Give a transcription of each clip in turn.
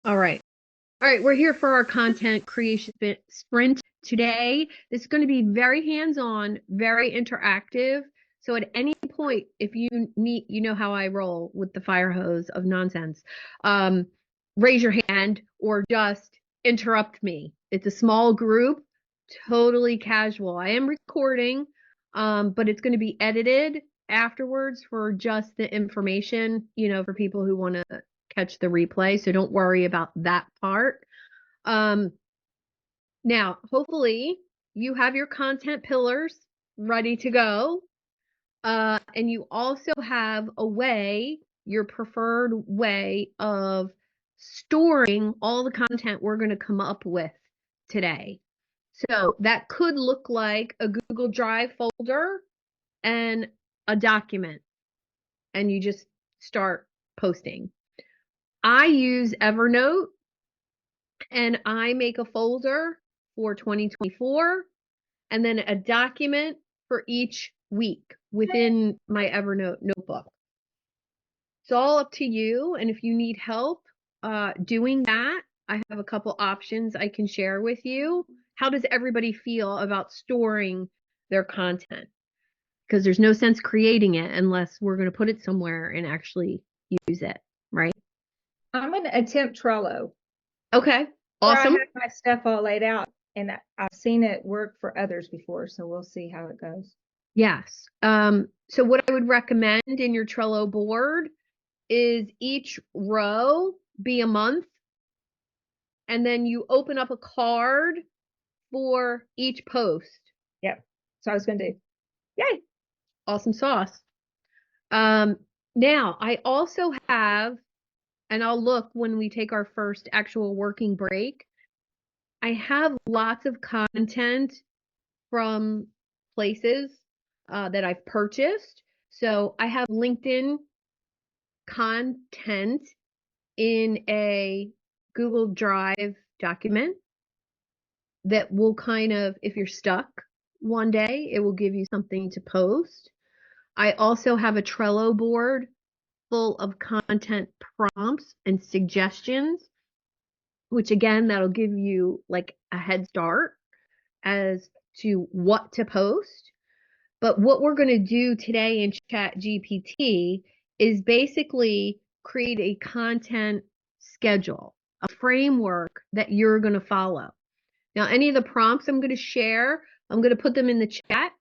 All right. All right, we're here for our content creation sprint today. This is going to be very hands-on, very interactive. So at any point, if you need, you know how I roll with the fire hose of nonsense, um, raise your hand or just interrupt me. It's a small group, totally casual. I am recording, but it's going to be edited afterwards for just the information, for people who want to catch the replay. So don't worry about that part. Um, Now, hopefully, you have your content pillars ready to go. And you also have your preferred way of storing all the content we're going to come up with today. So that could look like a Google Drive folder and a document, and you just start posting. I use Evernote, and I make a folder for 2024 and then a document for each week within my Evernote notebook. It's all up to you. And if you need help doing that, I have a couple options I can share with you. How does everybody feel about storing their content? Because there's no sense creating it unless we're going to put it somewhere and actually use it, right? I'm going to attempt Trello. Okay, Where I awesome. have my stuff all laid out, and I've seen it work for others before, so we'll see how it goes. Yes. So what I would recommend in your Trello board is each row be a month, and then you open up a card for each post. Yep. So I was going to do, yay. Awesome sauce. Now I also have, and I'll look when we take our first actual working break, I have lots of content from places that I've purchased. So I have LinkedIn content in a Google Drive document that will kind of, if you're stuck one day, it will give you something to post. I also have a Trello board full of content prompts and suggestions, which again, that'll give you like a head start as to what to post. But what we're going to do today in Chat GPT is basically create a content schedule, a framework that you're going to follow. Now, any of the prompts I'm going to share, I'm going to put them in the chat,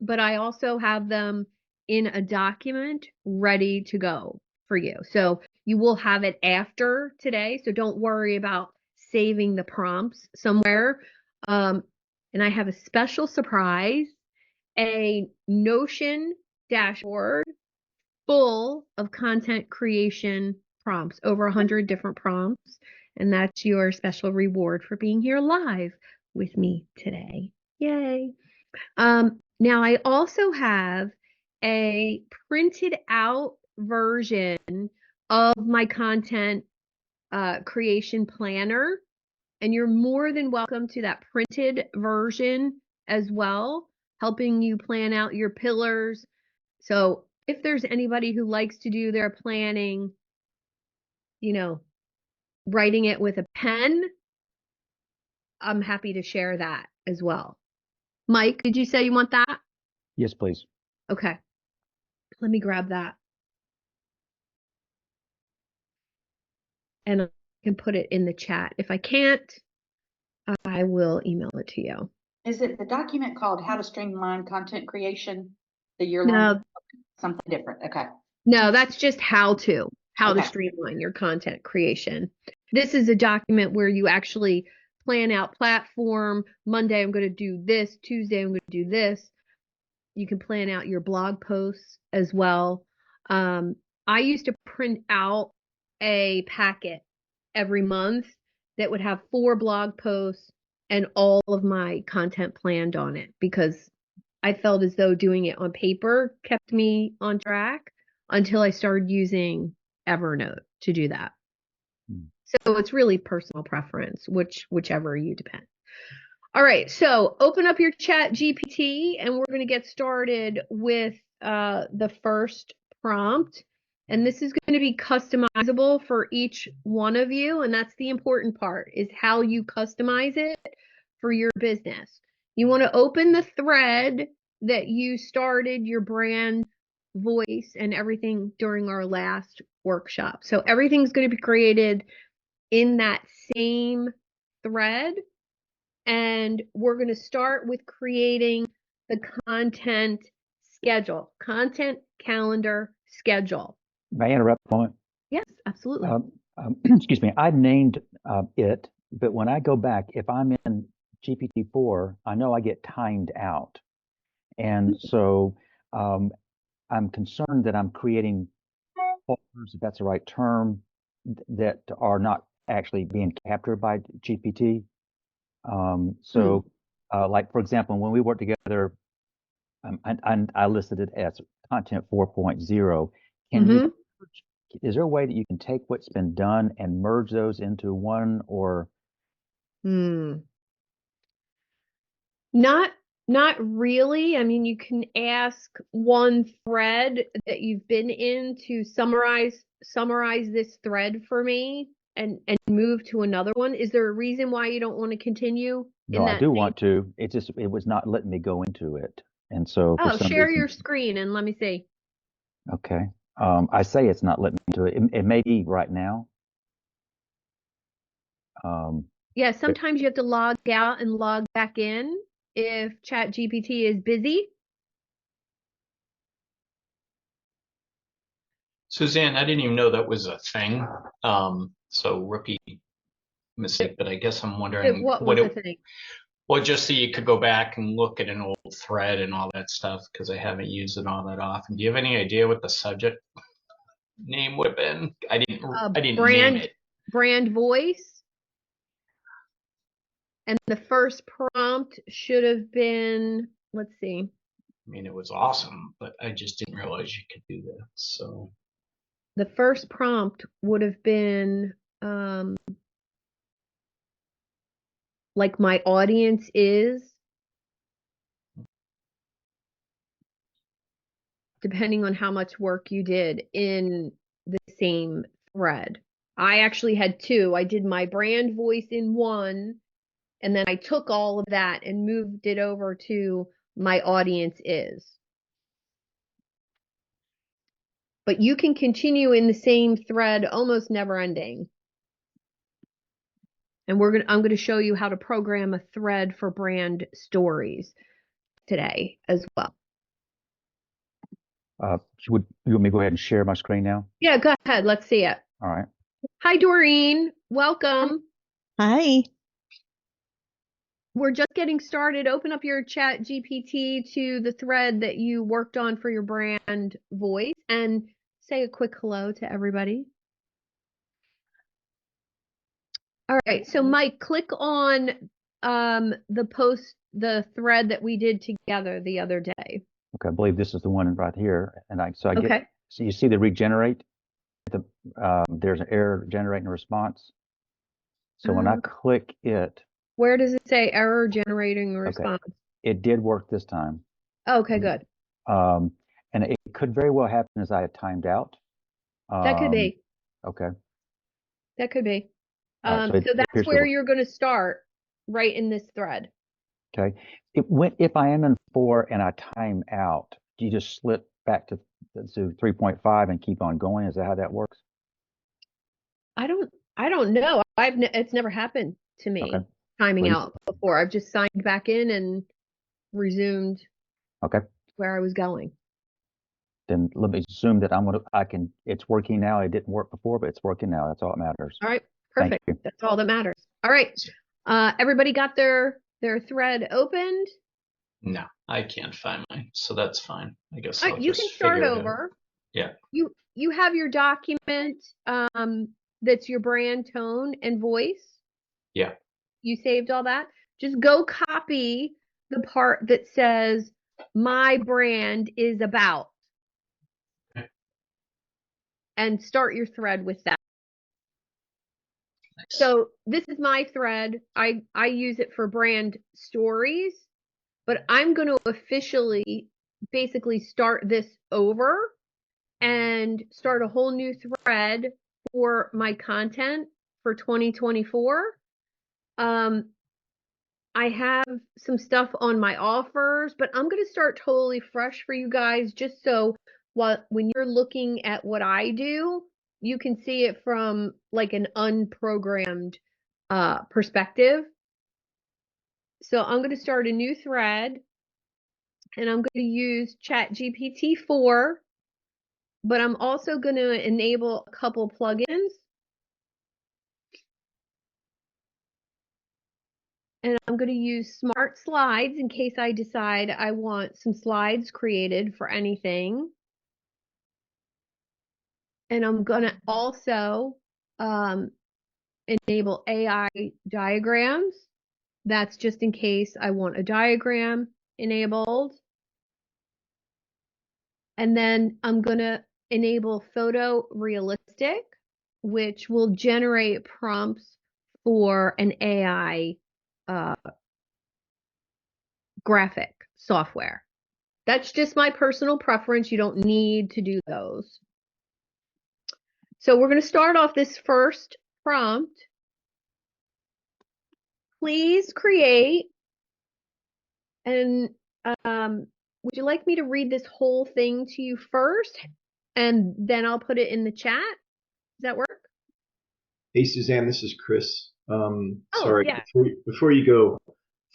but I also have them in a document ready to go for you. So you will have it after today. So don't worry about saving the prompts somewhere. And I have a special surprise, a Notion dashboard full of content creation prompts, over 100 different prompts. And that's your special reward for being here live with me today. Yay. Now, I also have a printed out version of my content creation planner, and you're more than welcome to that printed version as well, helping you plan out your pillars. So if there's anybody who likes to do their planning, writing it with a pen, I'm happy to share that as well. Mike, did you say you want that? Yes, please. Okay. Let me grab that. And I can put it in the chat. If I can't, I will email it to you. Is it the document called How to Streamline Content Creation? The year-long? No, Something different. Okay. no, that's just how to streamline your content creation. This is a document where you actually plan out platform. Monday, I'm going to do this. Tuesday, I'm going to do this. You can plan out your blog posts as well. I used to print out a packet every month that would have 4 blog posts and all of my content planned on it, because I felt as though doing it on paper kept me on track until I started using Evernote to do that. So it's really personal preference, whichever you depend. All right, so open up your Chat GPT, and we're going to get started with the first prompt. And this is going to be customizable for each one of you. And that's the important part, is how you customize it for your business. You want to open the thread that you started your brand voice and everything during our last workshop. So everything's going to be created in that same thread. And we're going to start with creating the content schedule, content calendar schedule. May I interrupt a moment? Yes, absolutely. Excuse me. I named it, but when I go back, if I'm in GPT-4, I know I get timed out. And so I'm concerned that I'm creating folders, if that's the right term, that are not actually being captured by GPT. Like, for example, when we worked together, I listed it as content 4.0. Is there a way that you can take what's been done and merge those into one, or? Not really. I mean, you can ask one thread that you've been in to summarize this thread for me and move to another one. Is there a reason why you don't want to continue? No, I do want to. It was not letting me go into it. And so for some share reason, your screen and let me see. Okay. I say it's not letting me do it. It may be right now. Yeah, sometimes you have to log out and log back in if ChatGPT is busy. Suzanne, I didn't even know that was a thing. So rookie mistake, but I guess I'm wondering What was the thing? Well, just so you could go back and look at an old thread and all that stuff, because I haven't used it all that often. Do you have any idea what the subject name would have been? I didn't name it. Brand voice. And the first prompt should have been, let's see. I mean, it was awesome, but I just didn't realize you could do that. So the first prompt would have been like my audience is, depending on how much work you did in the same thread. I actually had two. I did my brand voice in one, and then I took all of that and moved it over to my audience is. But you can continue in the same thread, almost never ending. And I'm going to show you how to program a thread for brand stories today as well. You want me to go ahead and share my screen now? Yeah, go ahead. Let's see it. All right. Hi, Doreen. Welcome. Hi. We're just getting started. Open up your ChatGPT to the thread that you worked on for your brand voice and say a quick hello to everybody. All right. So Mike, click on the thread that we did together the other day. Okay, I believe this is the one right here. And I Okay. get, so you see the regenerate, there's an error generating a response. So when I click it. Where does it say error generating a response? Okay. It did work this time. Okay, good. And it could very well happen as I had timed out. That could be. Okay. That could be. Right, so that's where you're going to start, right in this thread. Okay. If I am in 4 and I time out, do you just slip back to 3.5 and keep on going? Is that how that works? I don't know. It's never happened to me. Okay. Timing out before. I've just signed back in and resumed. Okay. Where I was going. Then let me assume that it's working now. It didn't work before, but it's working now. That's all that matters. All right. Perfect. That's all that matters. All right. Everybody got their thread opened? no, I can't find mine, so that's fine. I guess You can start over. Yeah. You have your document that's your brand tone and voice. Yeah. You saved all that. Just go copy the part that says my brand is about. Okay. And start your thread with that. Nice. So this is my thread. I use it for brand stories, but I'm going to officially basically start this over and start a whole new thread for my content for 2024. I have some stuff on my offers, but I'm going to start totally fresh for you guys, just so when you're looking at what I do, you can see it from like an unprogrammed perspective. So I'm going to start a new thread, and I'm going to use ChatGPT 4, but I'm also going to enable a couple plugins. And I'm going to use Smart Slides in case I decide I want some slides created for anything. And I'm going to also enable AI diagrams. That's just in case I want a diagram enabled. And then I'm going to enable Photo Realistic, which will generate prompts for an AI graphic software. That's just my personal preference. You don't need to do those. So we're going to start off this first prompt. Please create, and would you like me to read this whole thing to you first, and then I'll put it in the chat? Does that work? Hey, Suzanne, this is Chris. Sorry, yeah. before you go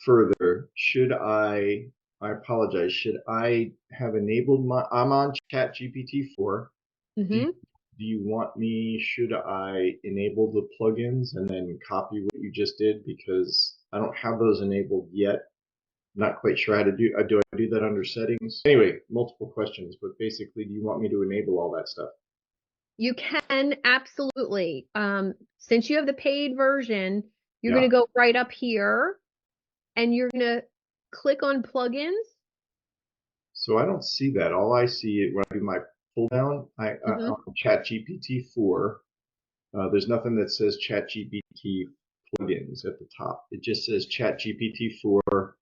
further, I apologize, should I have enabled I'm on ChatGPT 4. Mm-hmm. Do you want me, should I enable the plugins and then copy what you just did? Because I don't have those enabled yet. I'm not quite sure how to do I do that under settings? Anyway, multiple questions, but basically, do you want me to enable all that stuff? You can, absolutely. Since you have the paid version, you're going to go right up here and you're going to click on plugins. So I don't see that. All I see when I do my pull down, on ChatGPT 4, there's nothing that says ChatGPT plugins at the top. It just says ChatGPT 4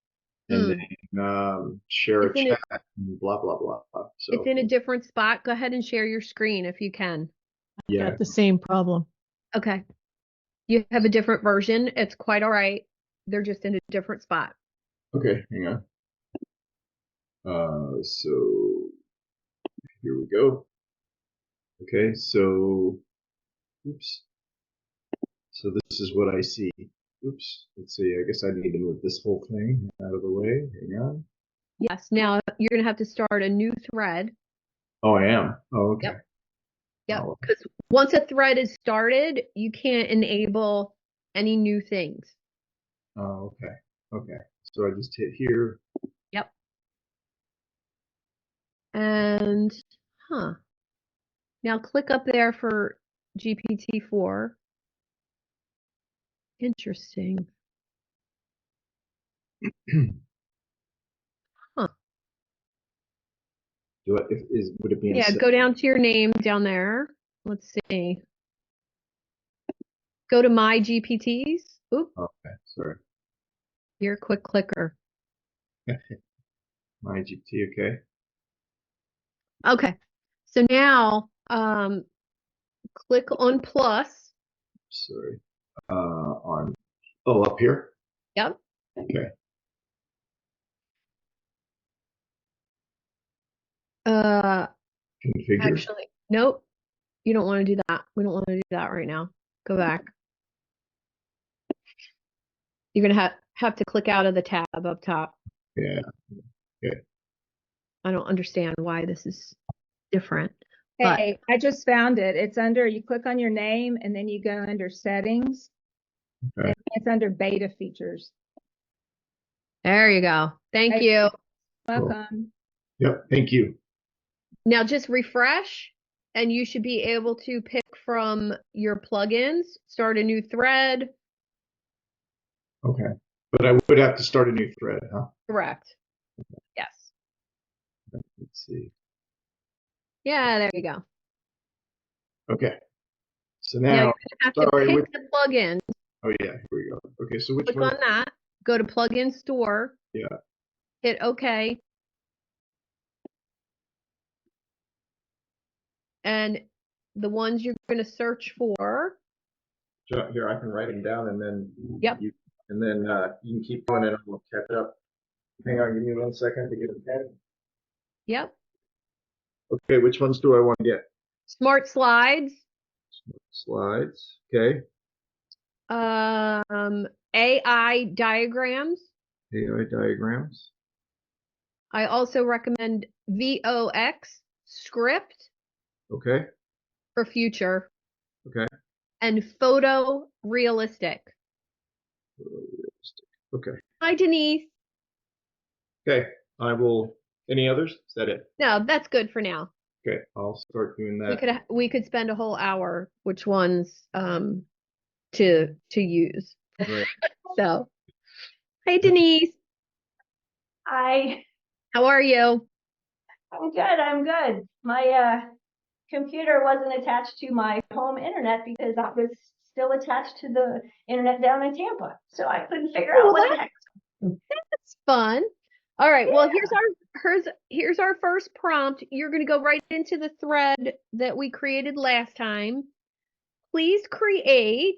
and then share a chat and blah, blah, blah. So it's in a different spot. Go ahead and share your screen if you can. Yeah. Got the same problem. Okay. You have a different version. It's quite all right. They're just in a different spot. Okay, hang on. So here we go. Okay, so oops. So this is what I see. Oops. Let's see. I guess I need to move this whole thing out of the way. Hang on. Yes. Now you're going to have to start a new thread. Oh, I am. Oh, okay. Yep. Because once a thread is started, you can't enable any new things. Oh, okay. Okay. So I just hit here. Yep. And, now click up there for GPT-4. Interesting. Would it be? Yeah, go down to your name down there. Let's see. Go to My GPTs. Oop. Okay, sorry. Your quick clicker. My GPT, okay. Okay. So now, click on plus. Sorry. Up here? Yep. Okay. Configure. Actually, nope. You don't want to do that. We don't want to do that right now. Go back. You're going to have to click out of the tab up top. Yeah. Okay. I don't understand why this is different. Hey, I just found it. It's under, you click on your name and then you go under settings. Okay. And it's under beta features. There you go. Thank you. Welcome. Yep. Thank you. Now just refresh and you should be able to pick from your plugins, start a new thread. Okay. But I would have to start a new thread, huh? Correct. Okay. Yes. Let's see. Yeah, there you go. Okay. So now you're going to have to pick the plugin. Oh yeah, here we go. Okay, so which click one? on that. Go to plugin store. Yeah. Hit OK. And the ones you're going to search for. Here, I can write them down and then Yep. you can keep going and we'll catch up. Hang on, give me 1 second to get a pen. Yep. Okay, which ones do I want to get? Smart slides. Slides. Okay. AI diagrams. AI diagrams. I also recommend VOX script Okay. for future. Okay. And photo realistic. Okay. Hi, Denise. Okay. I will. Any others? Is that it? No, that's good for now. Okay. I'll start doing that. We could spend a whole hour which ones to use. Right. So, hey Denise, Hi, how are you? I'm good. I'm good. My computer wasn't attached to my home internet because I was still attached to the internet down in Tampa, so I couldn't figure out what the heck. That's fun. All right. Well, here's our first prompt. You're going to go right into the thread that we created last time. Please create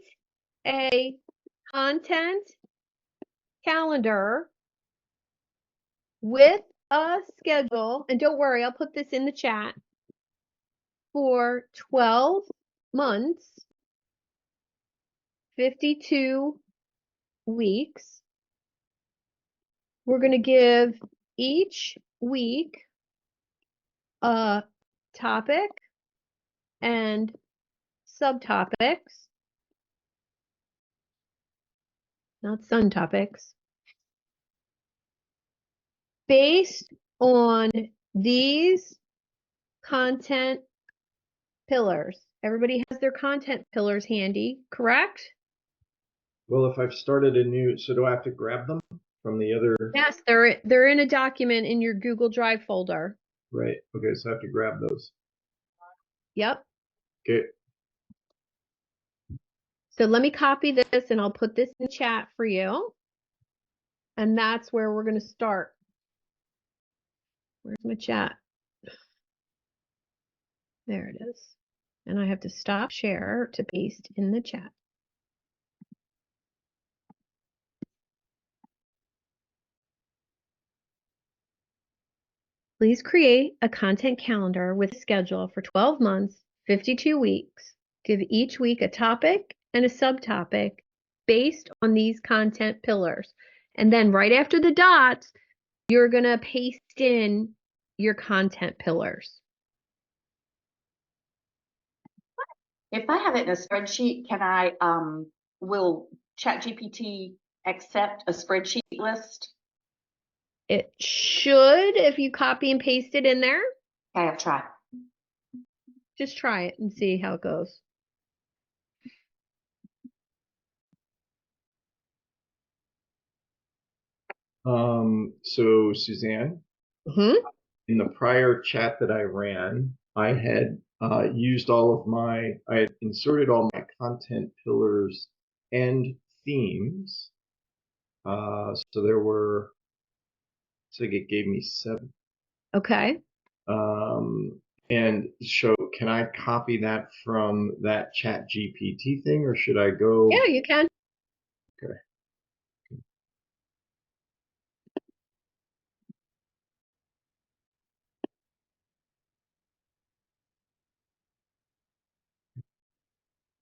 a content calendar with a schedule, and don't worry, I'll put this in the chat, for 12 months, 52 weeks. We're going to give each week a topic and subtopics, not sun topics, based on these content pillars. Everybody has their content pillars handy, correct? Well, if I've started a new, so do I have to grab them from the other? Yes, they're in a document in your Google Drive folder. Right. Okay, so I have to grab those. Yep. Okay. So let me copy this and I'll put this in chat for you. And that's where we're going to start. Where's my chat? There it is. And I have to stop share to paste in the chat. Please create a content calendar with a schedule for 12 months, 52 weeks. Give each week a topic and a subtopic based on these content pillars. And then right after the dots, you're going to paste in your content pillars. If I have it in a spreadsheet, can I, will ChatGPT accept a spreadsheet list? It should, if you copy and paste it in there. Okay, I'll try. Just try it and see how it goes. So Suzanne, in the prior chat that I ran, I had used I had inserted all my content pillars and themes. So there were, so it gave me 7. Okay. And so can I copy that from that ChatGPT thing or should I go? Yeah, you can. Okay.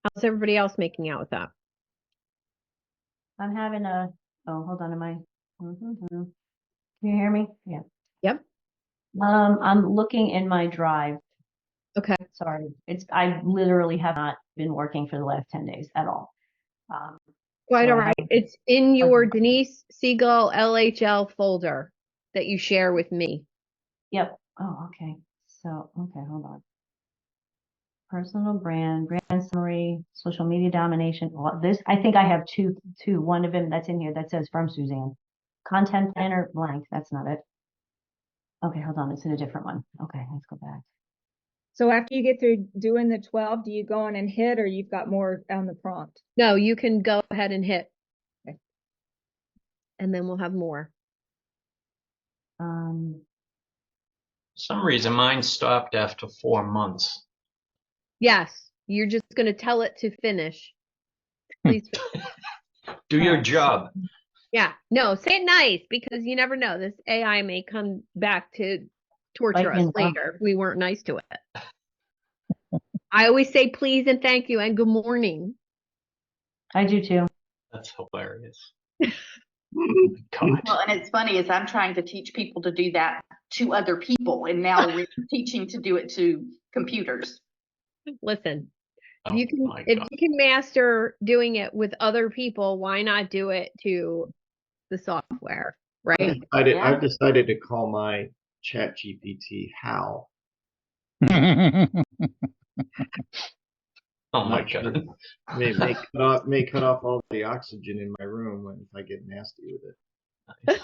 How's everybody else making out with that? I'm having a, oh, hold on, am I? Can you hear me? Yeah. Yep. I'm looking in my drive. Okay. Sorry, I literally have not been working for the last 10 days at all. Quite so all right. It's in your Denise Siegel LHL folder that you share with me. Yep. Oh, okay. So, okay, hold on. Personal brand summary, social media domination. Well, this, I think I have two. One of them that's in here that says from Suzanne. Content planner blank. That's not it. Okay, hold on. It's in a different one. Okay, let's go back. So after you get through doing the 12, do you go on and hit or you've got more on the prompt? No, you can go ahead and hit. Okay. And then we'll have more. For some reason mine stopped after 4 months. Yes, you're just going to tell it to finish. Please. Do your Alright, job. Yeah. No, say it nice because you never know. This AI may come back to torture Bite me us in the butt. later if we weren't nice to it. I always say please and thank you and good morning. I do too. That's hilarious. Oh my God. Well, and it's funny is I'm trying to teach people to do that to other people, and now we're teaching to do it to computers. Listen, Oh you can my if God. you can master doing it with other people, why not do it to the software, right? Yeah. I've decided to call my Chat GPT Hal. Oh I'm my not sure. God. May cut off all the oxygen in my room if I get nasty with it.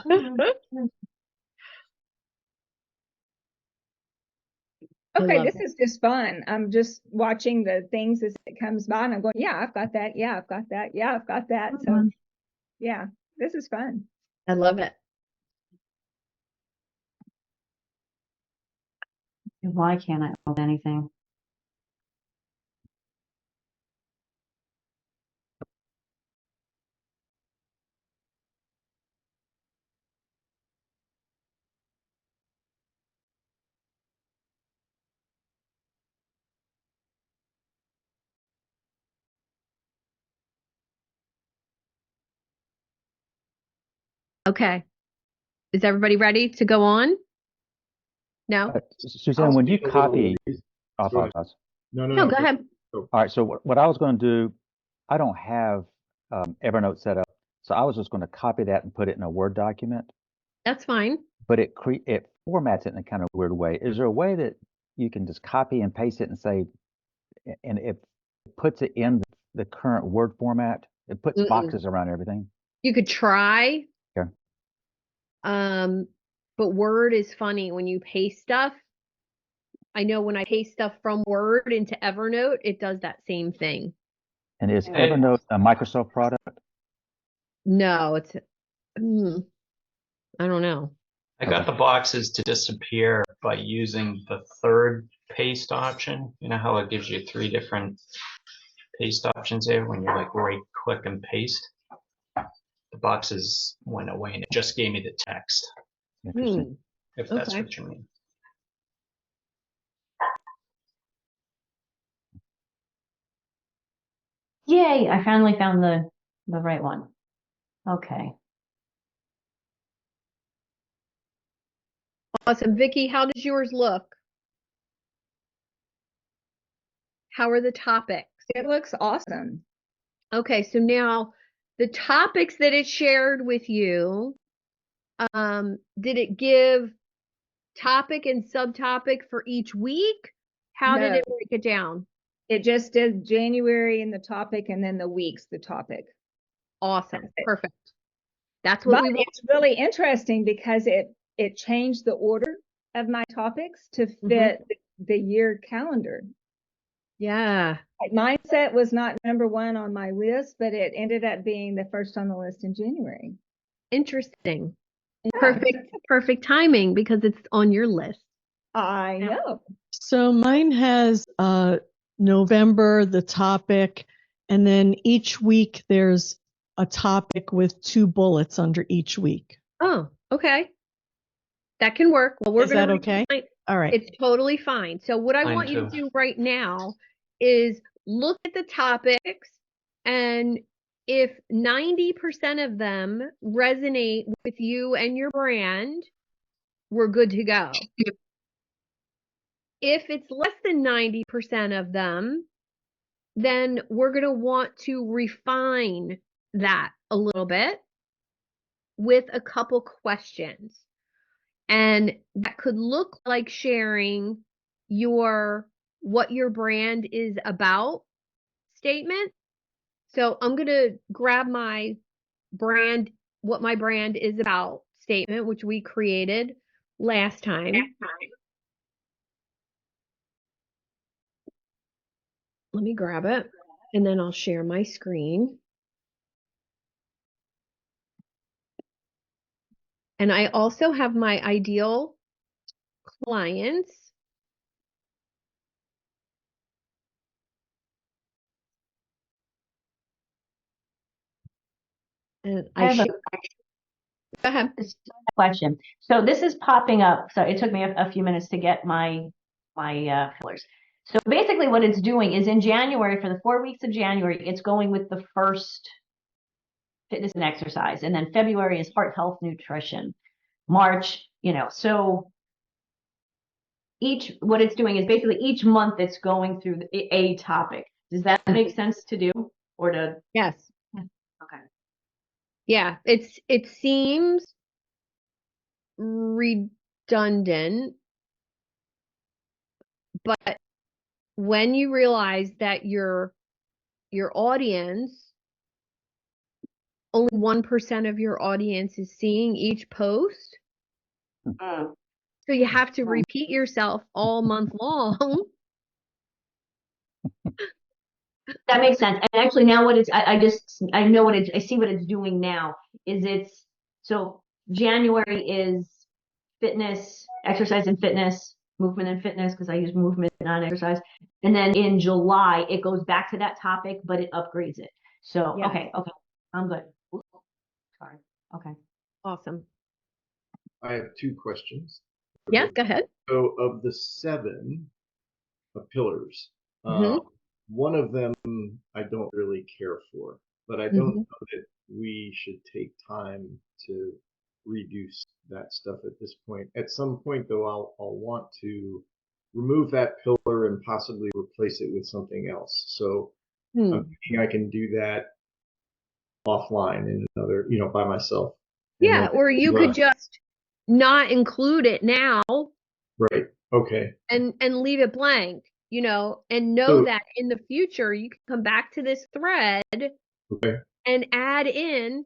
I Okay, love this it. is just fun. I'm just watching the things as it comes by and I'm going, yeah, I've got that. Yeah, I've got that. Yeah, I've got that. So yeah, this is fun. I love it. Why can't I open anything? Okay. Is everybody ready to go on? No? Suzanne, I'll when you speak a little copy, bit. I Go ahead. apologize. No, No, go ahead. All right, so what I was going to do, I don't have Evernote set up, so I was just going to copy that and put it in a Word document, That's fine. but it formats it in a kind of weird way. Is there a way that you can just copy and paste it and say, and it puts it in the current Word format? It puts Mm-mm. boxes around everything. You could try. Okay. But Word is funny when you paste stuff. I know when I paste stuff from Word into Evernote, it does that same thing. And is And- Evernote a Microsoft product? No, it's I don't know. I got the boxes to disappear by using the third paste option. You know how it gives you 3 different paste options there when you like right click and paste? The boxes went away and it just gave me the text, Interesting. if that's Okay. what you mean. Yay, I finally found the right one. Okay. Awesome. Vicky, how does yours look? How are the topics? It looks awesome. Okay, so now the topics that it shared with you, did it give topic and subtopic for each week? How did No. it break it down? It just did January in the topic and then the weeks, the topic. Awesome. That's it. Perfect. That's what But we want. it's really interesting because it changed the order of my topics to Mm-hmm. fit the year calendar. Yeah. Like mindset was not number 1 on my list, but it ended up being the first on the list in January. Interesting. Yeah, Perfect timing because it's on your list. I Yeah. know. So mine has November, the topic, and then each week there's a topic with 2 bullets under each week. Oh, okay. That can work. Well, we're Is going that to okay? All right. It's totally fine. So what I Mine want you to too. do right now is look at the topics, and if 90% of them resonate with you and your brand, we're good to go. If it's less than 90% of them, then we're going to want to refine that a little bit with a couple questions. And that could look like sharing what your brand is about statement. So I'm going to grab my brand, what my brand is about statement, which we created last time. Let me grab it and then I'll share my screen. And I also have my ideal clients. And I have a go ahead. question. So this is popping up. So it took me a few minutes to get my fillers. So basically what it's doing is in January, for the 4 weeks of January, it's going with the first fitness and exercise. And then February is heart health nutrition. March, so what it's doing is basically each month it's going through a topic. Does that make sense to do or to? Yes. Okay. Yeah, it seems redundant, but when you realize that your audience, only 1% of your audience is seeing each post, so you have to repeat yourself all month long. That makes sense. And actually now what it's, I see what it's doing now is so January is fitness, exercise and fitness, movement and fitness, because I use movement, not exercise. And then in July, it goes back to that topic, but it upgrades it. So, Yeah. okay, I'm good. Ooh, sorry. Okay. Awesome. I have two questions. Yes, go ahead. So of the 7 pillars, Mhm. one of them I don't really care for, but I don't know that we should take time to reduce that stuff at this point. At some point, though, I'll want to remove that pillar and possibly replace it with something else. So I'm thinking I can do that offline in another, by myself. Yeah, or you could just not include it now. Right. Okay. And leave it blank, and know that in the future you can come back to this thread and add in,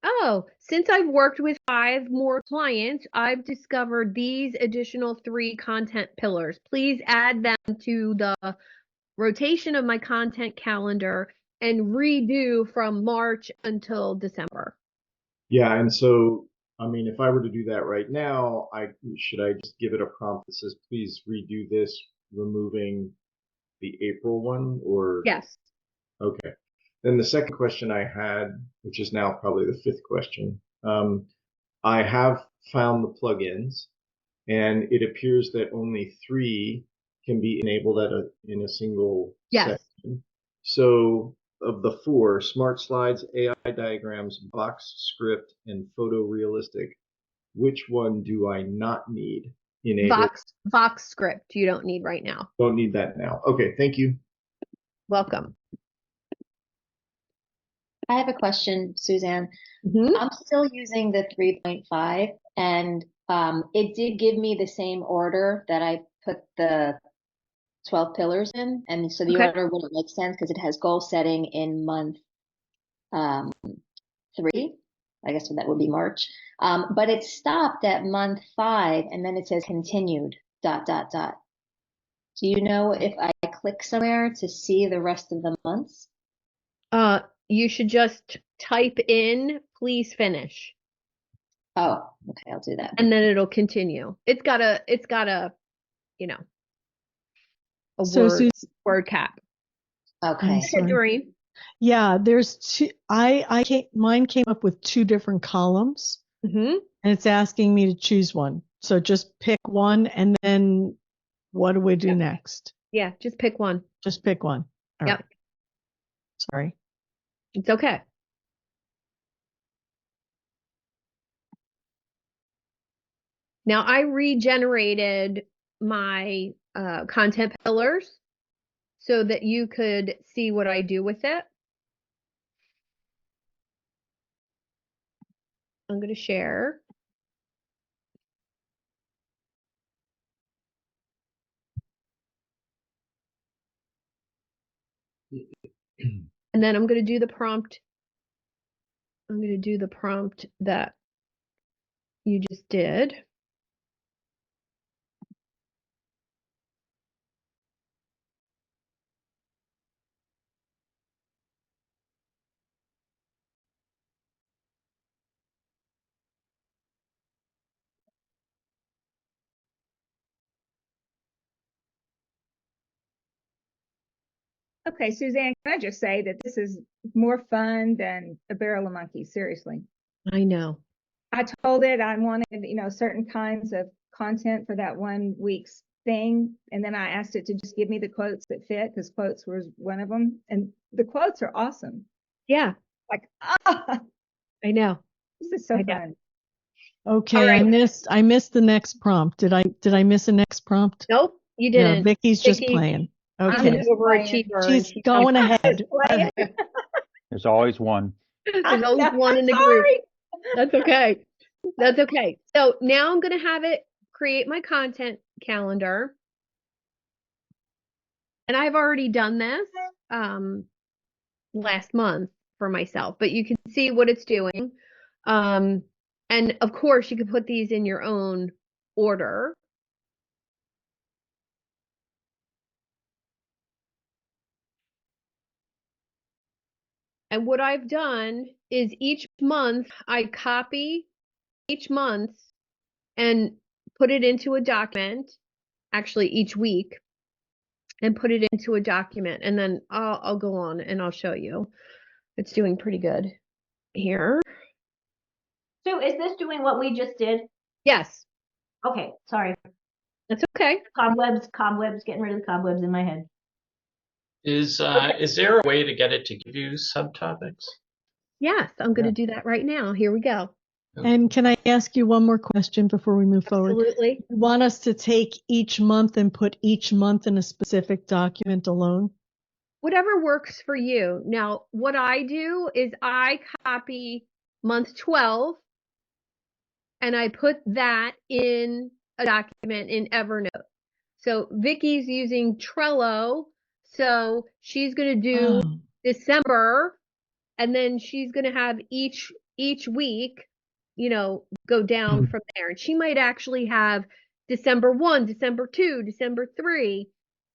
oh, since I've worked with 5 more clients, I've discovered these additional 3 content pillars. Please add them to the rotation of my content calendar and redo from March until December. Yeah, and so if I were to do that right now, should I just give it a prompt that says, please redo this, removing the April one, or? Yes. Okay. Then the second question I had, which is now probably the 5th question, I have found the plugins, and it appears that only 3 can be enabled in a single section. So of the 4, Smart Slides, AI Diagrams, Box Script, and Photorealistic, which one do I not need enabled? Vox Script you don't need right now. Don't need that now. Okay, thank you. Welcome. I have a question, Suzanne. I'm still using the 3.5, and it did give me the same order that I put the 12 pillars in. And so the order wouldn't make sense because it has goal setting in month 3. I guess that would be March. But it stopped at month 5, and then it says continued, ... Do you know if I click somewhere to see the rest of the months? You should just type in, please finish. Oh, okay, I'll do that. And then it'll continue. It's got a word cap. Okay. Doreen. Yeah, there's 2. Mine came up with 2 different columns, and it's asking me to choose one. So just pick one, and then what do we do next? Yeah, just pick one. Just pick one. All right. Sorry. It's okay. Now I regenerated my content pillars so that you could see what I do with it. I'm going to share. And then I'm going to do the prompt. I'm going to do the prompt that you just did. Okay, Suzanne, can I just say that this is more fun than a barrel of monkeys, seriously. I know. I told it I wanted, certain kinds of content for that 1 week's thing. And then I asked it to just give me the quotes that fit, because quotes was one of them. And the quotes are awesome. Yeah, Like, I know. this is so I know. fun. Okay, All right. I missed the next prompt. Did I miss a next prompt? Nope, you No, didn't. Vicky's just Vicky- playing. I'm Okay. just playing. Overachiever. She's and going ahead. Playing. There's always one. There's always one in the group. That's okay. That's okay. So now I'm going to have it create my content calendar. And I've already done this last month for myself, but you can see what it's doing. And of course, you can put these in your own order. And what I've done is each month I copy each month and put it into a document, actually each week, and put it into a document. And then I'll go on and I'll show you. It's doing pretty good here. So is this doing what we just did? Yes, Okay, sorry. that's okay. Cobwebs, getting rid of the cobwebs in my head. Is there a way to get it to give you subtopics? Yes, I'm going to do that right now. Here we go. And can I ask you one more question before we move forward? Absolutely. You want us to take each month and put each month in a specific document alone? Whatever works for you. Now, what I do is I copy month 12 and I put that in a document in Evernote. So Vicky's using Trello. So she's going to do December, and then she's going to have each week, go down from there. And she might actually have December 1, December 2, December 3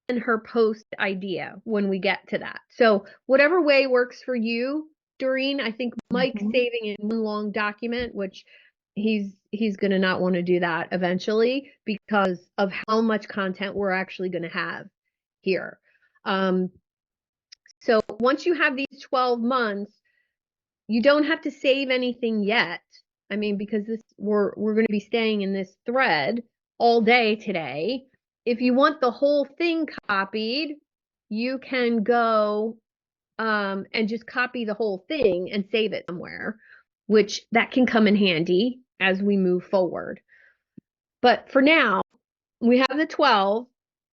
in her post idea when we get to that. So whatever way works for you, Doreen. I think Mike's saving it in one long document, which he's going to not want to do that eventually because of how much content we're actually going to have here. So once you have these 12 months, you don't have to save anything yet. I mean, because we're going to be staying in this thread all day today. If you want the whole thing copied, you can go and just copy the whole thing and save it somewhere, which that can come in handy as we move forward. But for now, we have the 12,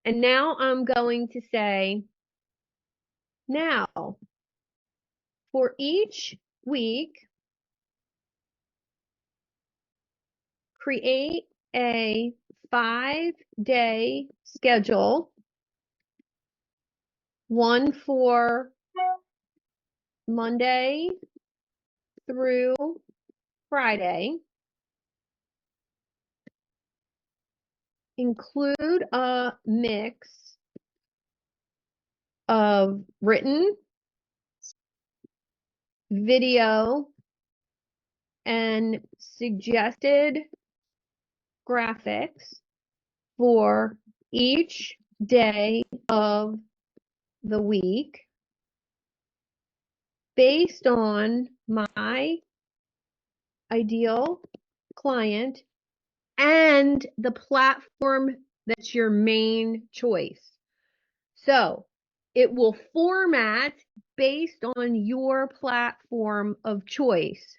and now I'm going to say, now, for each week, create a 5-day schedule, one for Monday through Friday. Include a mix of written, video, and suggested graphics for each day of the week based on my ideal client and the platform that's your main choice. So it will format based on your platform of choice.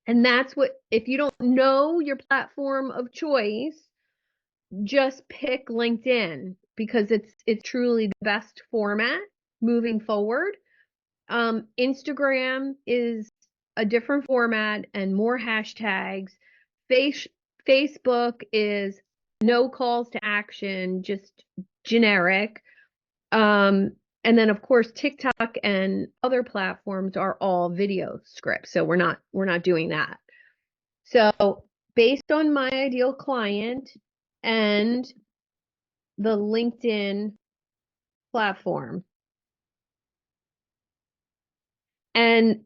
And that's what, if you don't know your platform of choice, just pick LinkedIn because it's truly the best format moving forward. Instagram is a different format and more hashtags. Facebook is no calls to action, just generic. And then of course TikTok and other platforms are all video scripts. So we're not doing that. So based on my ideal client and the LinkedIn platform. And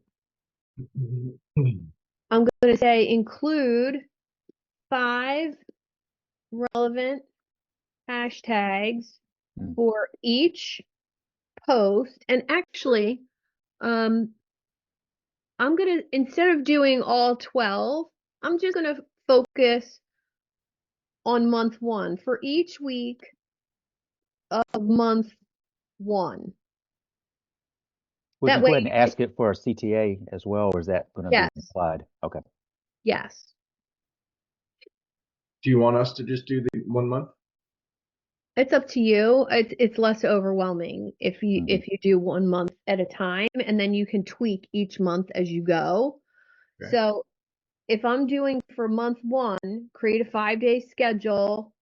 I'm going to say include 5 relevant hashtags for each post, and actually, I'm gonna, instead of doing all 12, I'm just gonna focus on month 1 for each week of month 1. Would That you go way ahead and you can, ask it for a CTA as well, or is that going to be yes, implied? Okay. yes. Do you want us to just do the 1 month? It's up to you. It's less overwhelming if you Mhm. if you do 1 month at a time, and then you can tweak each month as you go. Okay. So if I'm doing for month 1, create a 5-day schedule.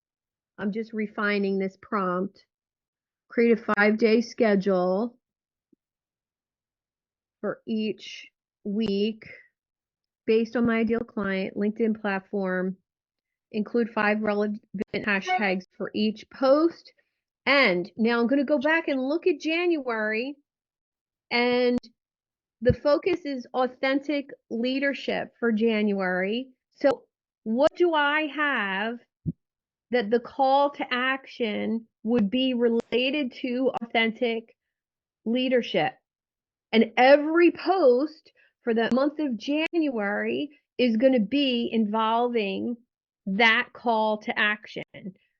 I'm just refining this prompt. Create a 5-day schedule for each week based on my ideal client, LinkedIn platform. Include 5 relevant hashtags for each post. And now I'm going to go back and look at January, and the focus is authentic leadership for January. So what do I have that the call to action would be related to authentic leadership? And every post for the month of January is going to be involving that call to action.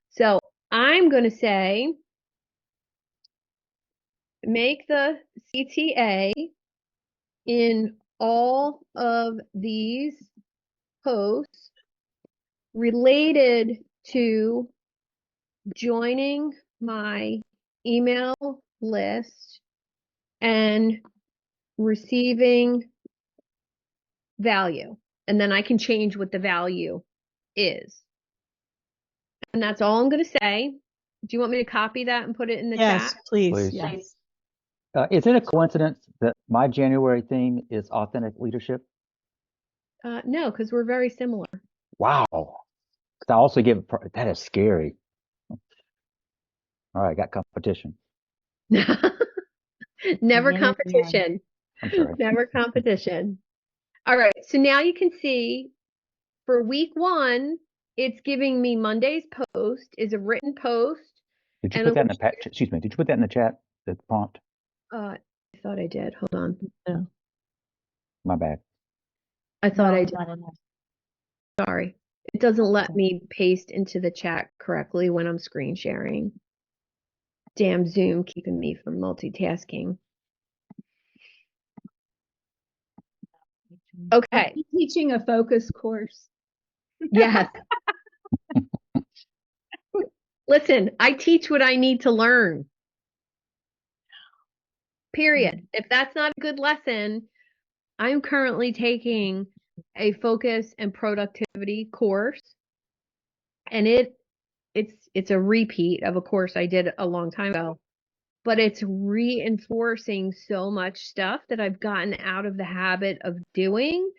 So I'm going to say, make the CTA in all of these posts related to joining my email list and receiving value. And then I can change what the value is. And that's all I'm going to say. Do you want me to copy that and put it in the Yes, chat? please. Please. Yes. Is it a coincidence that my January theme is authentic leadership? No, because we're very similar. Wow. 'Cause I also that is scary. All right, got competition. Never Yeah, yeah. competition. I'm sorry. Never competition. All right. So now you can see for week 1, it's giving me Monday's post is a written post. Did you And put that in the excuse me, did you put that in the chat, the prompt? I thought I did. Hold on. No. My bad. I thought No, I it's did. not in there. Sorry. It doesn't let Okay. me paste into the chat correctly when I'm screen sharing. Damn Zoom keeping me from multitasking. Okay. Teaching a focus course. Yes. Listen, I teach what I need to learn. Period. If that's not a good lesson, I'm currently taking a focus and productivity course, and it's a repeat of a course I did a long time ago, but it's reinforcing so much stuff that I've gotten out of the habit of doing.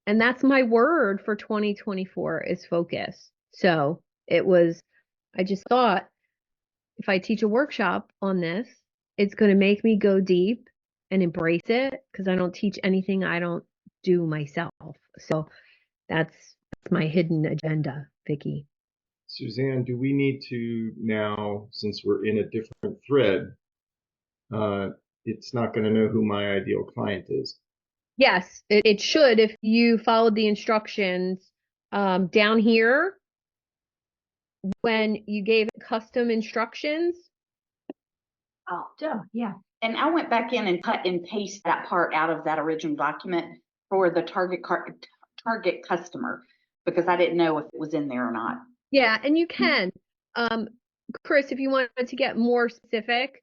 And that's my word for 2024 is focus. So I just thought if I teach a workshop on this, it's going to make me go deep and embrace it because I don't teach anything I don't do myself. So that's my hidden agenda, Vicki. Suzanne, do we need to now, since we're in a different thread, it's not going to know who my ideal client is? Yes, it should if you followed the instructions down here when you gave it custom instructions. Oh, Yeah. and I went back in and cut and paste that part out of that original document for the target customer because I didn't know if it was in there or not. Yeah, and you can. Chris, if you wanted to get more specific,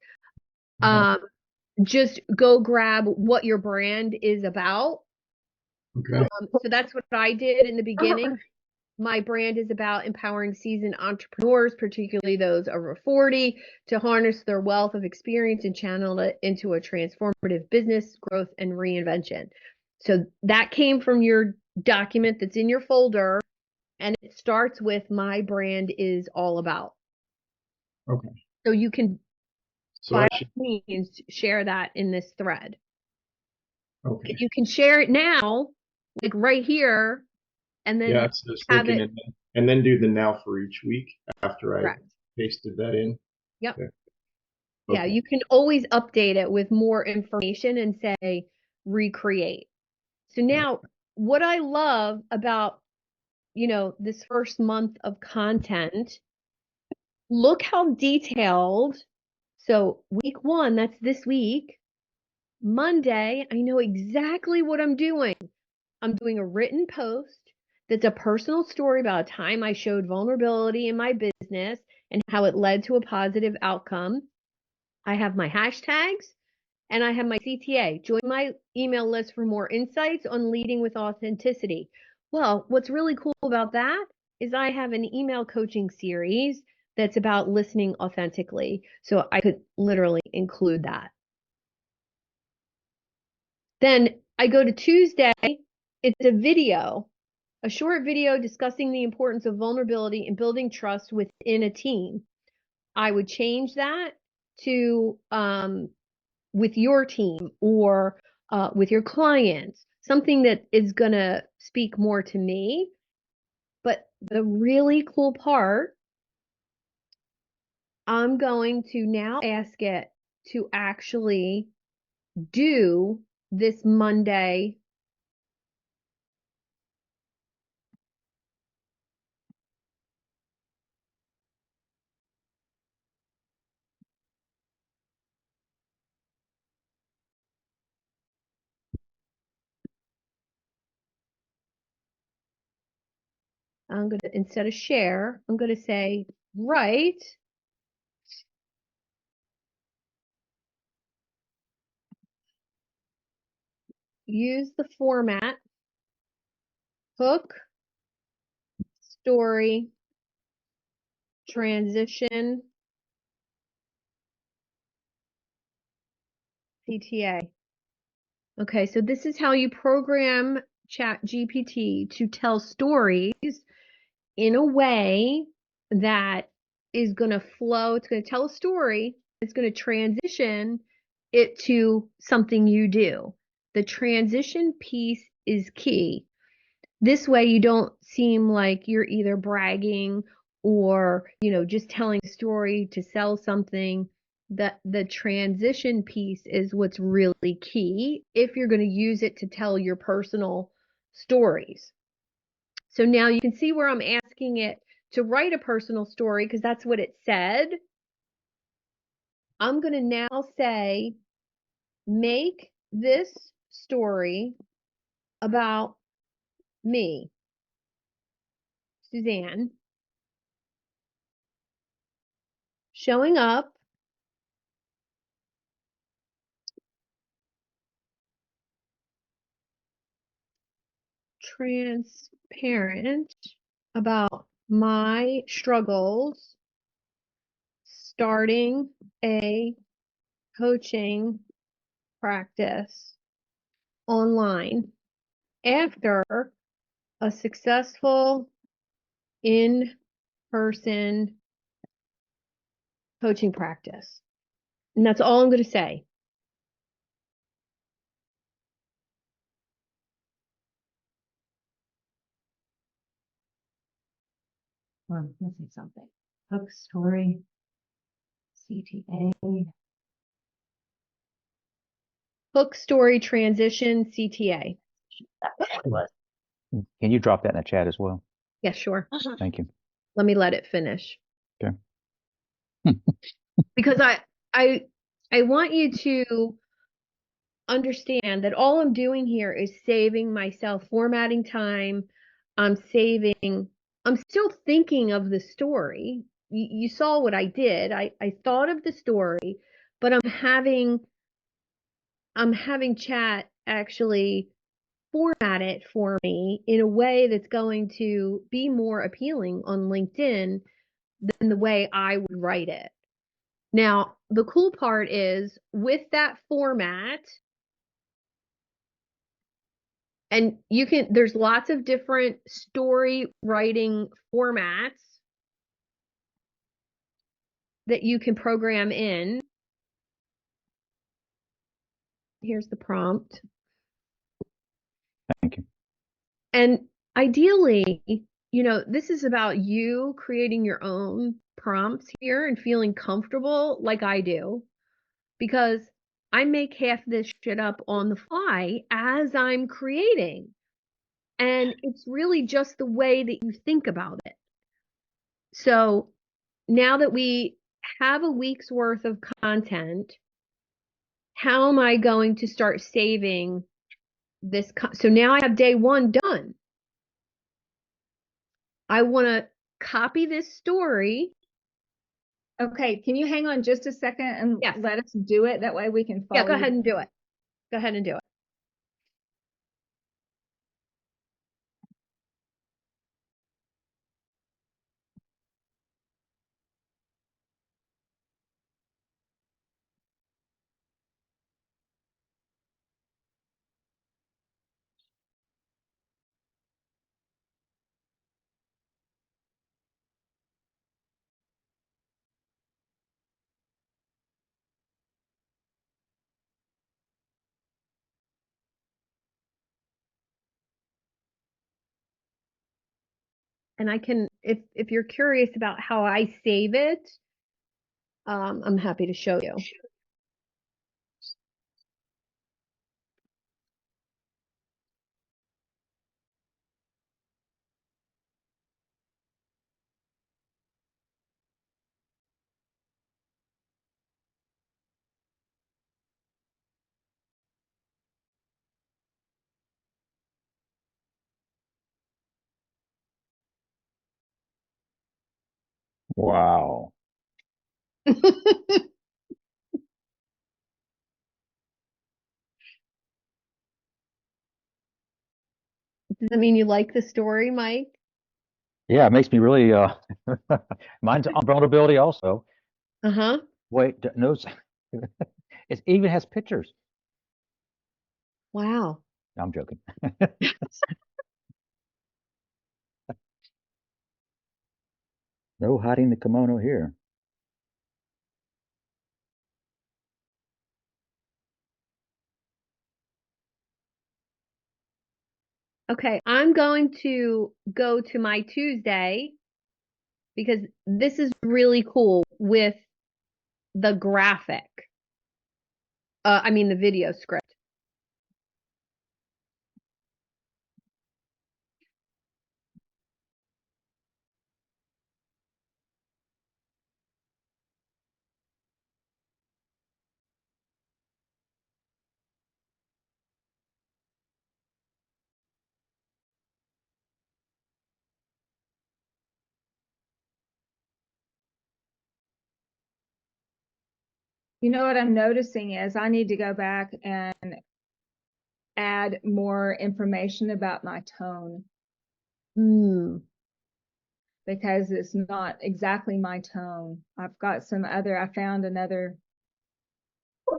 just go grab what your brand is about. Okay. So that's what I did in the beginning. My brand is about empowering seasoned entrepreneurs, particularly those over 40, to harness their wealth of experience and channel it into a transformative business growth and reinvention. So that came from your document that's in your folder, and it starts with my brand is all about. Okay. So you can, So by I all should, means, share that in this thread. okay. You can share it now, like right here, and then Yeah, so I was have thinking, it. and then do the now for each week after I Correct. pasted that in. Yep. Okay. Yeah, Okay. you can always update it with more information and say recreate. So now what I love about, this first month of content, look how detailed. So week 1, that's this week. Monday, I know exactly what I'm doing. I'm doing a written post that's a personal story about a time I showed vulnerability in my business and how it led to a positive outcome. I have my hashtags and I have my CTA. Join my email list for more insights on leading with authenticity. Well, what's really cool about that is I have an email coaching series that's about listening authentically. So I could literally include that. Then I go to Tuesday, it's a video, a short video discussing the importance of vulnerability and building trust within a team. I would change that to with your team or with your clients, something that is going to speak more to me. But the really cool part, I'm going to now ask it to actually do this Monday. I'm going to, instead of share, I'm going to say write. Use the format, hook, story, transition, CTA. Okay, so this is how you program ChatGPT to tell stories in a way that is going to flow. It's going to tell a story. It's going to transition it to something you do. The transition piece is key. This way you don't seem like you're either bragging or, just telling a story to sell something. The transition piece is what's really key if you're going to use it to tell your personal stories. So now you can see where I'm asking it to write a personal story because that's what it said. I'm going to now say, make this story about me, Suzanne, showing up transparent about my struggles starting a coaching practice online after a successful in-person coaching practice. And that's all I'm going to say. I'm missing something. Hook, story, CTA. Hook, story, transition, CTA. That's what it was. Can you drop that in the chat as well? Yeah, sure. Thank you. Let me let it finish. Okay. Because I want you to understand that all I'm doing here is saving myself formatting time. I'm still thinking of the story. You saw what I did. I thought of the story, but I'm having chat actually format it for me in a way that's going to be more appealing on LinkedIn than the way I would write it. Now, the cool part is with that format, and there's lots of different story writing formats that you can program in. Here's the prompt. Thank you. And ideally, this is about you creating your own prompts here and feeling comfortable like I do. because I make half this shit up on the fly as I'm creating. And it's really just the way that you think about it. So now that we have a week's worth of content, how am I going to start saving this? So now I have day 1 done. I want to copy this story. Okay, can you hang on just a second and Yes. let us do it? That way we can follow. Yeah, go ahead and do it. Go ahead and do it. And I can, if you're curious about how I save it, I'm happy to show you. Wow. Does that mean you like the story, Mike? Yeah, it makes me really mine's on vulnerability also. Uh-huh. Wait, no, it even has pictures. Wow. No, I'm joking. No hiding the kimono here. Okay, I'm going to go to my Tuesday because this is really cool with the graphic. I mean the video script. You know what I'm noticing is I need to go back and add more information about my tone. Because it's not exactly my tone. I found another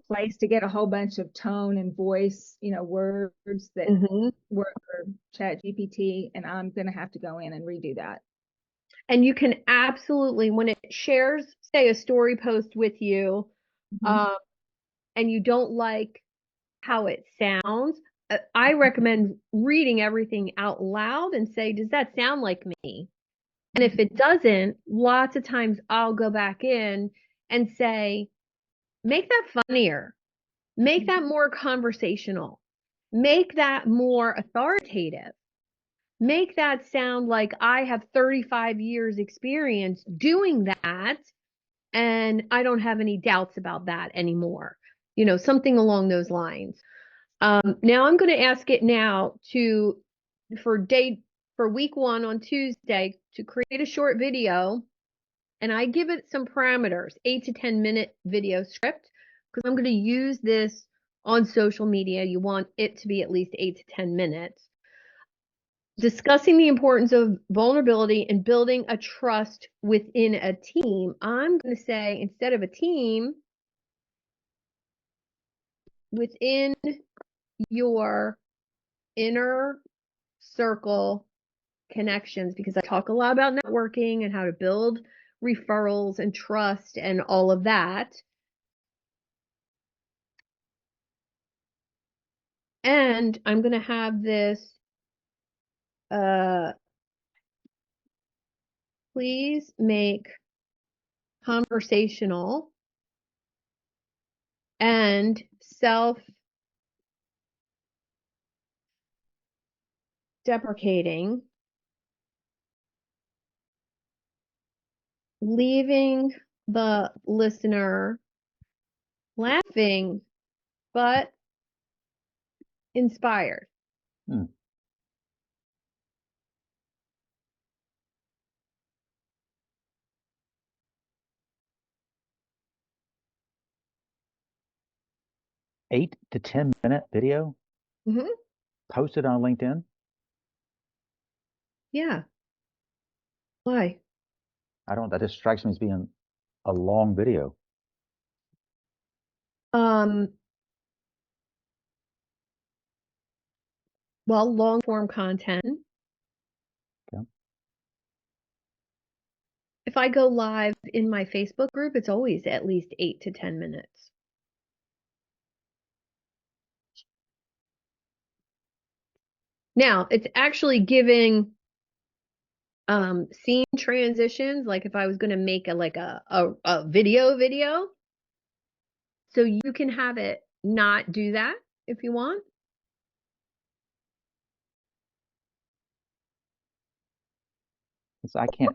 place to get a whole bunch of tone and voice, words that work for ChatGPT, and I'm going to have to go in and redo that. And you can absolutely, when it shares, say, a story post with you, and you don't like how it sounds, I recommend reading everything out loud and say, does that sound like me? And if it doesn't, lots of times I'll go back in and say, make that funnier, make that more conversational, make that more authoritative, make that sound like I have 35 years experience doing that and I don't have any doubts about that anymore. Something along those lines. Now I'm going to ask it now for week 1 on Tuesday to create a short video, and I give it some parameters, 8 to 10 minute video script, because I'm going to use this on social media. You want it to be at least 8 to 10 minutes. Discussing the importance of vulnerability and building a trust within a team. I'm going to say, instead of a team, within your inner circle connections, because I talk a lot about networking and how to build referrals and trust and all of that. And I'm going to have this, please make conversational and self-deprecating, leaving the listener laughing but inspired. Hmm. Eight to 10 minute video Mm-hmm. posted on LinkedIn. Yeah. Why? That just strikes me as being a long video. Well, long form content. Okay. If I go live in my Facebook group, it's always at least 8 to 10 minutes. Now, it's actually giving scene transitions, like if I was going to make a video, so you can have it not do that if you want. So I can't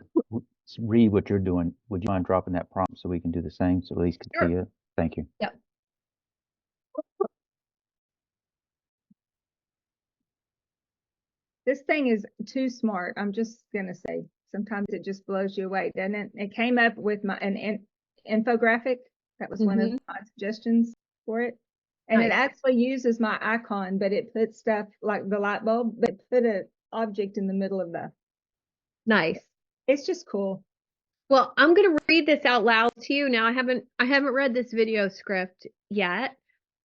read what you're doing. Would you mind dropping that prompt so we can do the same, so Elise can see it? Thank you. Yep. This thing is too smart. I'm just gonna say, sometimes it just blows you away, doesn't it? It came up with an infographic. That was one of my suggestions for it. And it actually uses my icon, but it puts stuff like the light bulb, but put an object in the middle of the. Nice. It's just cool. Well, I'm going to read this out loud to you. Now, I haven't read this video script yet,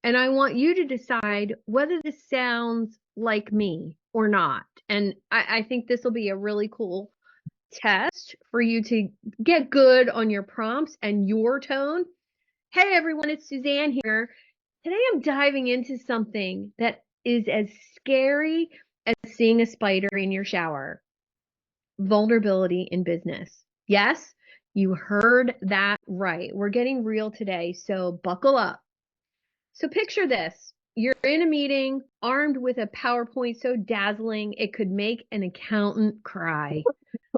and I want you to decide whether this sounds like me or not. And I think this will be a really cool test for you to get good on your prompts and your tone. Hey, everyone, it's Suzanne here. Today, I'm diving into something that is as scary as seeing a spider in your shower. Vulnerability in business. Yes, you heard that right. We're getting real today, so buckle up. So picture this. You're in a meeting, armed with a PowerPoint so dazzling it could make an accountant cry.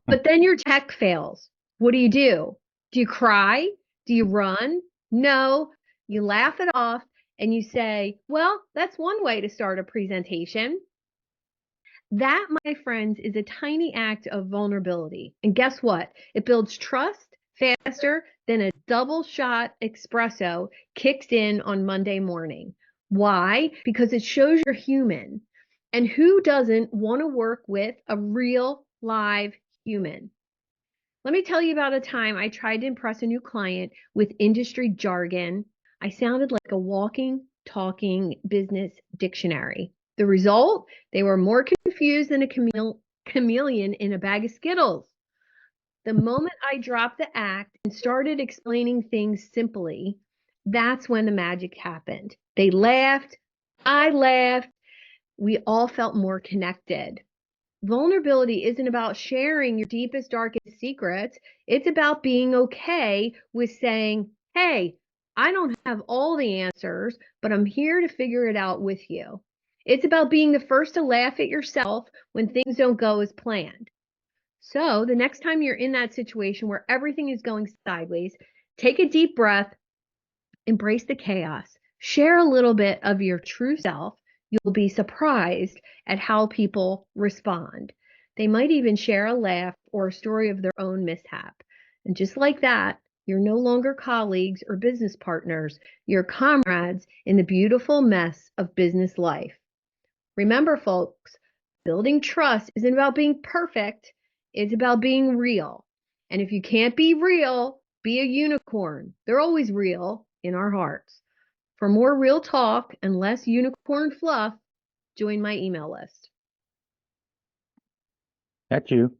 But then your tech fails. What do? Do you cry? Do you run? No, you laugh it off and you say, well, that's one way to start a presentation. That, my friends, is a tiny act of vulnerability. And guess what? It builds trust faster than a double shot espresso kicks in on Monday morning. Why? Because it shows you're human. And who doesn't want to work with a real live human? Let me tell you about a time I tried to impress a new client with industry jargon. I sounded like a walking, talking business dictionary. The result? They were more confused than a chameleon in a bag of Skittles. The moment I dropped the act and started explaining things simply, that's when the magic happened. They laughed. I laughed. We all felt more connected. Vulnerability isn't about sharing your deepest, darkest secrets. It's about being okay with saying, hey, I don't have all the answers, but I'm here to figure it out with you. It's about being the first to laugh at yourself when things don't go as planned. So the next time you're in that situation where everything is going sideways, take a deep breath, embrace the chaos, share a little bit of your true self. You'll be surprised at how people respond. They might even share a laugh or a story of their own mishap. And just like that, you're no longer colleagues or business partners. You're comrades in the beautiful mess of business life. Remember, folks, building trust isn't about being perfect. It's about being real. And if you can't be real, be a unicorn. They're always real in our hearts. For more real talk and less unicorn fluff, join my email list. That's you.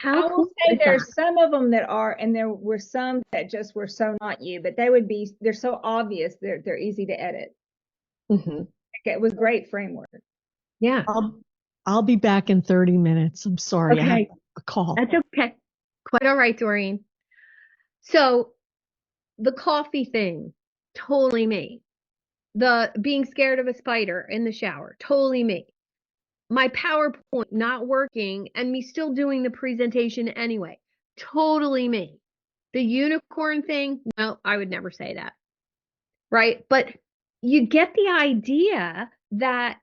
I will say there's some of them that are, and there were some that just were so not you, but they're so obvious, they're easy to edit. Mm-hmm. It was great framework. Yeah. I'll be back in 30 minutes. I'm sorry. Okay. I have a call. That's okay. Quite all right, Doreen. So The coffee thing, totally me. The being scared of a spider in the shower, totally me. My PowerPoint not working and me still doing the presentation anyway, totally me. The unicorn thing, no, I would never say that. Right? But you get the idea that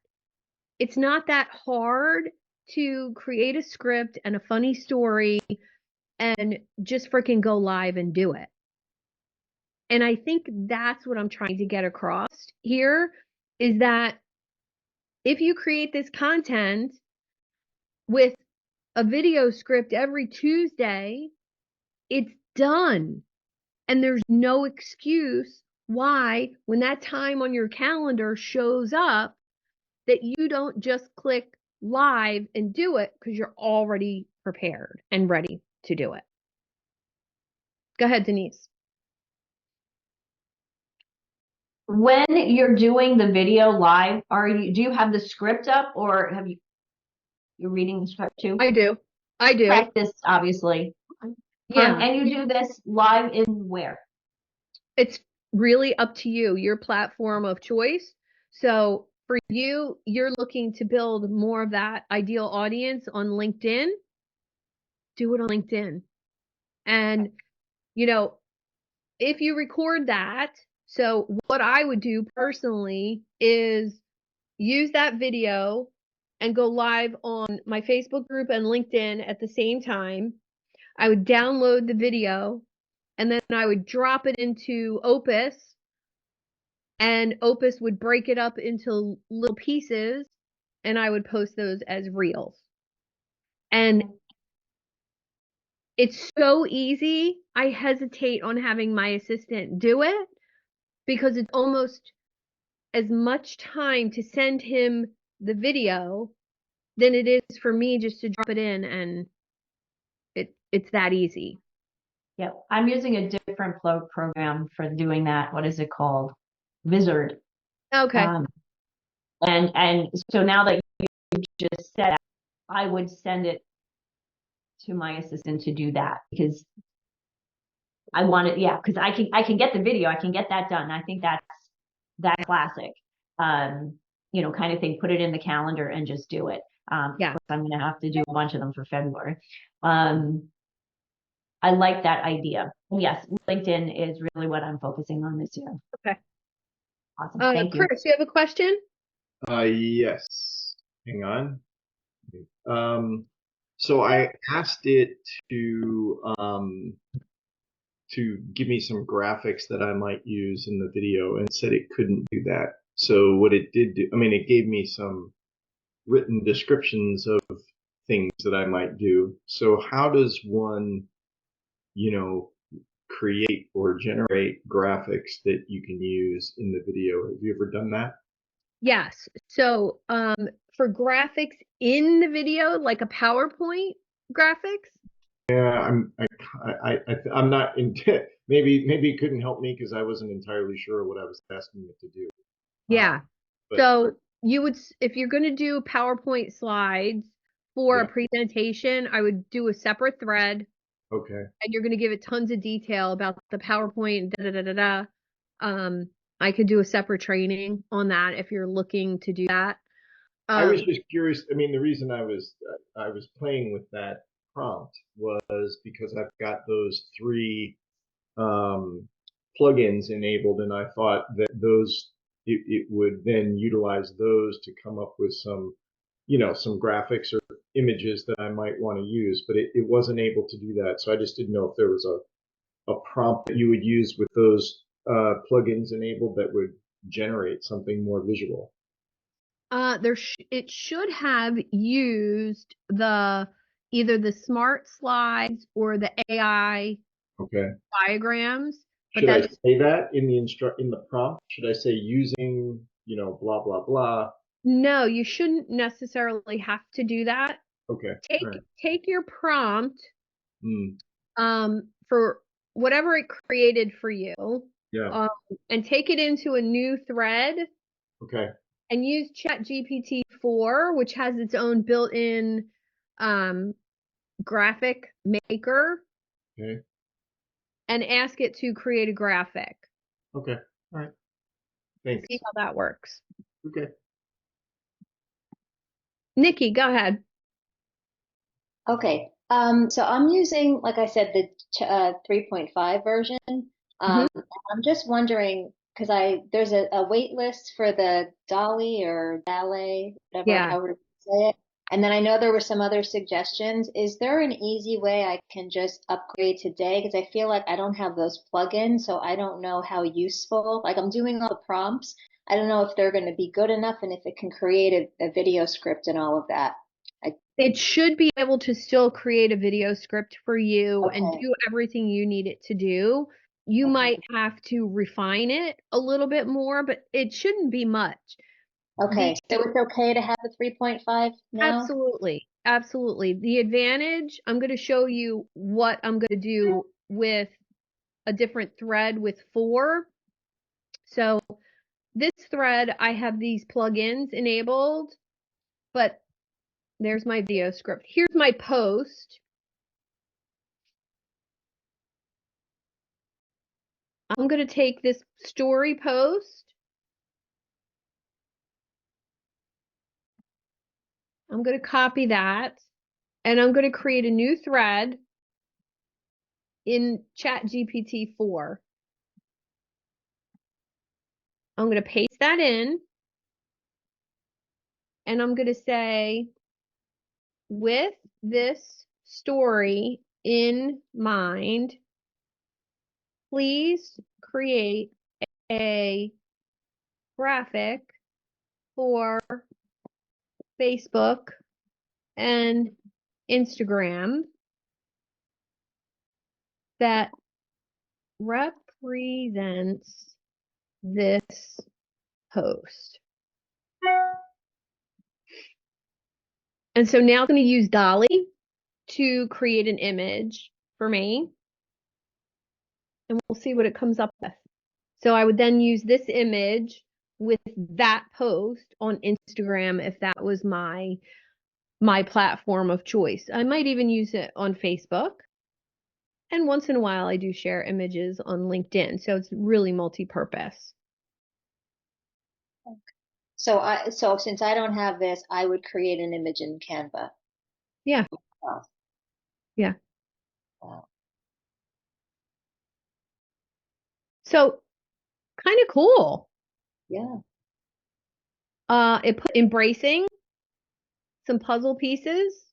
it's not that hard to create a script and a funny story and just freaking go live and do it. And I think that's what I'm trying to get across here is that if you create this content with a video script every Tuesday, it's done. And there's no excuse why, when that time on your calendar shows up, that you don't just click live and do it because you're already prepared and ready to do it. Go ahead, Denise. When you're doing the video live, do you have the script up, or you're reading the script too? I do. Practice, obviously. Yeah. And you do this live in where? It's really up to you, your platform of choice. So for you, you're looking to build more of that ideal audience on LinkedIn. Do it on LinkedIn. And, you know, if you record that, so what I would do personally is use that video and go live on my Facebook group and LinkedIn at the same time. I would download the video and then I would drop it into Opus, and Opus would break it up into little pieces and I would post those as reels. And it's so easy. I hesitate on having my assistant do it because it's almost as much time to send him the video than it is for me just to drop it in, and it's that easy. Yeah, I'm using a different program for doing that. What is it called? Vizard. Okay. And so now that you just said, I would send it to my assistant to do that because I want it. Yeah, because I can get the video, I can get that done. I think that's classic. You know, kind of thing. Put it in the calendar and just do it. Yeah, I'm gonna have to do a bunch of them for February. I like that idea. Yes, LinkedIn is really what I'm focusing on this year. Okay. Awesome. Thank you. Chris, you have a question? Yes. Hang on. So I asked it to give me some graphics that I might use in the video and said it couldn't do that. So what it did do, I mean, it gave me some written descriptions of things that I might do. So how does one, create or generate graphics that you can use in the video? Have you ever done that? Yes. So for graphics in the video, like a PowerPoint graphics? Yeah, I'm not maybe it couldn't help me because I wasn't entirely sure what I was asking it to do. Yeah. So you would, if you're going to do PowerPoint slides for a presentation, I would do a separate thread. Okay. And you're going to give it tons of detail about the PowerPoint, I could do a separate training on that if you're looking to do that. I was just curious. I mean, the reason I was playing with that prompt was because I've got those 3 plugins enabled, and I thought that it would then utilize those to come up with some, some graphics or images that I might want to use, but it wasn't able to do that. So I just didn't know if there was a prompt that you would use with those plugins enabled that would generate something more visual. It should have used either the smart slides or the AI diagrams. Should I say that in the prompt? Should I say using, blah, blah, blah? No, you shouldn't necessarily have to do that. Okay. Take your prompt for whatever it created for you. Yeah. And take it into a new thread. Okay. And use ChatGPT-4, which has its own built-in graphic maker. Okay. and ask it to create a graphic. Okay. All right. Thanks. See how that works. Okay. Nikki, go ahead. Okay. So I'm using, like I said, the 3.5 version. I'm just wondering, because there's a wait list for the Dolly or Dali, whatever, Yeah. however you say it. And then I know there were some other suggestions. Is there an easy way I can just upgrade today? Because I feel like I don't have those plugins, so I don't know how useful. Like I'm doing all the prompts. I don't know if they're going to be good enough and if it can create a video script and all of that. It should be able to still create a video script for you and Okay. do everything you need it to do. You might have to refine it a little bit more, but it shouldn't be much. Okay, so it's okay to have a 3.5 now? Absolutely. Absolutely. The advantage, I'm going to show you what I'm going to do with a different thread with 4. So this thread, I have these plugins enabled, but there's my video script. Here's my post. I'm going to take this story post. I'm going to copy that, and I'm going to create a new thread in ChatGPT 4. I'm going to paste that in, and I'm going to say, with this story in mind, please create a graphic for Facebook and Instagram that represents this post. And so now I'm going to use Dolly to create an image for me. And we'll see what it comes up with. So I would then use this image with that post on Instagram if that was my platform of choice. I might even use it on Facebook. And once in a while I do share images on LinkedIn. So it's really multi-purpose. So since I don't have this, I would create an image in Canva. Yeah. Yeah. Wow. So kind of cool. Yeah. It put embracing some puzzle pieces.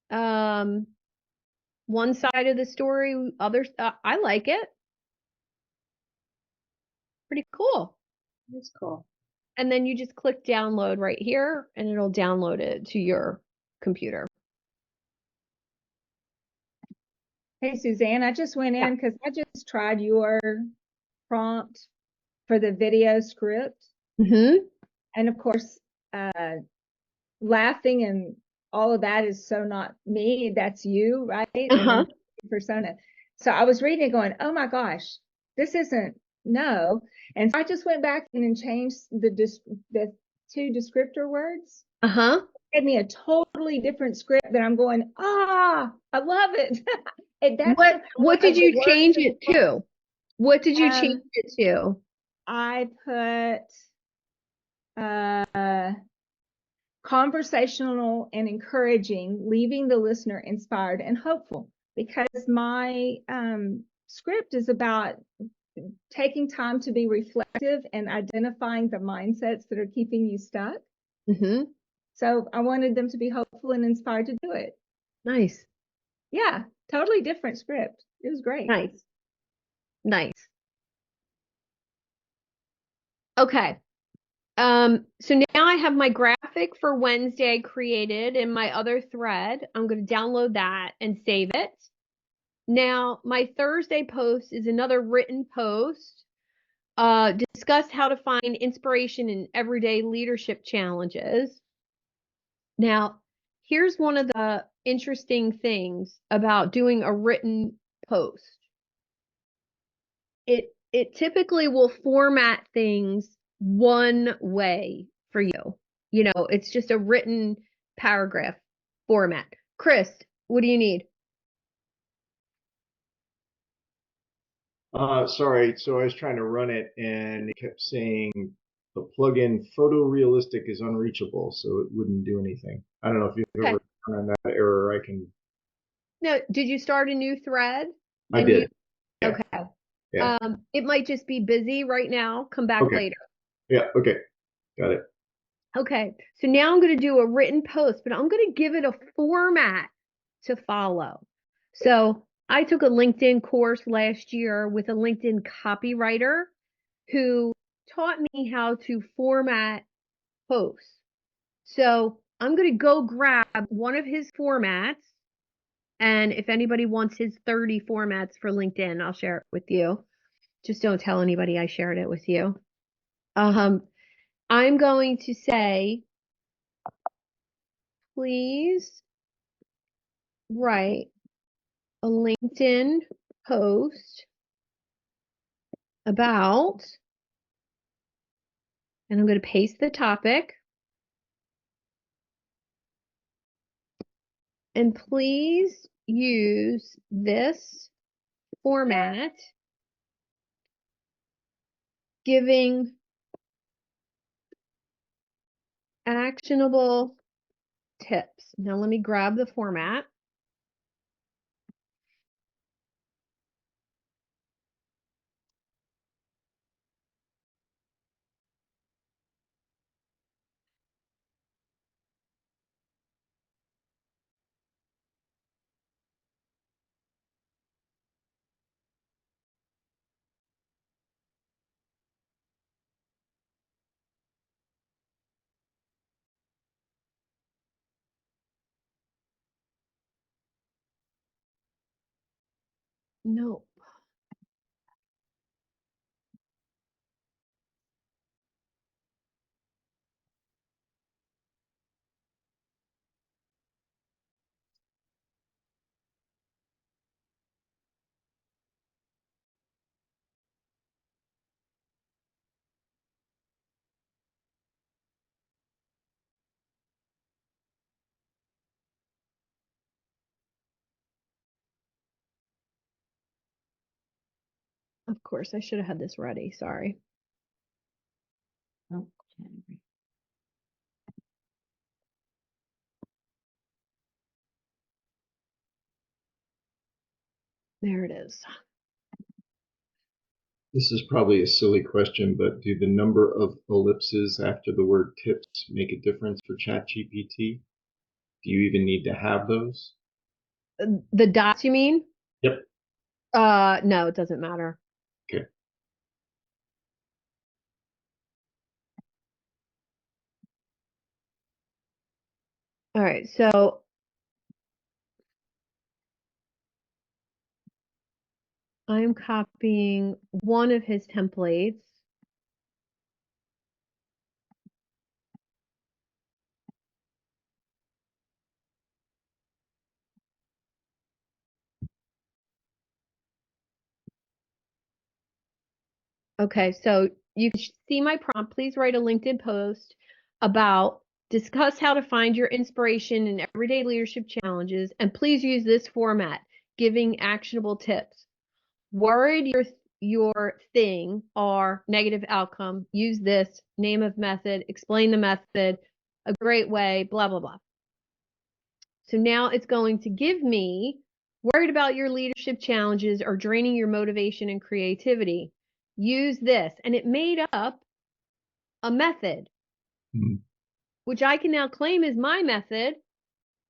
One side of the story, others. I like it. Pretty cool. That's cool. And then you just click download right here, and it'll download it to your computer. Hey, Suzanne, I just went in because I just tried your prompt for the video script. And of course, laughing and all of that is so not me. That's you, right? And persona. So I was reading it going, oh my gosh, this isn't no. And so I just went back in and changed the 2 descriptor words. Gave me a totally different script that I'm going, I love it. What did you change it to? What did you change it to? I put conversational and encouraging, leaving the listener inspired and hopeful, because my script is about taking time to be reflective and identifying the mindsets that are keeping you stuck. So I wanted them to be hopeful and inspired to do it. Nice. Yeah, totally different script. It was great. Nice. Okay. So now I have my graphic for Wednesday created in my other thread. I'm going to download that and save it. Now, my Thursday post is another written post. Discuss how to find inspiration in everyday leadership challenges. Now, here's one of the interesting things about doing a written post. It typically will format things one way for you. You know, it's just a written paragraph format. Chris, what do you need? Sorry. So I was trying to run it and it kept saying the plugin photorealistic is unreachable, so it wouldn't do anything. I don't know if you've Okay. ever run that error. I can. No, did you start a new thread? I And you, did. Yeah. okay. Yeah. It might just be busy right now. Come back Okay. later. Yeah. Okay. Got it. Okay. So now I'm going to do a written post, but I'm going to give it a format to follow. So I took a LinkedIn course last year with a LinkedIn copywriter who taught me how to format posts. So I'm going to go grab one of his formats. And if anybody wants his 30 formats for LinkedIn, I'll share it with you. Just don't tell anybody I shared it with you. I'm going to say, please write a LinkedIn post about, and I'm going to paste the topic. And please use this format, giving actionable tips. Now let me grab the format. No. Of course, I should have had this ready. Sorry. Oh, There it is. This is probably a silly question, but do the number of ellipses after the word tips make a difference for ChatGPT? Do you even need to have those? The dots, you mean? Yep. No, it doesn't matter. Okay. All right, so I'm copying one of his templates. Okay, so you can see my prompt. Please write a LinkedIn post about discuss how to find your inspiration in everyday leadership challenges, and please use this format, giving actionable tips. Worried your thing or negative outcome, use this, name of method, explain the method, a great way, blah, blah, blah. So now it's going to give me worried about your leadership challenges or draining your motivation and creativity. Use this. And it made up a method, which I can now claim is my method,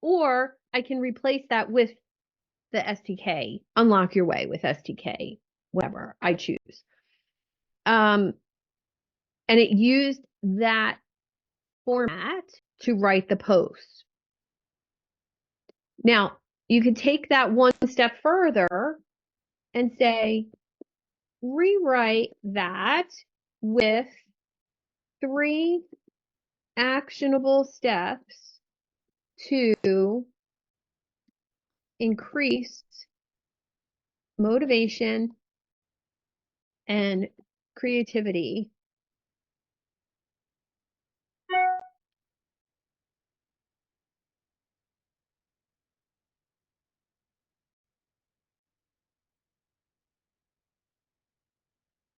or I can replace that with the SDK, unlock your way with SDK, whatever I choose. And it used that format to write the post. Now, you can take that one step further and say, rewrite that with 3 actionable steps to increase motivation and creativity.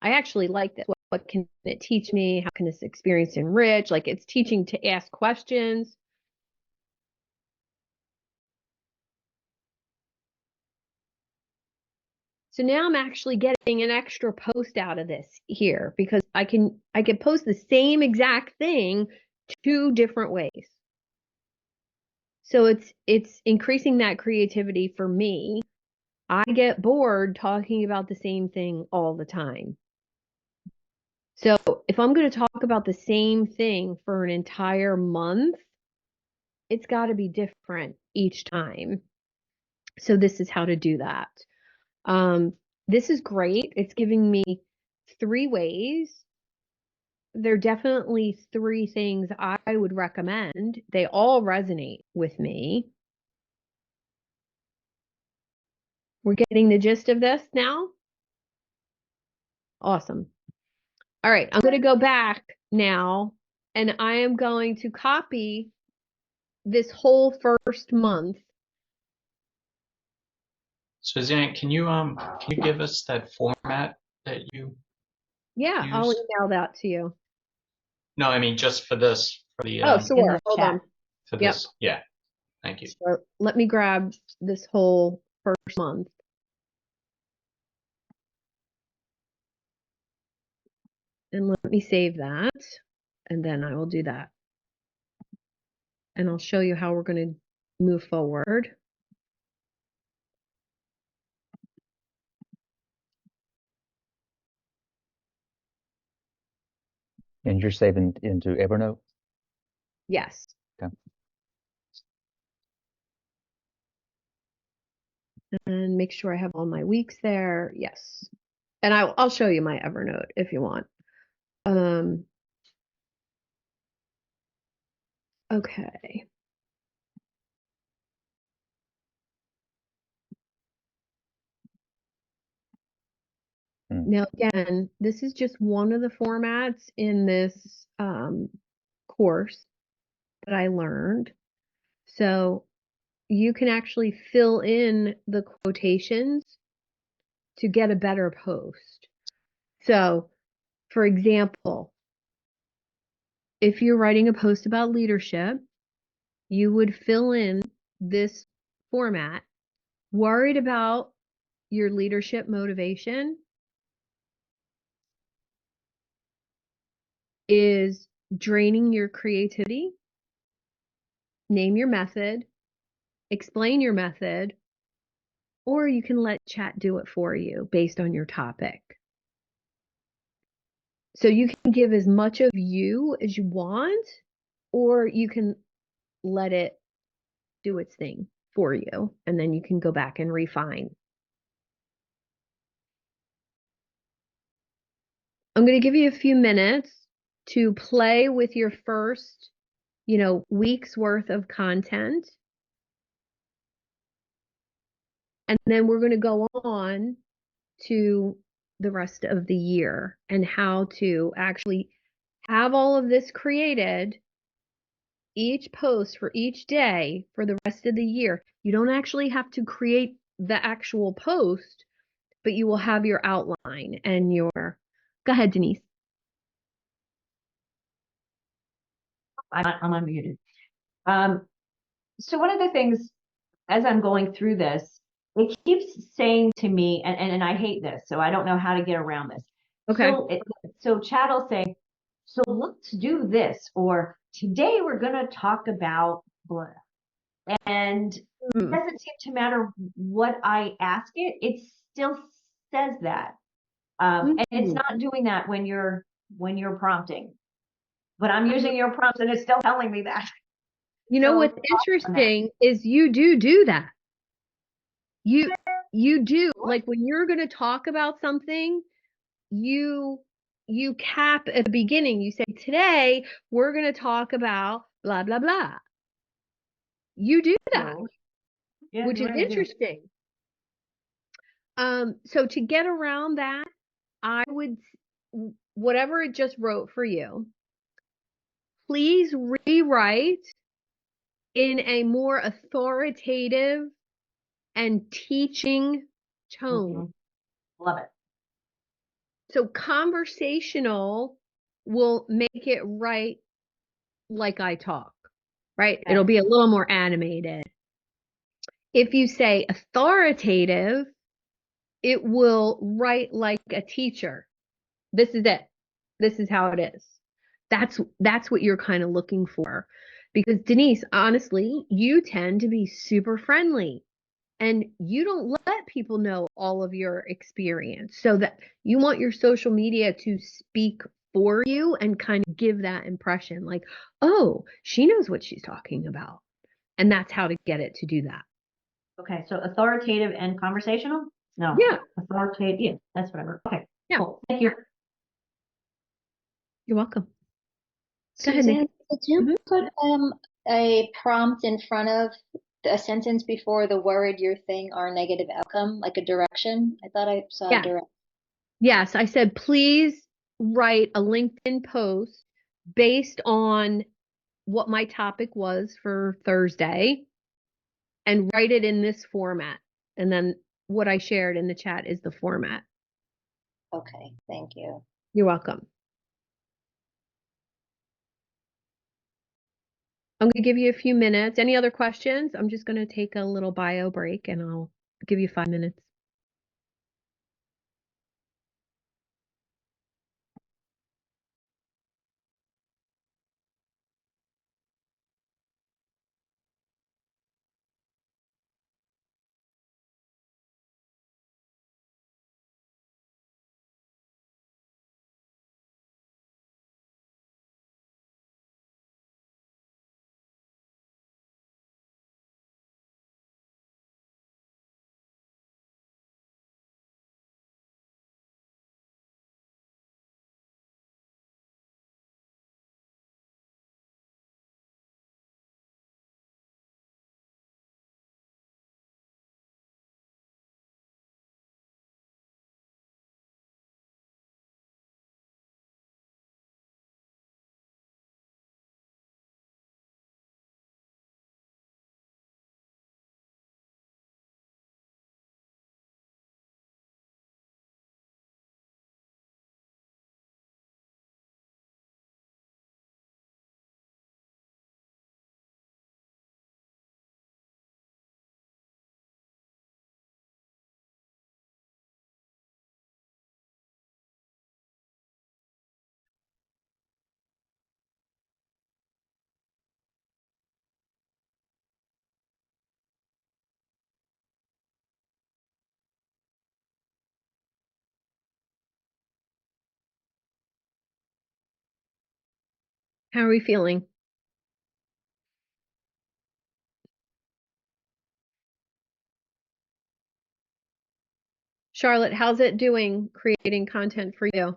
I actually like this. What can it teach me? How can this experience enrich? Like it's teaching to ask questions. So now I'm actually getting an extra post out of this here because I can post the same exact thing 2 different ways. So it's increasing that creativity for me. I get bored talking about the same thing all the time. So if I'm going to talk about the same thing for an entire month, it's got to be different each time. So this is how to do that. This is great. It's giving me 3 ways. There are definitely 3 things I would recommend. They all resonate with me. We're getting the gist of this now? Awesome. All right, I'm going to go back now and I am going to copy this whole first month. Suzanne, can you give us that format that you Yeah, used? I'll email that to you. No, I mean just for this, for the Oh, sure. Hold chat. on. for this. Yeah. Thank you. So let me grab this whole first month. And let me save that. And then I will do that. And I'll show you how we're going to move forward. And you're saving into Evernote? Yes. Okay. And make sure I have all my weeks there. Yes. And I'll show you my Evernote if you want. Okay. Now, again, this is just one of the formats in this course that I learned. So you can actually fill in the quotations to get a better post. So, for example, if you're writing a post about leadership, you would fill in this format, worried about your leadership motivation is draining your creativity, name your method, explain your method, or you can let chat do it for you based on your topic. So you can give as much of you as you want, or you can let it do its thing for you, and then you can go back and refine. I'm going to give you a few minutes to play with your first, week's worth of content. And then we're going to go on to the rest of the year and how to actually have all of this created, each post for each day for the rest of the year. You don't actually have to create the actual post, but you will have your outline and your, go ahead, Denise. I'm unmuted. So one of the things as I'm going through this, it keeps saying to me, and I hate this, so I don't know how to get around this. Okay. So chat will say, so let's do this, or today we're going to talk about blah. And it doesn't seem to matter what I ask it, it still says that. And it's not doing that when you're prompting. But I'm using your prompts and it's still telling me that. You know what's interesting is you do that. You do, like when you're going to talk about something, you cap at the beginning. You say, today we're going to talk about blah, blah, blah. You do that, which is interesting. So to get around that, I would, whatever it just wrote for you, please rewrite in a more authoritative and teaching tone. Love it. So conversational will make it right like I talk, right? It'll be a little more animated. If you say authoritative, it will write like a teacher. This is it. This is how it is. That's what you're kind of looking for. Because Denise, honestly, you tend to be super friendly and you don't let people know all of your experience. So that you want your social media to speak for you and kind of give that impression like, oh, she knows what she's talking about. And that's how to get it to do that. Okay, so authoritative and conversational? No. Yeah. Authoritative, yeah, that's whatever. Okay, Yeah. cool. Thank you. You're welcome. Go ahead, Suzanne, Nick. could you put a prompt in front of a sentence before the word your thing or negative outcome, like a direction? I thought I saw a direction. Yes, I said, please write a LinkedIn post based on what my topic was for Thursday and write it in this format. And then what I shared in the chat is the format. Okay, thank you. You're welcome. I'm going to give you a few minutes. Any other questions? I'm just going to take a little bio break and I'll give you 5 minutes. How are we feeling? Charlotte, how's it doing creating content for you?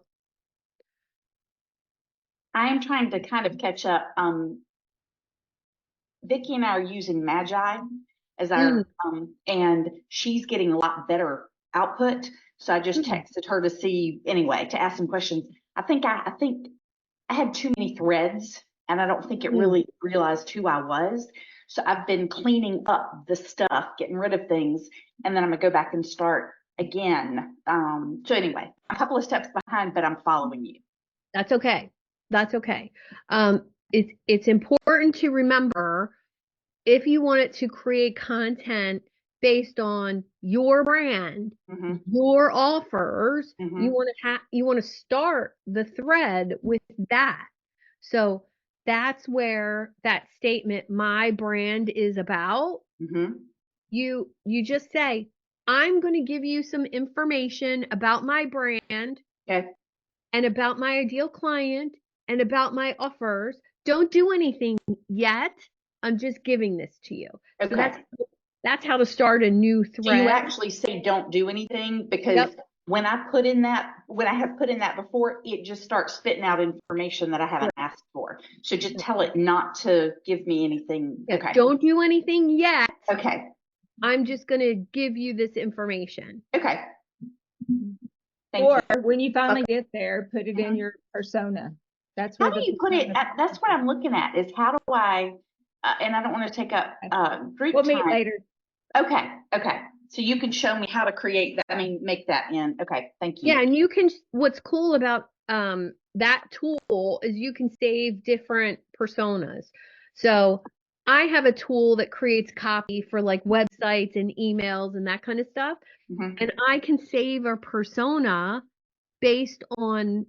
I am trying to kind of catch up. Vicki and I are using Magi as our, and she's getting a lot better output. So I just texted her to see, anyway, to ask some questions. I think I had too many threads and I don't think it really realized who I was. So I've been cleaning up the stuff, getting rid of things, and then I'm gonna go back and start again. So anyway, a couple of steps behind, but I'm following you. That's okay. That's okay. It's important to remember if you want it to create content based on your brand, your offers, you want to start the thread with that. So that's where that statement, my brand is about. You just say, I'm going to give you some information about my brand and about my ideal client and about my offers. Don't do anything yet. I'm just giving this to you. Okay. So that's how to start a new thread. Do you actually say don't do anything? Because when I have put in that before, it just starts spitting out information that I haven't asked for. So just tell it not to give me anything. Okay. Don't do anything yet. Okay. I'm just going to give you this information. Okay. Or when you finally get there, put it in your persona. That's where how do you put it? That's what I'm looking at is how do I, and I don't want to take up group we'll time. meet later. Okay. Okay. So you can show me how to create that. I mean, make that in. Okay, thank you. Yeah, and you can, what's cool about that tool is you can save different personas. So I have a tool that creates copy for like websites and emails and that kind of stuff. And I can save a persona based on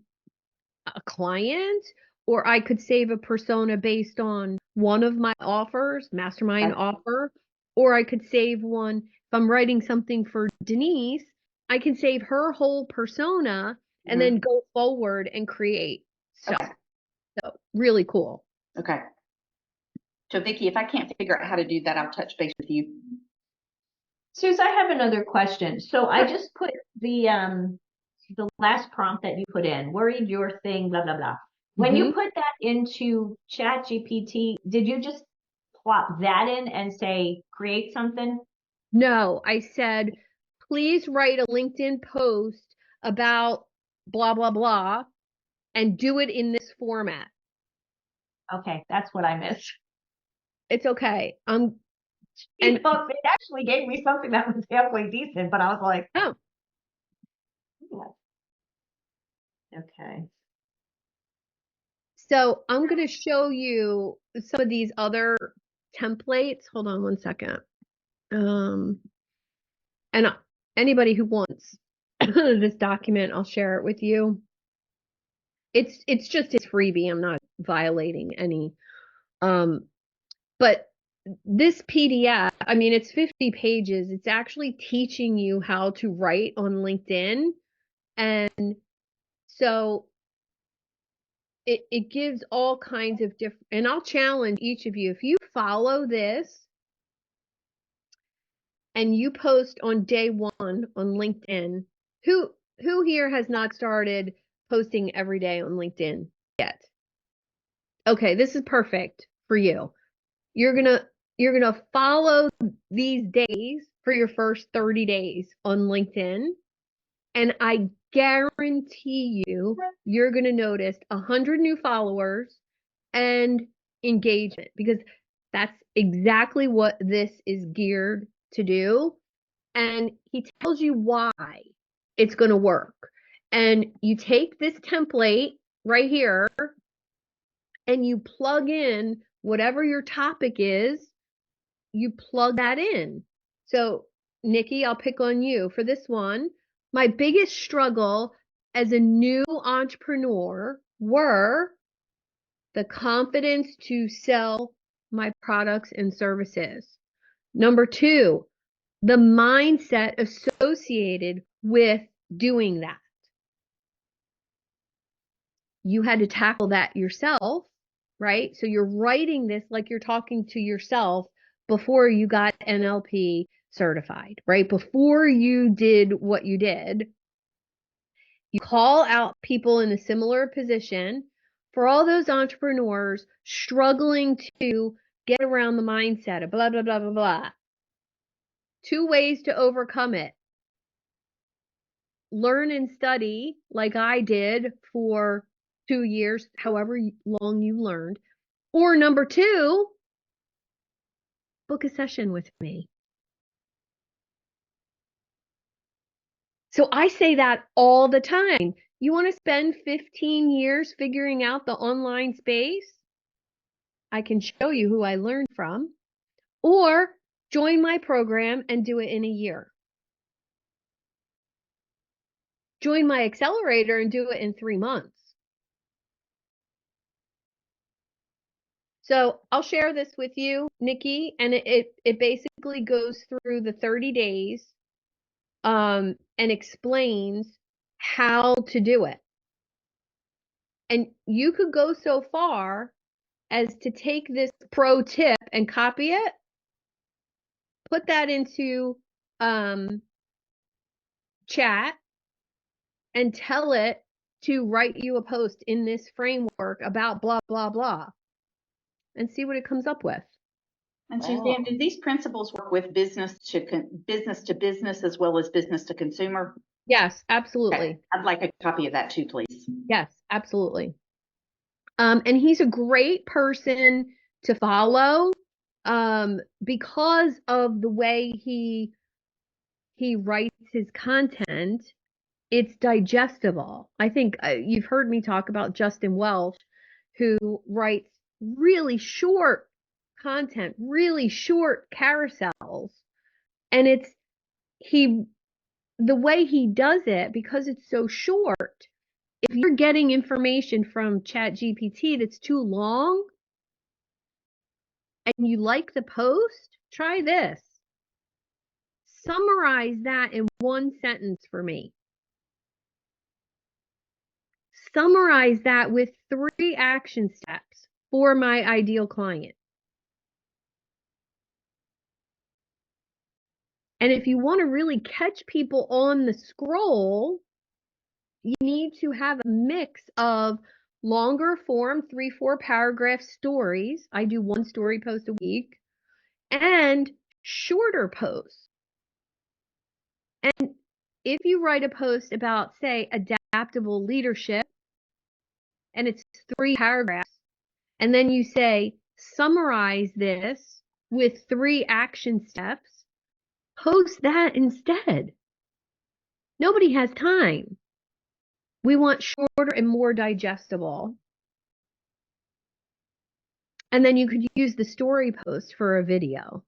a client, or I could save a persona based on one of my offers, mastermind offer, or I could save one if I'm writing something for Denise, I can save her whole persona and then go forward and create stuff. Okay. So really cool. Okay. So Vicki, if I can't figure out how to do that, I'll touch base with you. Suze, I have another question. So I just put the last prompt that you put in, worried your thing, blah, blah, blah. When you put that into ChatGPT, did you just plop that in and say, create something? No, I said, please write a LinkedIn post about blah, blah, blah, and do it in this format. Okay, that's what I missed. It's okay. And it actually gave me something that was halfway decent, but I was like, oh. Yeah. Okay. So I'm going to show you some of these other templates. Hold on one second. And anybody who wants this document, I'll share it with you. It's just a freebie. I'm not violating any. But this PDF, I mean, it's 50 pages. It's actually teaching you how to write on LinkedIn. And so it gives all kinds of different, and I'll challenge each of you, if you follow this and you post on day one on LinkedIn, who here has not started posting every day on LinkedIn yet? Okay, this is perfect for you. You're gonna follow these days for your first 30 days on LinkedIn, and I guarantee you're going to notice 100 new followers and engagement, because that's exactly what this is geared to do. And he tells you why it's going to work. And you take this template right here and you plug in whatever your topic is, you plug that in. So Nikki, I'll pick on you for this one. My biggest struggle as a new entrepreneur were the confidence to sell my products and services. Number 2, the mindset associated with doing that. You had to tackle that yourself, right? So you're writing this like you're talking to yourself before you got NLP certified, right? Before you did what you did. You call out people in a similar position. For all those entrepreneurs struggling to get around the mindset of blah, blah, blah, blah, blah. 2 ways to overcome it. Learn and study like I did for 2 years, however long you learned. Or number 2, book a session with me. So I say that all the time. You want to spend 15 years figuring out the online space? I can show you who I learned from. Or join my program and do it in a year. Join my accelerator and do it in 3 months. So I'll share this with you, Nikki, and it basically goes through the 30 days and explains how to do it. And you could go so far as to take this pro tip and copy it, put that into chat, and tell it to write you a post in this framework about blah, blah, blah, and see what it comes up with. And Suzanne, do these principles work with business to business as well as business to consumer? Yes, absolutely. Okay. I'd like a copy of that too, please. Yes, absolutely. And he's a great person to follow because of the way he he writes his content, it's digestible. I think you've heard me talk about Justin Welsh, who writes really short content, really short carousels. And the way he does it, because it's so short, if you're getting information from ChatGPT that's too long and you like the post, try this. Summarize that in one sentence for me. Summarize that with 3 action steps for my ideal client. And if you want to really catch people on the scroll, you need to have a mix of longer form 3-4 paragraph stories. I do 1 story post a week, and shorter posts. And if you write a post about, say, adaptable leadership, and it's 3 paragraphs, and then you say, summarize this with 3 action steps, post that instead. Nobody has time. We want shorter and more digestible. And then you could use the story post for a video.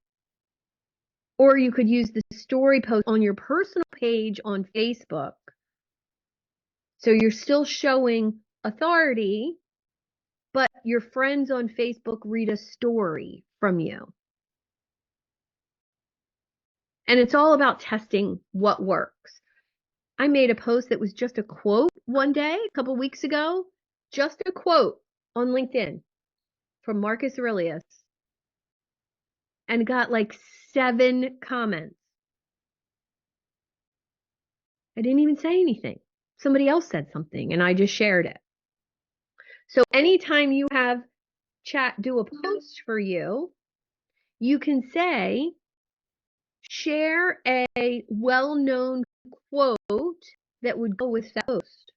Or you could use the story post on your personal page on Facebook. So you're still showing authority, but your friends on Facebook read a story from you. And it's all about testing what works. I made a post that was just a quote one day, a couple weeks ago, just a quote on LinkedIn from Marcus Aurelius, and got like 7 comments. I didn't even say anything. Somebody else said something and I just shared it. So anytime you have chat do a post for you, you can say, share a well-known quote that would go with that post.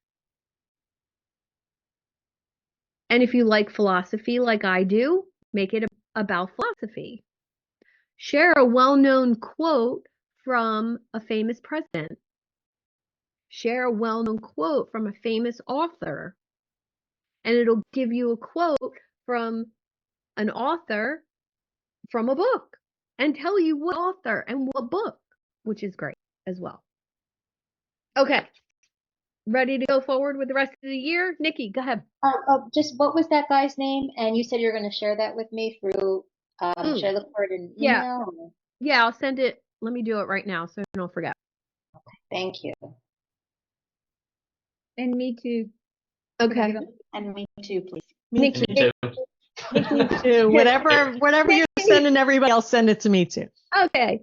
And if you like philosophy like I do, make it about philosophy. Share a well-known quote from a famous president. Share a well-known quote from a famous author. And it'll give you a quote from an author from a book and tell you what author and what book, which is great as well. Okay. Ready to go forward with the rest of the year? Nikki, go ahead. Just what was that guy's name? And you said you're going to share that with me through, should I look for it in email? Or? Yeah, I'll send it. Let me do it right now so I don't forget. Okay, thank you. And me too. Okay. And me too, please. Me Nikki. too. Me too. Whatever you're sending everybody else, send it to me too. Okay.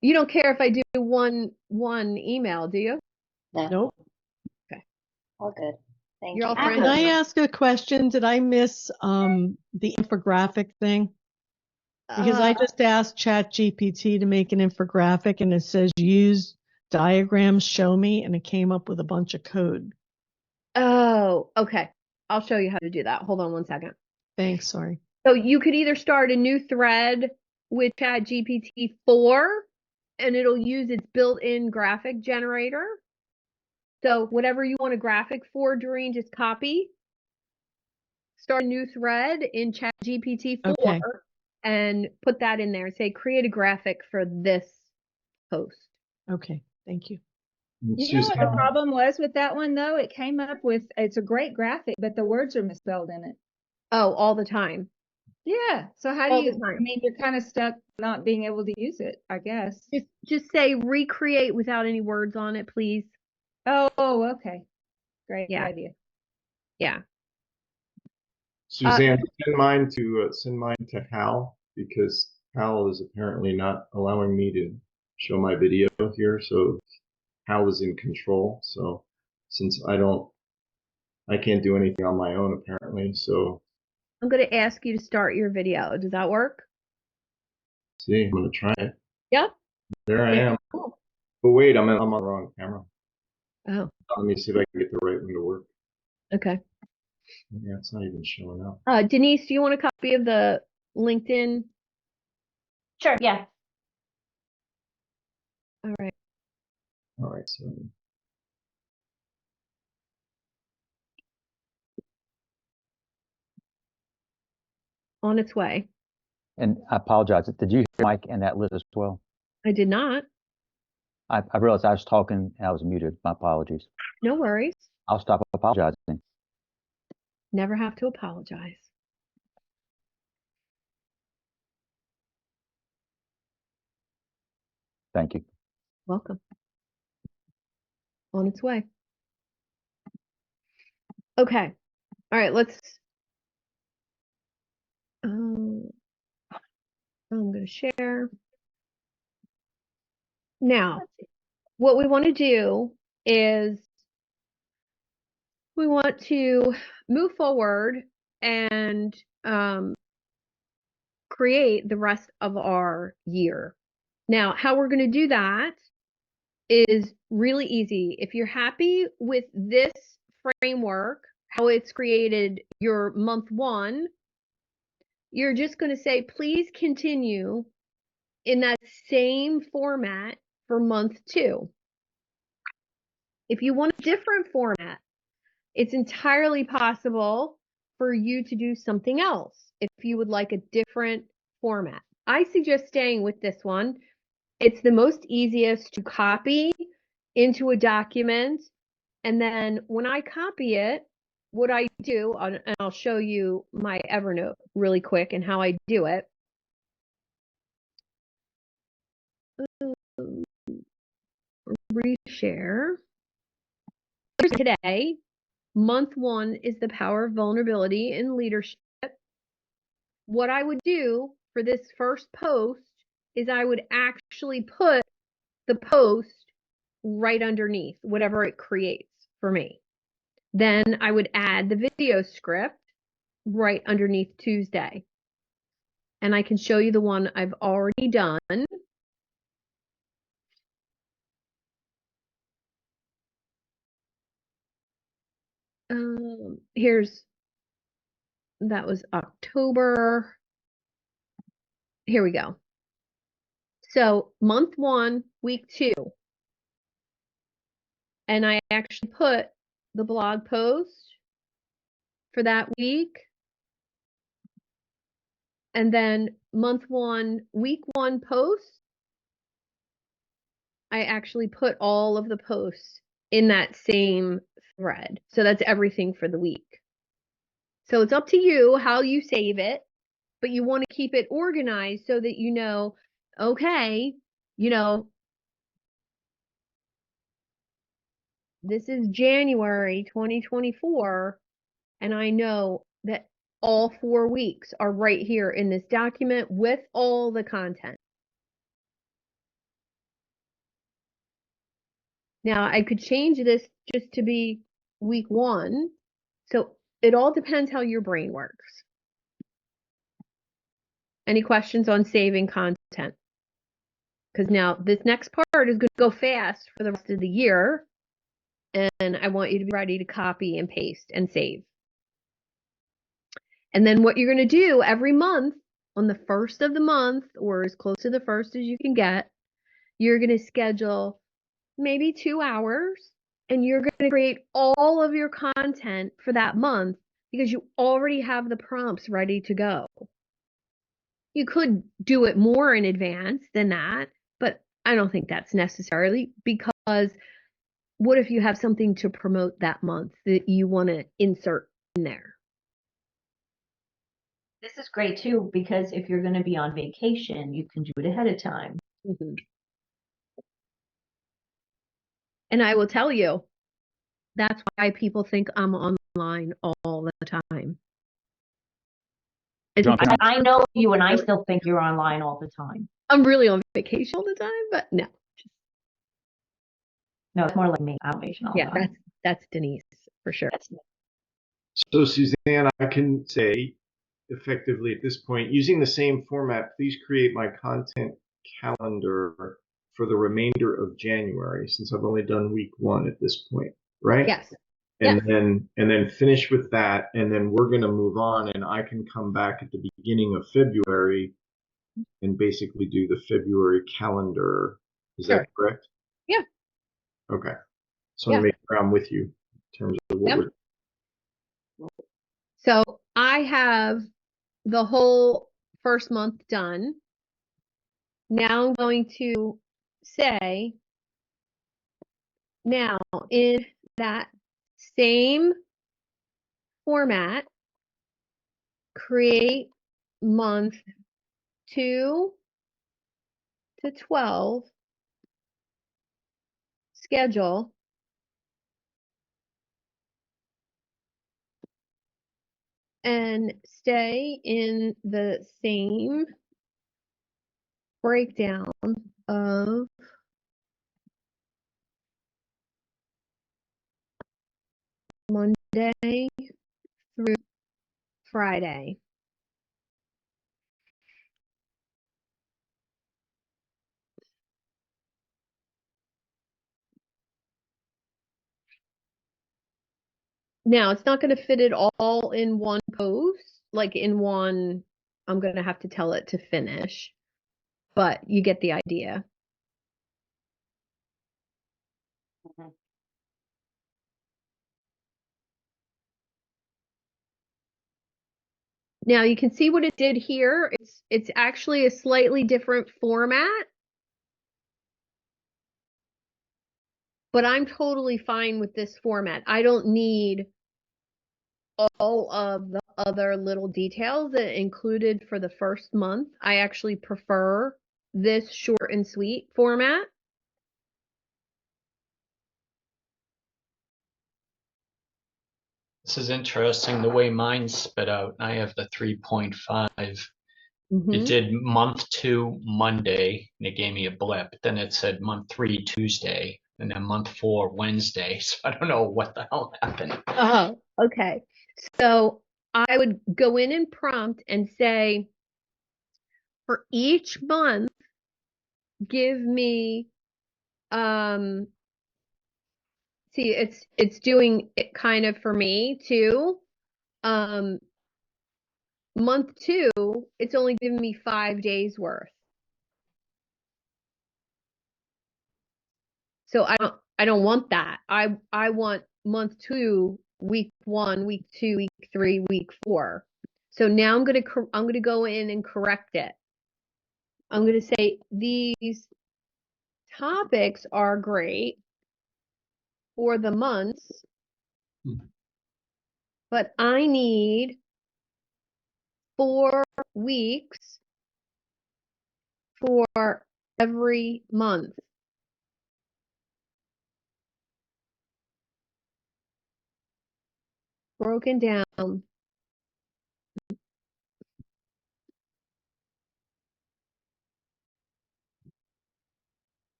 You don't care if I do one email, do you? No. Nope. Okay. All good. Thank You're you. all friends. Can I ask a question? Did I miss the infographic thing? Because I just asked ChatGPT to make an infographic and it says use diagrams, show me, and it came up with a bunch of code. Oh, okay. I'll show you how to do that. Hold on one second. Thanks, sorry. So you could either start a new thread with ChatGPT 4 and it'll use its built-in graphic generator. So whatever you want a graphic for, Doreen, just copy, start a new thread in ChatGPT 4 Okay. and put that in there and say, create a graphic for this post. Okay, thank you. You know what the problem was with that one though? It came up with, it's a great graphic, but the words are misspelled in it. Oh, all the time. Yeah. So how do All you, the time. I mean, you're kind of stuck not being able to use it, I guess. Just say recreate without any words on it, please. Oh, okay. Great Yeah. idea. Yeah. Suzanne, send mine to Hal, because Hal is apparently not allowing me to show my video here. So Hal is in control. So since I can't do anything on my own apparently. So I'm going to ask you to start your video. Does that work? see, I'm going to try it. Yep. There I am. Cool. But wait, I'm on the wrong camera. Oh, Let me see if I can get the right one to work. okay. Yeah, it's not even showing up. Denise, do you want a copy of the LinkedIn? Sure, yeah. All right. All right, so On its way. And I apologize. Did you hear Mike and that list as well? I did not. I realized I was talking and I was muted. My apologies. No worries. I'll stop apologizing. Never have to apologize. Thank you. Welcome. On its way. Okay. All right, let's I'm going to share. Now, what we want to do is we want to move forward and create the rest of our year. Now, how we're going to do that is really easy. If you're happy with this framework, how it's created your month one, you're just going to say, please continue in that same format for month two. If you want a different format, it's entirely possible for you to do something else if you would like a different format. I suggest staying with this one. It's the most easiest to copy into a document. And then when I copy it, what I do, and I'll show you my Evernote really quick and how I do it. Reshare. Today, month one is the power of vulnerability in leadership. What I would do for this first post is I would actually put the post right underneath whatever it creates for me. Then I would add the video script right underneath Tuesday. And I can show you the one I've already done. That was October. Here we go. So month one, week two. And I actually put the blog post for that week. And then month one, week one post, I actually put all of the posts in that same thread. So that's everything for the week. So it's up to you how you save it, but you want to keep it organized so that you know, okay, this is January 2024, and I know that all 4 weeks are right here in this document with all the content. Now, I could change this just to be week one. So it all depends how your brain works. Any questions on saving content? Because now this next part is going to go fast for the rest of the year. And I want you to be ready to copy and paste and save. And then what you're going to do every month on the first of the month, or as close to the first as you can get, you're going to schedule maybe 2 hours, and you're going to create all of your content for that month because you already have the prompts ready to go. You could do it more in advance than that, but I don't think that's necessarily, because what if you have something to promote that month that you want to insert in there? This is great too, because if you're going to be on vacation, you can do it ahead of time. Mm-hmm. And I will tell you, that's why people think I'm online all the time. I know you, and I still think you're online all the time. I'm really on vacation all the time, but no. No, it's more like me. I'm on vacation all the time. Yeah, that's Denise for sure. So Suzanne, I can say effectively at this point, using the same format, please create my content calendar for the remainder of January, since I've only done week one at this point, right? Yes. And then finish with that, and then we're going to move on, and I can come back at the beginning of February and basically do the February calendar Is Sure. that correct? Yeah. Okay. So I'm gonna make sure I'm with you in terms of what Yep. we're. So I have the whole first month done. Now I'm going to say, now in that same format, create month 2 to 12 schedule. And stay in the same breakdown of Monday through Friday. Now, it's not going to fit it all in one post, like in one, I'm going to have to tell it to finish, but you get the idea. Now you can see what it did here. It's actually a slightly different format, but I'm totally fine with this format. I don't need all of the other little details that included for the first month. I actually prefer this short and sweet format. This is interesting the way mine's spit out. I have the 3.5. It did month 2 Monday, and it gave me a blip. Then it said month 3 Tuesday, and then month 4 Wednesday. So I don't know what the hell happened. Oh, okay. So I would go in and prompt and say, for each month, give me, see, it's doing it kind of for me too. Month 2, it's only giving me 5 days worth. So I don't want that. I want month 2, week 1, week 2, week 3, week 4. So now I'm gonna go in and correct it. I'm gonna say these topics are great for the months, but I need 4 weeks for every month. Broken down.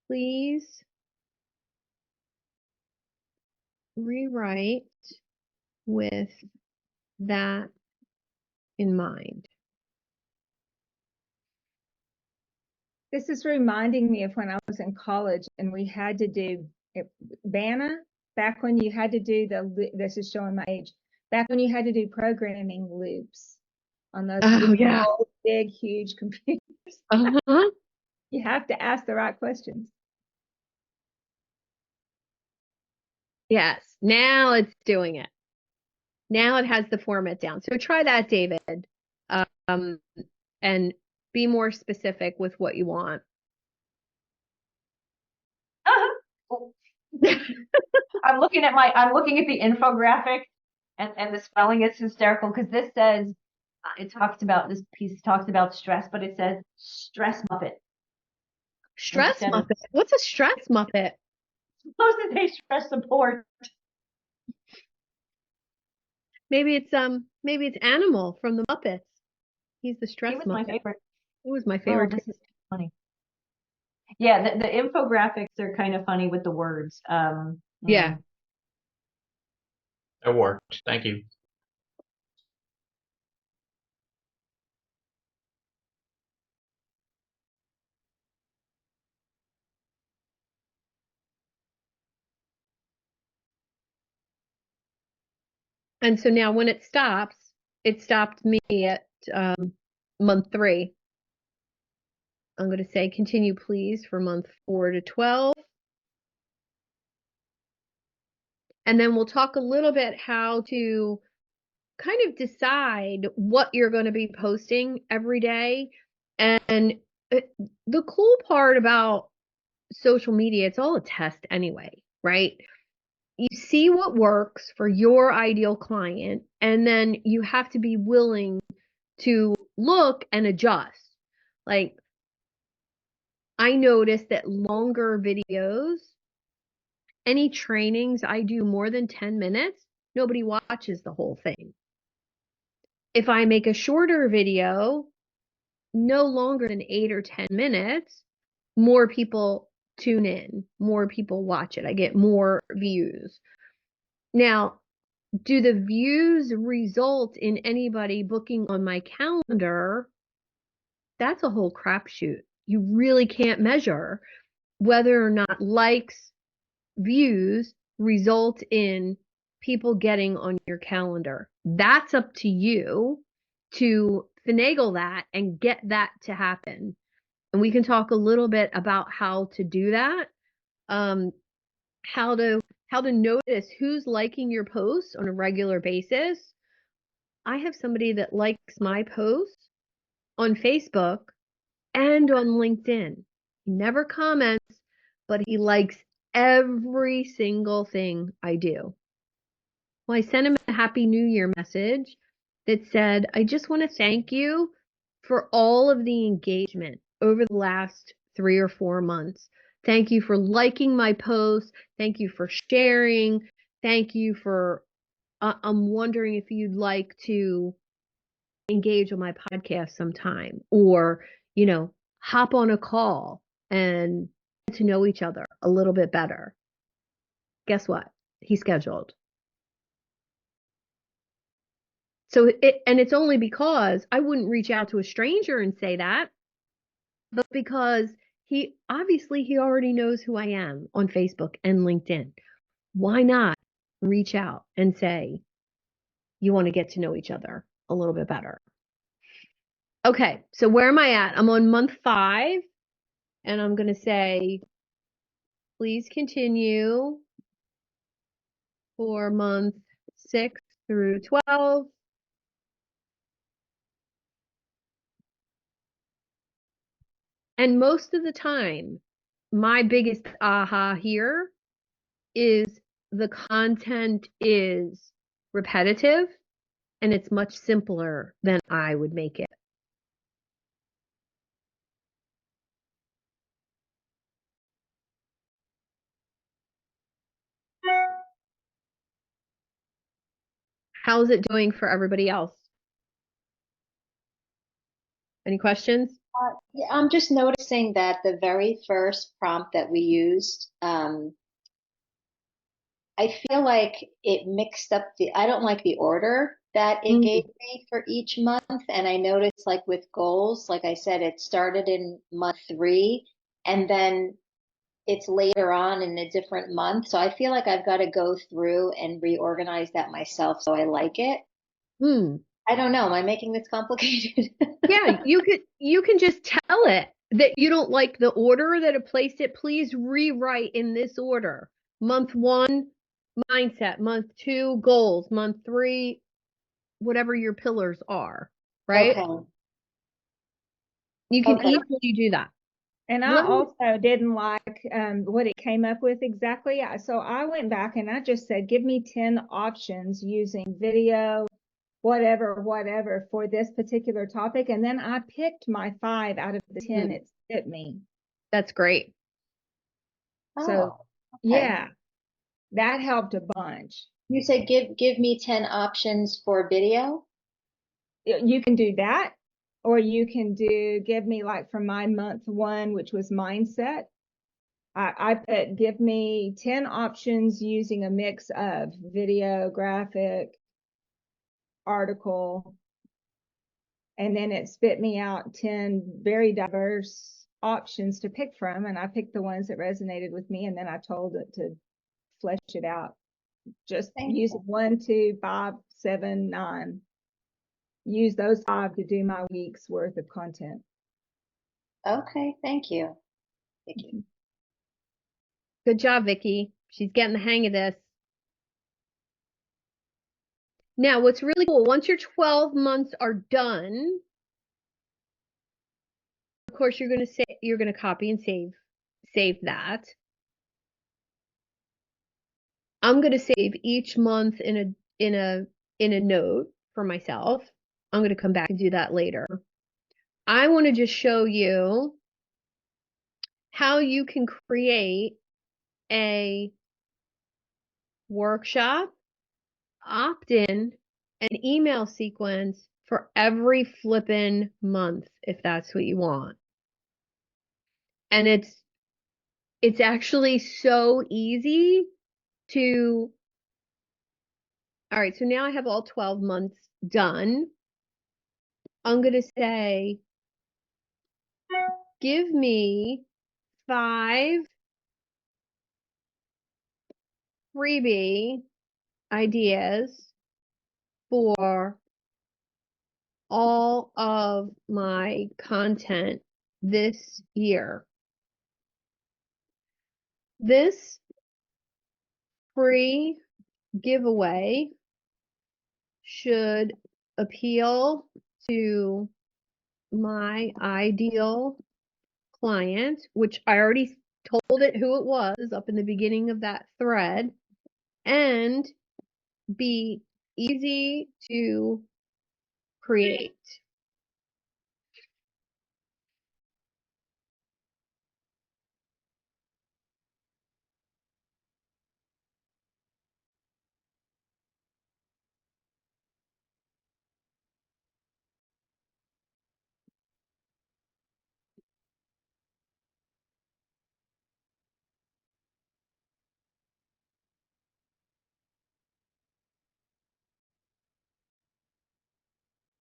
Please rewrite with that in mind. This is reminding me of when I was in college and we had to do BANA, back when you had to do this is showing my age, back when you had to do programming loops on those big, huge computers. You have to ask the right questions. Yes, now it's doing it. Now it has the format down. So try that, David, and be more specific with what you want. I'm looking at the infographic, and the spelling is hysterical because this says this piece talks about stress, but it says stress muppet. Stress muppet? What's a stress muppet? Supposed to say stress support. Maybe it's Animal from the Muppets. He's the stress He was muppet. my favorite. It was my favorite. Oh, this is funny. Yeah, the infographics are kind of funny with the words. Yeah. It worked. Thank you. And so now when it stops, it stopped me at month 3. I'm going to say continue please for month 4 to 12. And then we'll talk a little bit how to kind of decide what you're going to be posting every day. And the cool part about social media, it's all a test anyway, right? You see what works for your ideal client, and then you have to be willing to look and adjust. Like, I noticed that longer videos, any trainings I do more than 10 minutes, nobody watches the whole thing. If I make a shorter video, no longer than 8 or 10 minutes, more people tune in, more people watch it. I get more views. Now, do the views result in anybody booking on my calendar? That's a whole crapshoot. You really can't measure whether or not likes, views result in people getting on your calendar. That's up to you to finagle that and get that to happen. And we can talk a little bit about how to do that, how to notice who's liking your posts on a regular basis. I have somebody that likes my posts on Facebook and on LinkedIn. He never comments, but he likes every single thing I do. Well, I sent him a Happy New Year message that said, I just want to thank you for all of the engagement over the last 3 or 4 months. Thank you for liking my posts. Thank you for sharing. Thank you for, I'm wondering if you'd like to engage on my podcast sometime, or, hop on a call and get to know each other a little bit better. Guess what? He scheduled. So it's only because I wouldn't reach out to a stranger and say that, but because he already knows who I am on Facebook and LinkedIn. Why not reach out and say, you want to get to know each other a little bit better? Okay, so where am I at? I'm on month 5, and I'm going to say, please continue for month 6 through 12. And most of the time, my biggest aha here is the content is repetitive and it's much simpler than I would make it. How's it doing for everybody else? Any questions? Yeah, I'm just noticing that the very first prompt that we used, I feel like it mixed up I don't like the order that it gave me for each month. And I noticed, like, with goals, like I said, it started in month 3 and then it's later on in a different month. So I feel like I've got to go through and reorganize that myself so I like it. I don't know. Am I making this complicated? Yeah, you can just tell it that you don't like the order that it placed it. Please rewrite in this order. Month 1, mindset. Month 2, goals. Month 3, whatever your pillars are, right? Okay. You can easily do that. And I also didn't like what it came up with exactly. So I went back and I just said, give me 10 options using video, whatever for this particular topic. And then I picked my 5 out of the 10 it fit me. That's great. So yeah, that helped a bunch. You said give me 10 options for video? You can do that. Or you can give me, like, from my month 1, which was mindset. I put, give me 10 options using a mix of video, graphic, article, and then it spit me out 10 very diverse options to pick from. And I picked the ones that resonated with me. And then I told it to flesh it out. Just use 1, 2, 5, 7, 9. use those 5 to do my week's worth of content. Okay, thank you. Thank you. Good job, Vicky. She's getting the hang of this. Now, what's really cool, once your 12 months are done, of course, you're going to copy and save that. I'm going to save each month in a note for myself. I'm going to come back and do that later. I want to just show you how you can create a workshop, opt-in, and email sequence for every flippin' month, if that's what you want. And it's actually so easy to, all right, so now I have all 12 months done. I'm going to say, give me 5 freebie ideas for all of my content this year. This free giveaway should appeal to my ideal client, which I already told it who it was up in the beginning of that thread, and be easy to create.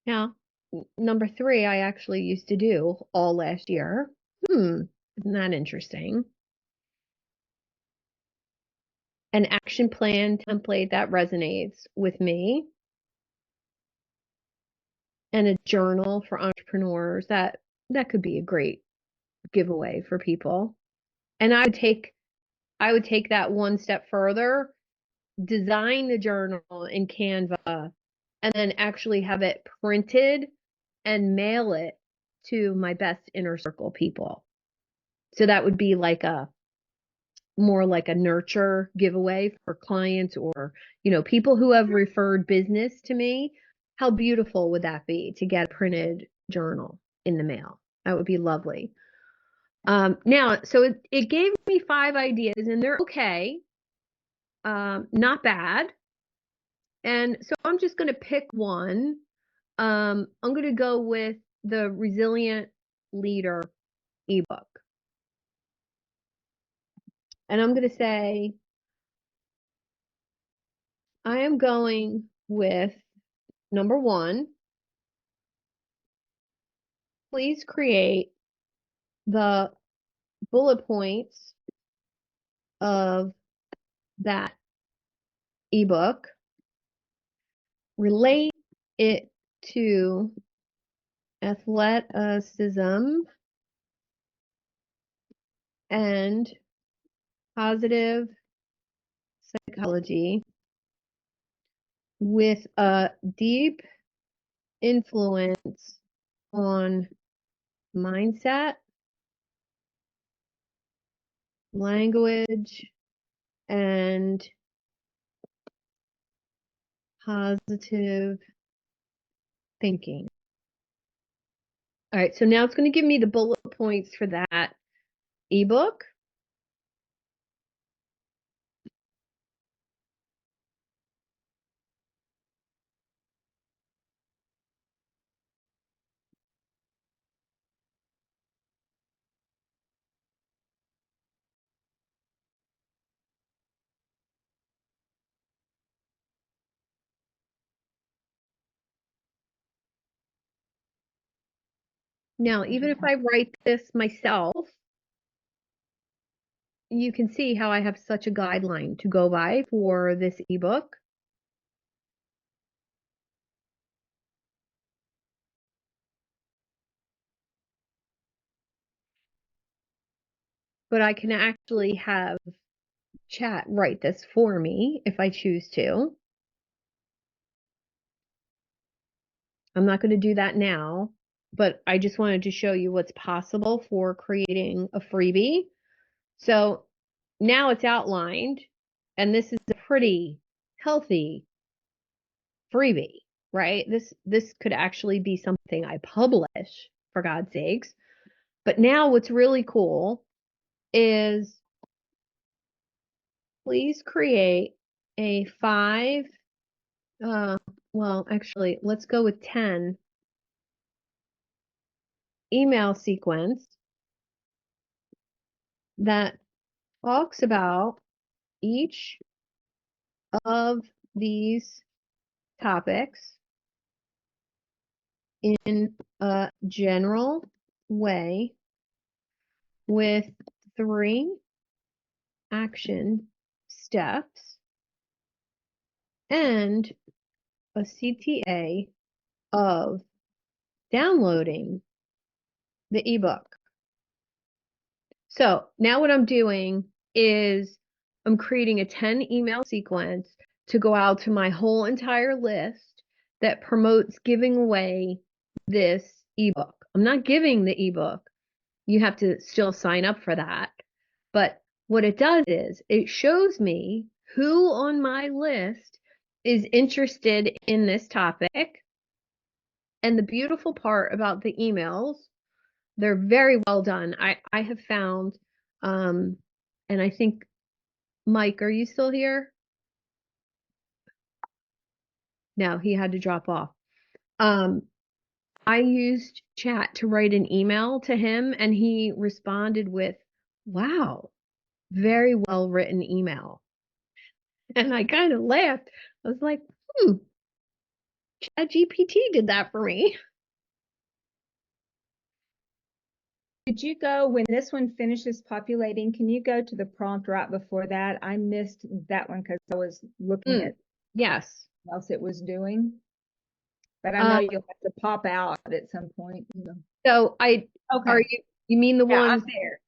Now, number 3, I actually used to do all last year. Isn't that interesting? An action plan template that resonates with me. And a journal for entrepreneurs that could be a great giveaway for people. And I would take that one step further, design the journal in Canva, and then actually have it printed and mail it to my best inner circle people. So that would be like more like a nurture giveaway for clients or, people who have referred business to me. How beautiful would that be to get a printed journal in the mail? That would be lovely. Now, so it gave me 5 ideas and they're okay. Not bad. And so I'm just going to pick one. I'm going to go with the Resilient Leader ebook. And I'm going to say, I am going with number 1. Please create the bullet points of that ebook. Relate it to athleticism and positive psychology with a deep influence on mindset, language, and positive thinking. All right, so now it's going to give me the bullet points for that ebook. Now, even if I write this myself, you can see how I have such a guideline to go by for this ebook. but I can actually have chat write this for me if I choose to. I'm not going to do that now, but I just wanted to show you what's possible for creating a freebie. So now it's outlined, and this is a pretty healthy freebie, right? This could actually be something I publish, for God's sakes. But now what's really cool is please create a 5, well, actually, let's go with 10 email sequence that talks about each of these topics in a general way with 3 action steps and a CTA of downloading the ebook. So now what I'm doing is I'm creating a 10 email sequence to go out to my whole entire list that promotes giving away this ebook. I'm not giving the ebook. You have to still sign up for that. But what it does is it shows me who on my list is interested in this topic. And the beautiful part about the emails, they're very well done. I have found, and I think, Mike, are you still here? No, he had to drop off. I used chat to write an email to him, and he responded with, wow, very well written email. And I kind of laughed. I was like, ChatGPT did that for me. Could you go, when this one finishes populating, can you go to the prompt right before that? I missed that one because I was looking at Yes. what else it was doing. But I know you'll have to pop out at some point. So are you mean the one? I'm there.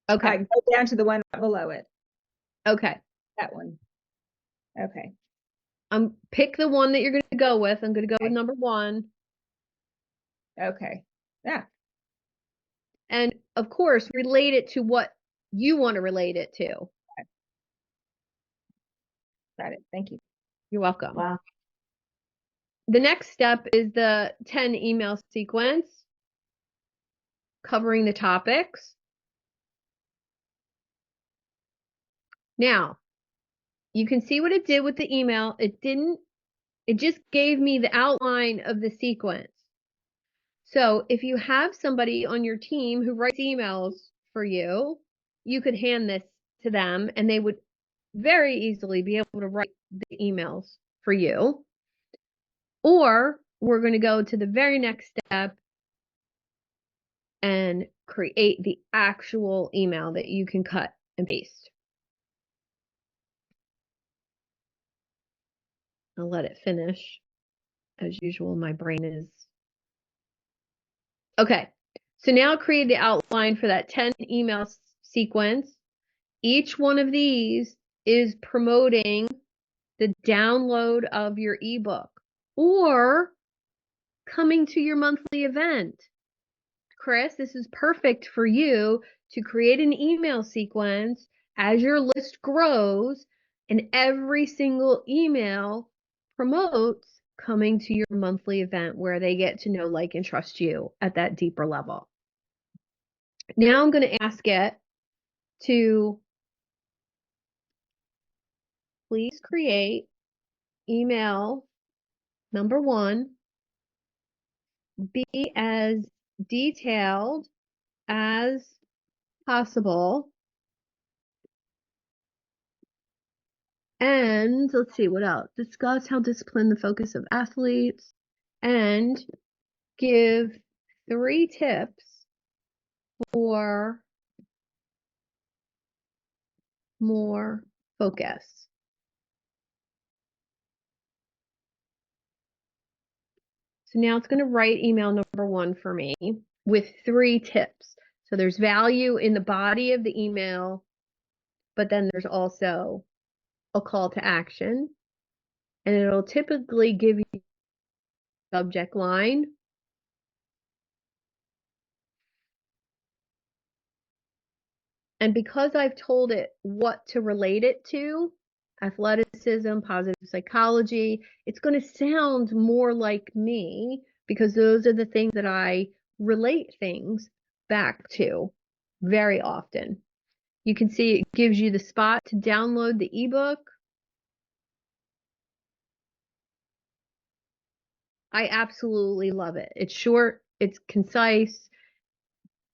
Okay. Go down to the one right below it. Okay. That one. Okay. Pick the one that you're going to go with. I'm going to go with number 1. Okay. Yeah. And of course, relate it to what you want to relate it to. Got it. Thank you. You're welcome. Wow. The next step is the 10 email sequence covering the topics. Now, you can see what it did with the email. It just gave me the outline of the sequence. So if you have somebody on your team who writes emails for you, you could hand this to them and they would very easily be able to write the emails for you. Or we're going to go to the very next step and create the actual email that you can cut and paste. I'll let it finish. As usual, my brain is. Okay, so now create the outline for that 10 email sequence. Each one of these is promoting the download of your ebook or coming to your monthly event. Chris, this is perfect for you to create an email sequence as your list grows, and every single email promotes coming to your monthly event where they get to know, like, and trust you at that deeper level. Now I'm going to ask it to please create email number 1, be as detailed as possible. And let's see what else. Discuss how discipline the focus of athletes and give 3 tips for more focus. So now it's going to write email number 1 for me with 3 tips. So there's value in the body of the email, but then there's also a call to action, and it'll typically give you a subject line. And because I've told it what to relate it to, athleticism, positive psychology, it's going to sound more like me because those are the things that I relate things back to very often. You can see it gives you the spot to download the ebook. I absolutely love it. It's short, it's concise.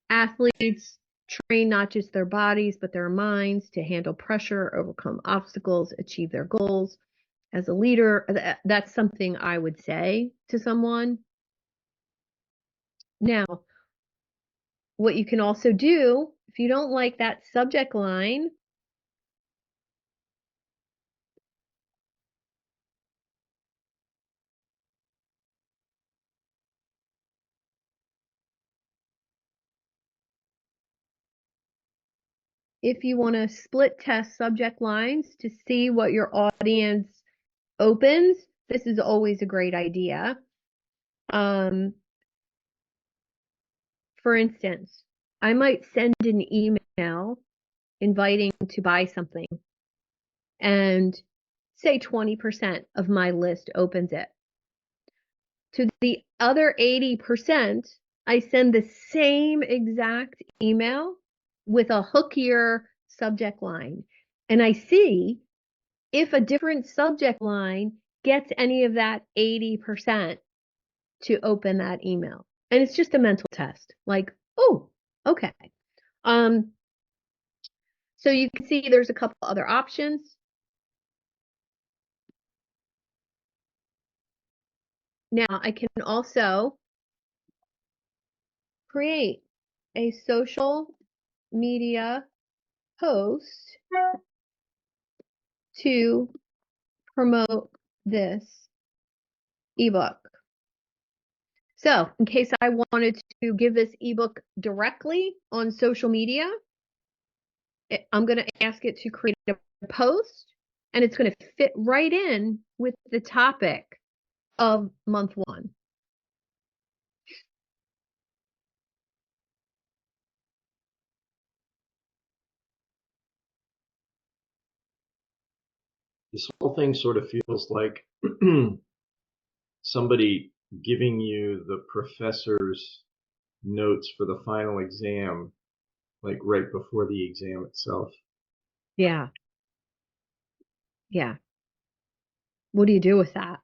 Athletes train not just their bodies, but their minds to handle pressure, overcome obstacles, achieve their goals. As a leader, that's something I would say to someone. Now, what you can also do, if you don't like that subject line, if you want to split test subject lines to see what your audience opens, this is always a great idea. For instance, I might send an email inviting to buy something, and say 20% of my list opens it. To the other 80%, I send the same exact email with a hookier subject line. And I see if a different subject line gets any of that 80% to open that email. And it's just a mental test. Like, oh, okay. So you can see there's a couple other options. Now I can also create a social media post to promote this ebook. So in case I wanted to give this ebook directly on social media, I'm going to ask it to create a post, and it's going to fit right in with the topic of month 1. This whole thing sort of feels like somebody giving you the professor's notes for the final exam, like right before the exam itself. Yeah. Yeah. What do you do with that?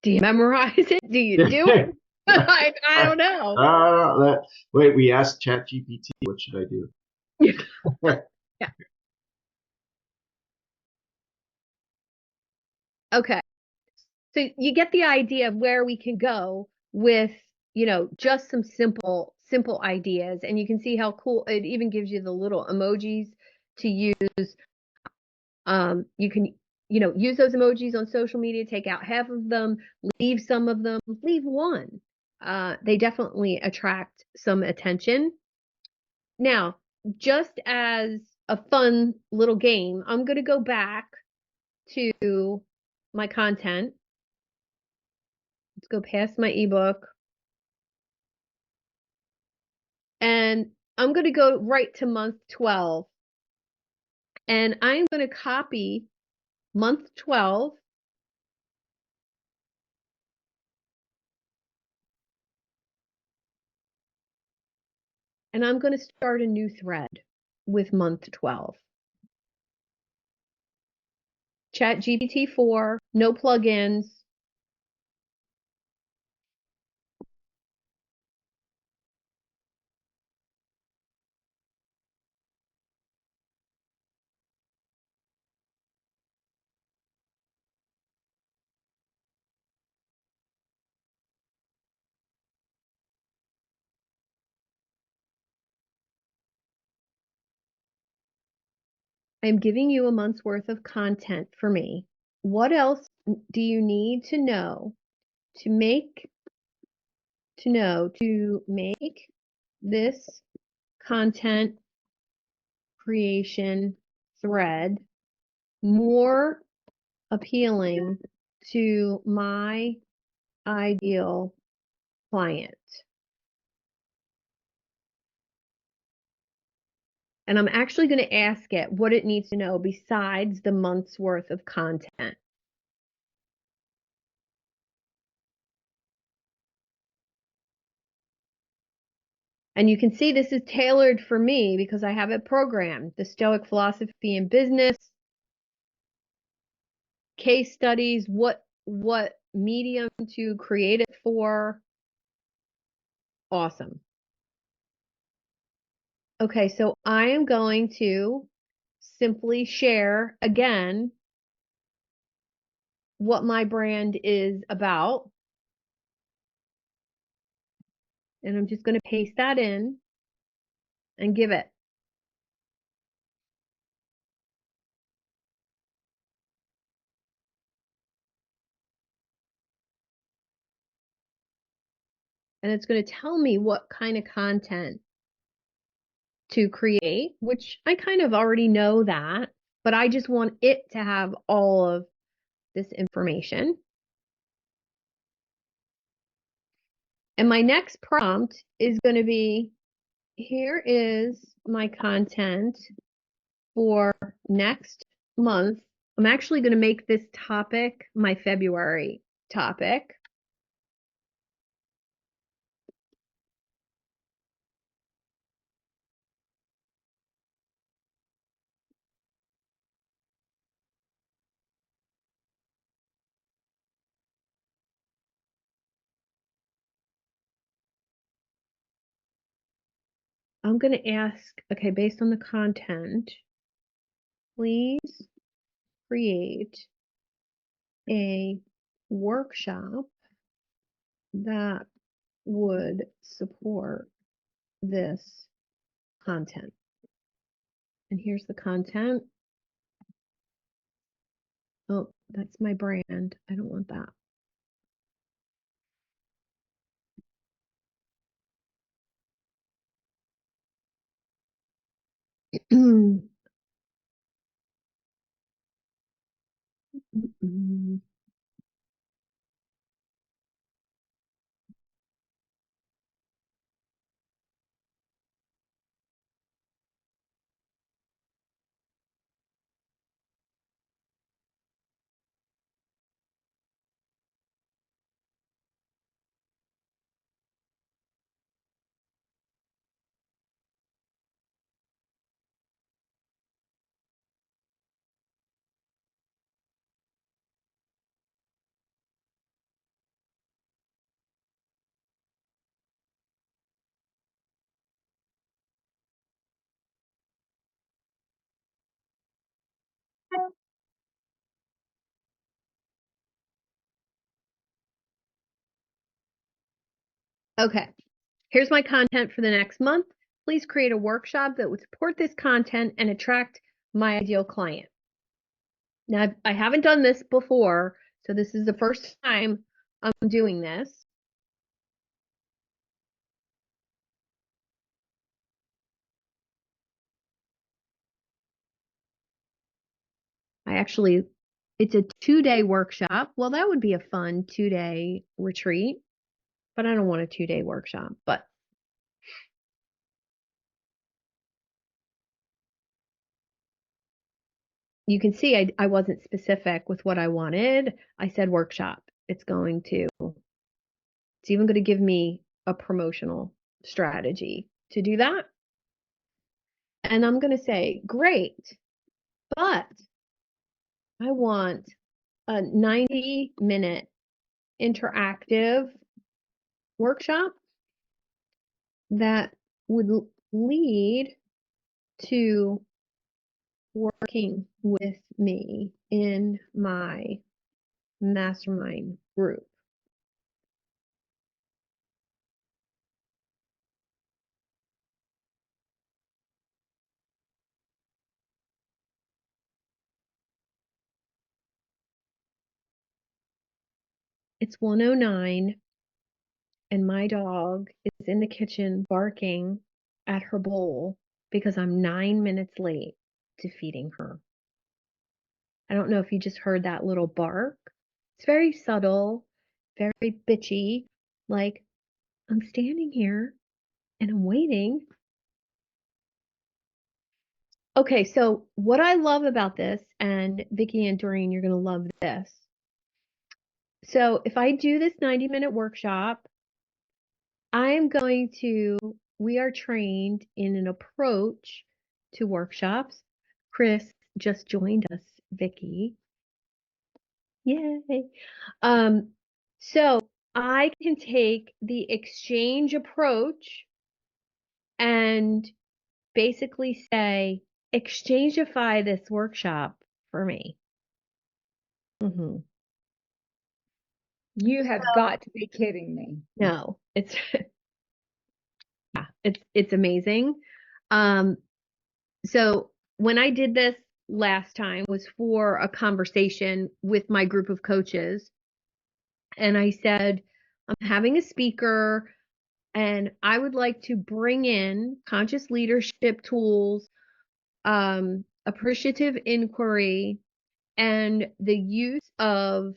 Do you memorize it? Do you do it? I don't know. Wait, we asked ChatGPT, what should I do? Yeah. Okay. So you get the idea of where we can go with, just some simple ideas. And you can see how cool it even gives you the little emojis to use. You can, use those emojis on social media, take out half of them, leave some of them, leave one. They definitely attract some attention. Now, just as a fun little game, I'm going to go back to my content. Let's go past my ebook. And I'm going to go right to month 12. And I'm going to copy month 12. And I'm going to start a new thread with month 12. ChatGPT 4, no plugins. I'm giving you a month's worth of content for me. What else do you need to know to make this content creation thread more appealing to my ideal client? And I'm actually going to ask it what it needs to know besides the month's worth of content. And you can see this is tailored for me because I have it programmed. The Stoic Philosophy in Business, case studies, what medium to create it for. Awesome. Okay, so I am going to simply share again what my brand is about. And I'm just going to paste that in and give it. And it's going to tell me what kind of content to create, which I kind of already know that, but I just want it to have all of this information. And my next prompt is going to be, here is my content for next month. I'm actually going to make this topic my February topic. I'm going to ask, okay, based on the content, please create a workshop that would support this content. And here's the content. Oh, that's my brand. I don't want that. Okay, here's my content for the next month. Please create a workshop that would support this content and attract my ideal client. Now, I haven't done this before, so this is the first time I'm doing this. It's a 2-day workshop. Well, that would be a fun 2-day retreat, but I don't want a 2-day workshop. But you can see I wasn't specific with what I wanted. I said workshop. It's even going to give me a promotional strategy to do that. And I'm going to say, great, but I want a 90-minute interactive workshop that would lead to working with me in my mastermind group. It's 1:09 and my dog is in the kitchen barking at her bowl because I'm 9 minutes late to feeding her. I don't know if you just heard that little bark. It's very subtle, very bitchy. Like, I'm standing here and I'm waiting. Okay, so what I love about this, and Vicki and Doreen, you're going to love this. So if I do this 90-minute workshop, we are trained in an approach to workshops. Chris just joined us, Vicki. Yay. So I can take the exchange approach and basically say, exchangeify this workshop for me. Mm-hmm. You have got to be kidding me. No, it's yeah, it's amazing. So when I did this last time was for a conversation with my group of coaches, and I said, I'm having a speaker and I would like to bring in conscious leadership tools, appreciative inquiry, and the use of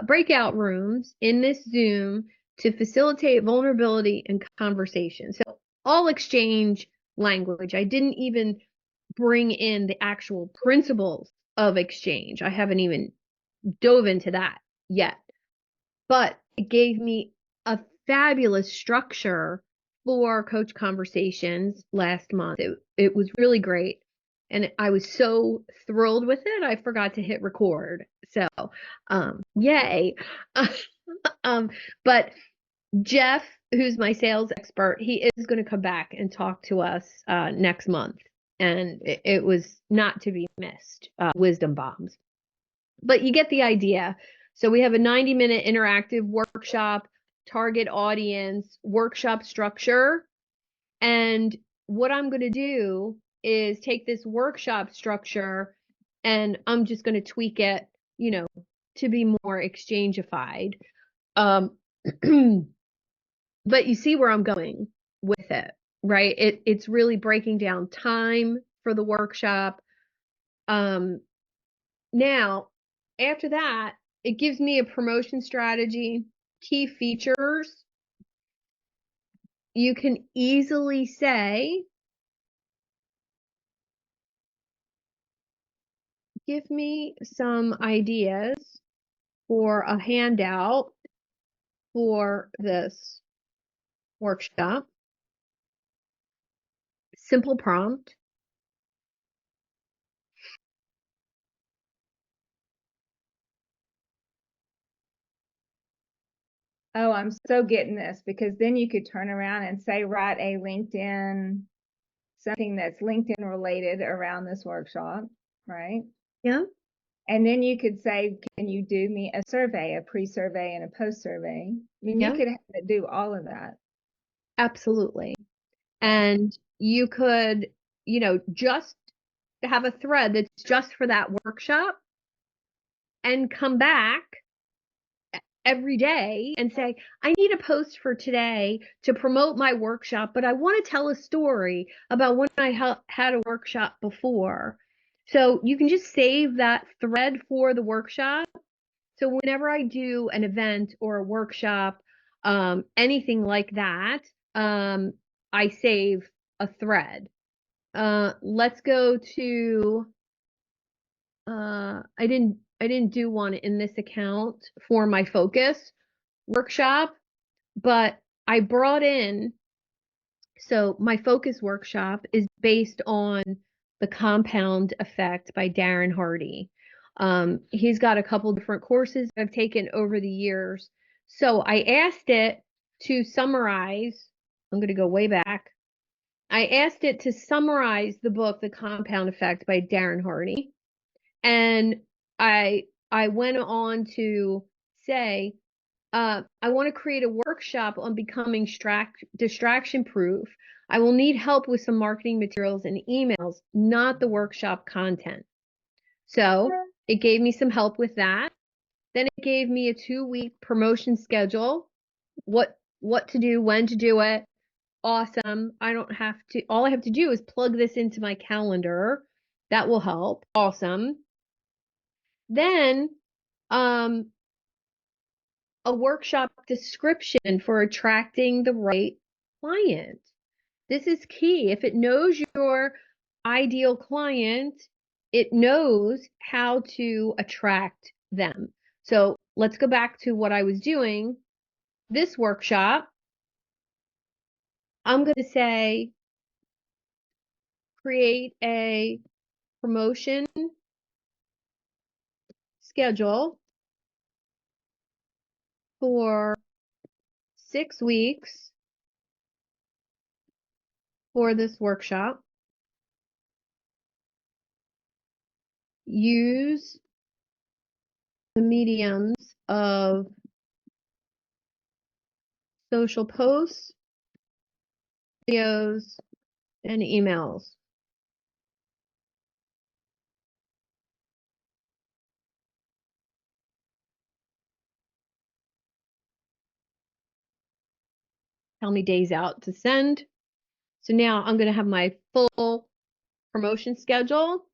breakout rooms in this Zoom to facilitate vulnerability and conversation. So all exchange language. I didn't even bring in the actual principles of exchange. I haven't even dove into that yet. But it gave me a fabulous structure for coach conversations last month. It was really great. And I was so thrilled with it, I forgot to hit record. So, yay. But Jeff, who's my sales expert, he is going to come back and talk to us next month. And it was not to be missed, wisdom bombs. But you get the idea. So we have a 90-minute interactive workshop, target audience, workshop structure. And what I'm going to do is take this workshop structure and I'm just going to tweak it, to be more exchangified. But you see where I'm going with it, right? It's really breaking down time for the workshop. Now, after that, it gives me a promotion strategy, key features. You can easily say, give me some ideas for a handout for this workshop. Simple prompt. Oh, I'm so getting this, because then you could turn around and say, write a LinkedIn, something that's LinkedIn related around this workshop, right? Yeah. And then you could say, can you do me a survey, a pre-survey and a post-survey? I mean, Yeah. you could have it do all of that. Absolutely. And you could, just have a thread that's just for that workshop and come back every day and say, I need a post for today to promote my workshop, but I want to tell a story about when I had a workshop before. So you can just save that thread for the workshop. So whenever I do an event or a workshop, anything like that, I save a thread. Let's go to, I didn't do one in this account for my focus workshop, but I brought in, so my focus workshop is based on the compound effect by Darren Hardy. He's got a couple different courses I've taken over the years. So I asked it to summarize, I'm going to go way back. I asked it to summarize the book, The Compound Effect by Darren Hardy. And I went on to say, I want to create a workshop on becoming distraction proof. I will need help with some marketing materials and emails, not the workshop content. So it gave me some help with that. Then it gave me a 2-week promotion schedule, what to do, when to do it, Awesome. I don't have to, all I have to do is plug this into my calendar. That will help. Awesome. Then, a workshop description for attracting the right client. This is key. If it knows your ideal client, it knows how to attract them. So let's go back to what I was doing. This workshop, I'm going to say, create a promotion schedule for 6 weeks for this workshop. Use the mediums of social posts, videos, and emails. Tell me days out to send. So now I'm going to have my full promotion schedule.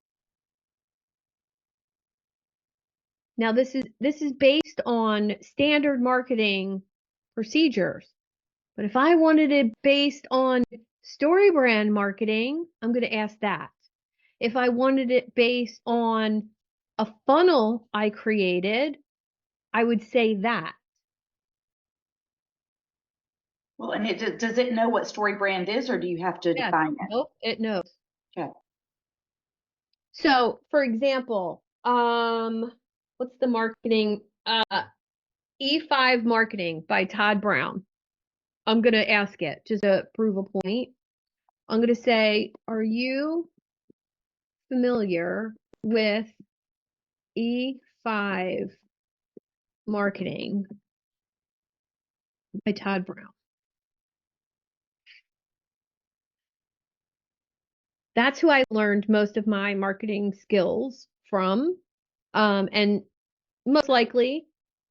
Now this is based on standard marketing procedures. But if I wanted it based on StoryBrand marketing, I'm going to ask that. If I wanted it based on a funnel I created, I would say that. Well, and does it know what StoryBrand is, or do you have to define it? Nope, it knows. Okay. So, for example, what's the marketing? E5 Marketing by Todd Brown. I'm going to ask it just to prove a point. I'm going to say, are you familiar with E5 Marketing by Todd Brown? That's who I learned most of my marketing skills from. And most likely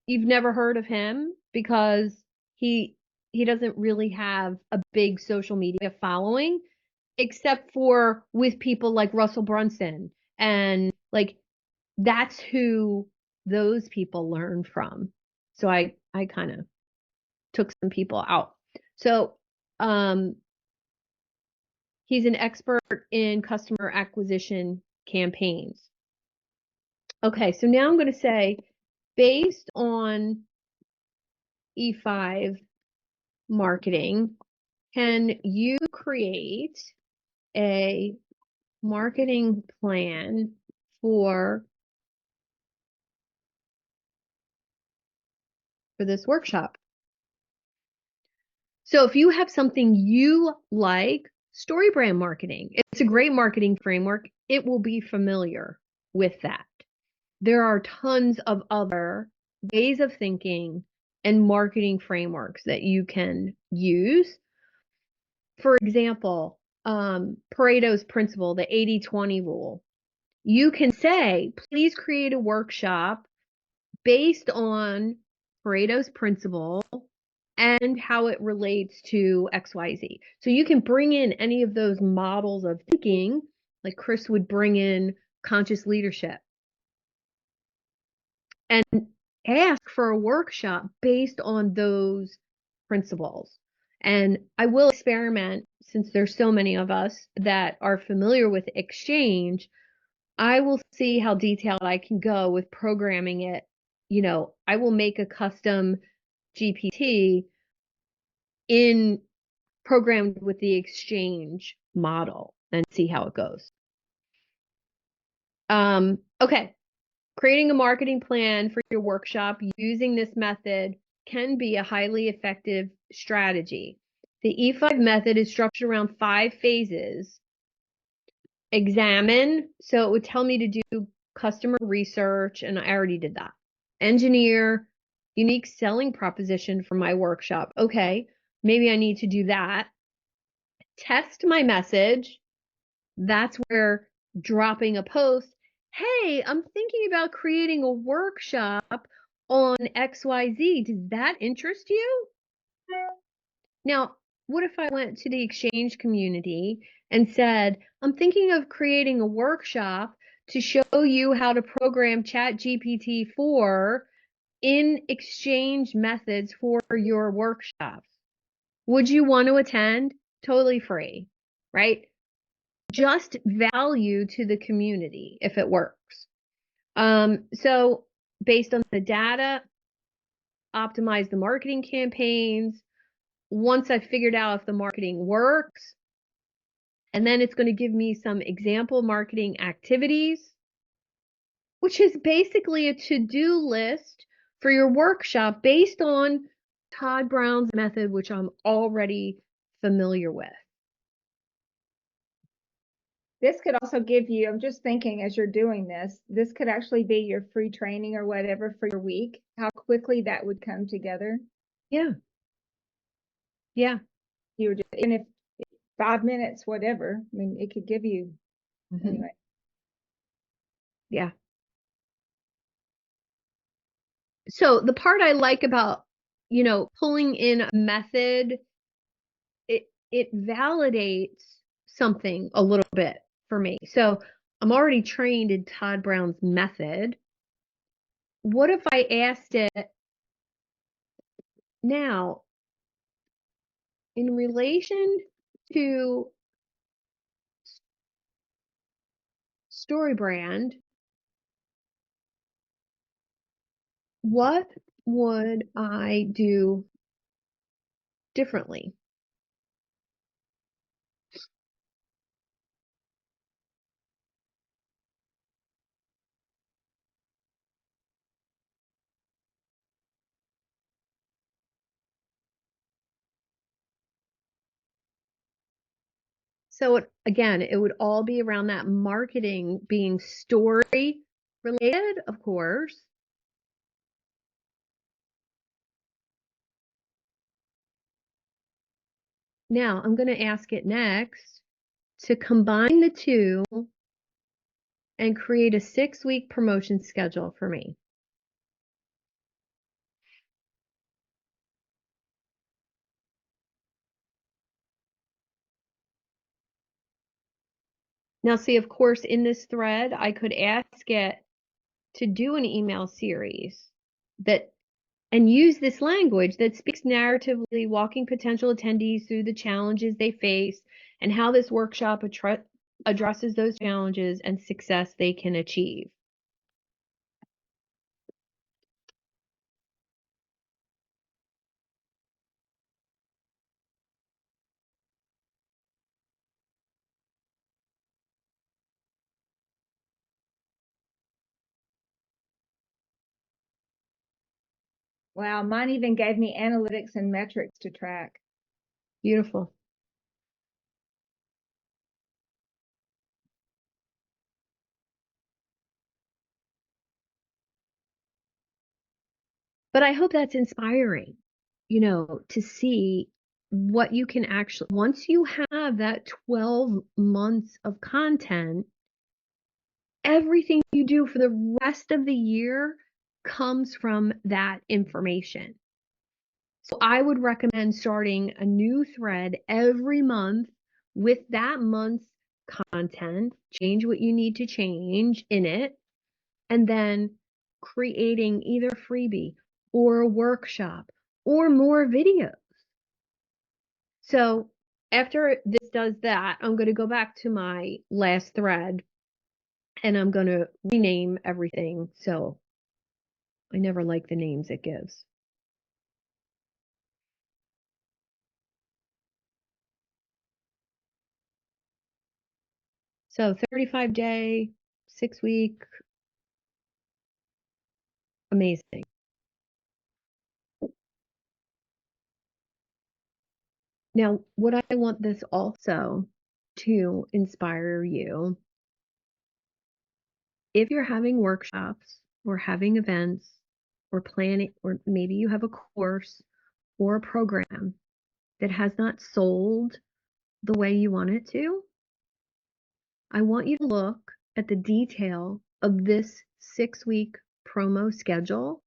you've never heard of him because he doesn't really have a big social media following, except for with people like Russell Brunson. And like, that's who those people learn from. So I kind of took some people out. So, he's an expert in customer acquisition campaigns. Okay, so now I'm going to say, based on E5 Marketing, can you create a marketing plan for this workshop? So if you have something you like, StoryBrand marketing, it's a great marketing framework. It will be familiar with that. There are tons of other ways of thinking and marketing frameworks that you can use. For example, Pareto's principle, the 80-20 rule. You can say, please create a workshop based on Pareto's principle and how it relates to XYZ. So you can bring in any of those models of thinking, like Chris would bring in conscious leadership, and ask for a workshop based on those principles. And I will experiment, since there's so many of us that are familiar with Exchange, I will see how detailed I can go with programming it. You know, I will make a custom GPT programmed with the Exchange model and see how it goes. Okay. Creating a marketing plan for your workshop using this method can be a highly effective strategy. The E5 method is structured around 5 phases. Examine, so it would tell me to do customer research, and I already did that. Engineer, unique selling proposition for my workshop. Okay, maybe I need to do that. Test my message. That's where dropping a post, hey, I'm thinking about creating a workshop on XYZ. Does that interest you? Now, what if I went to the Exchange community and said, I'm thinking of creating a workshop to show you how to program ChatGPT 4 in Exchange methods for your workshops. Would you want to attend? Totally free, right? Just value to the community if it works. So based on the data, optimize the marketing campaigns. Once I've figured out if the marketing works, and then it's going to give me some example marketing activities, which is basically a to-do list for your workshop based on Todd Brown's method, which I'm already familiar with. This could also give you, I'm just thinking as you're doing this could actually be your free training or whatever for your week, how quickly that would come together. Yeah. Yeah. You were just, and if 5 minutes, whatever, I mean, it could give you, anyway. Yeah. So the part I like about, pulling in a method, it validates something a little bit for me. So I'm already trained in Todd Brown's method. What if I asked it now, in relation to StoryBrand, what would I do differently? So again, it would all be around that marketing being story related, of course. Now I'm going to ask it next to combine the two and create a 6-week promotion schedule for me. Now, see, of course, in this thread, I could ask it to do an email series and use this language that speaks narratively, walking potential attendees through the challenges they face and how this workshop addresses those challenges and success they can achieve. Wow, mine even gave me analytics and metrics to track. Beautiful. But I hope that's inspiring, to see what you can actually, once you have that 12 months of content, everything you do for the rest of the year comes from that information. So I would recommend starting a new thread every month with that month's content, change what you need to change in it, and then creating either a freebie or a workshop or more videos. So after this does that, I'm going to go back to my last thread and I'm going to rename everything. So I never like the names it gives. So 35-day, 6-week, amazing. Now, what I want this also to inspire you, if you're having workshops or having events or planning, or maybe you have a course or a program that has not sold the way you want it to, I want you to look at the detail of this 6-week promo schedule.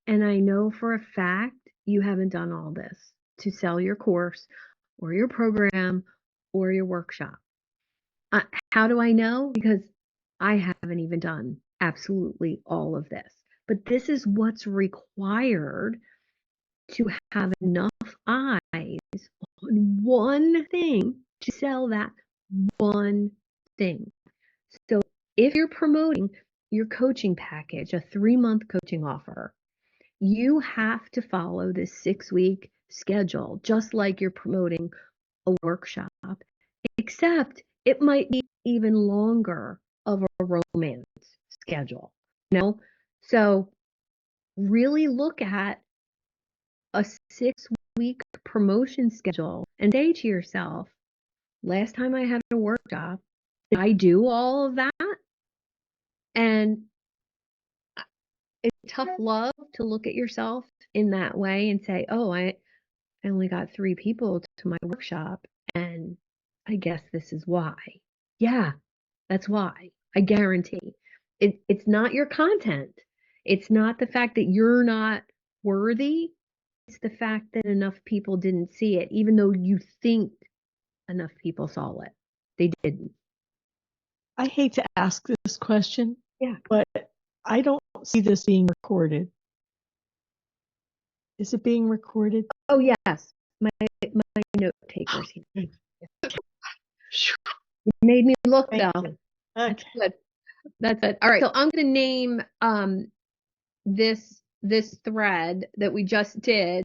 And I know for a fact you haven't done all this. to sell your course or your program or your workshop. How do I know? Because I haven't even done absolutely all of this. But this is what's required to have enough eyes on one thing to sell that one thing. So if you're promoting your coaching package, a 3-month coaching offer, you have to follow this 6-week schedule, just like you're promoting a workshop, except it might be even longer of a romance schedule, you know? So really look at a 6-week promotion schedule and say to yourself, last time I had a workshop, did I do all of that? And it's tough love to look at yourself in that way and say, oh, I only got 3 people to my workshop, and I guess this is why. Yeah, that's why. I guarantee. It's not your content. It's not the fact that you're not worthy. It's the fact that enough people didn't see it, even though you think enough people saw it. They didn't. I hate to ask this question, Yeah. but I don't see this being recorded. Is it being recorded? Oh, yes. My note takers here. You made me look, Thank though. you. That's Okay. good. That's it. All right. So I'm going to name this thread that we just did.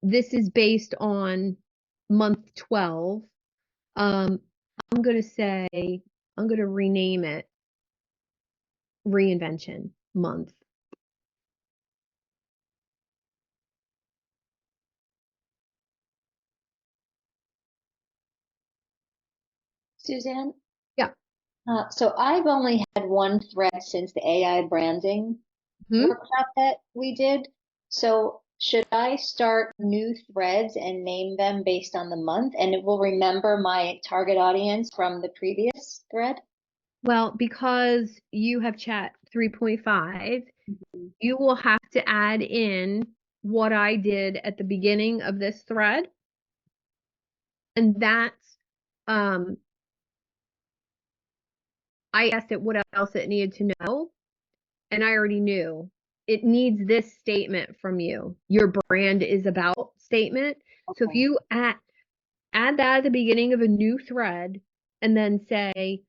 This is based on month 12. I'm going to rename it Reinvention Month. Suzanne? Yeah. So I've only had one thread since the AI branding workshop that we did. So should I start new threads and name them based on the month, and it will remember my target audience from the previous thread? Well, because you have chat 3.5, you will have to add in what I did at the beginning of this thread. And that's, I asked it what else it needed to know. And I already knew it needs this statement from you. Your brand is about statement. Okay. So if you add that at the beginning of a new thread and then say,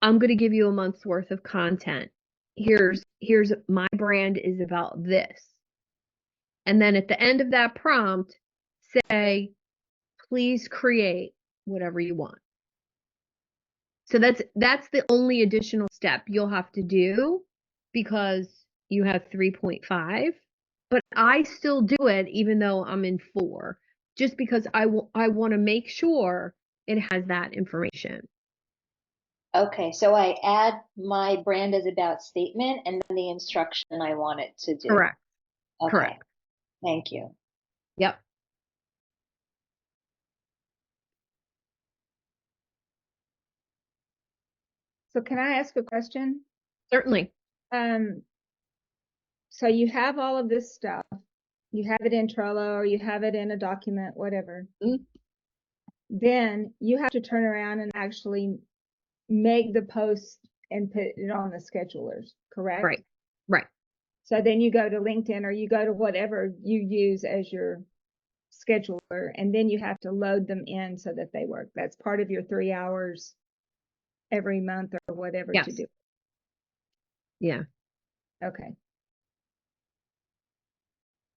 I'm going to give you a month's worth of content. Here's my brand is about this. And then at the end of that prompt, say, please create whatever you want. So that's the only additional step you'll have to do because you have 3.5. But I still do it even though I'm in 4, just because I want to make sure it has that information. Okay, so I add my brand is about statement and then the instruction I want it to do. Correct. Okay. Correct. Thank you. Yep. So can I ask a question? Certainly. So you have all of this stuff. You have it in Trello or you have it in a document, whatever. Then you have to turn around and actually make the post and put it on the schedulers, correct? Right. Right. So then you go to LinkedIn or you go to whatever you use as your scheduler, and then you have to load them in so that they work. That's part of your 3 hours every month or whatever to do. Yeah. Okay.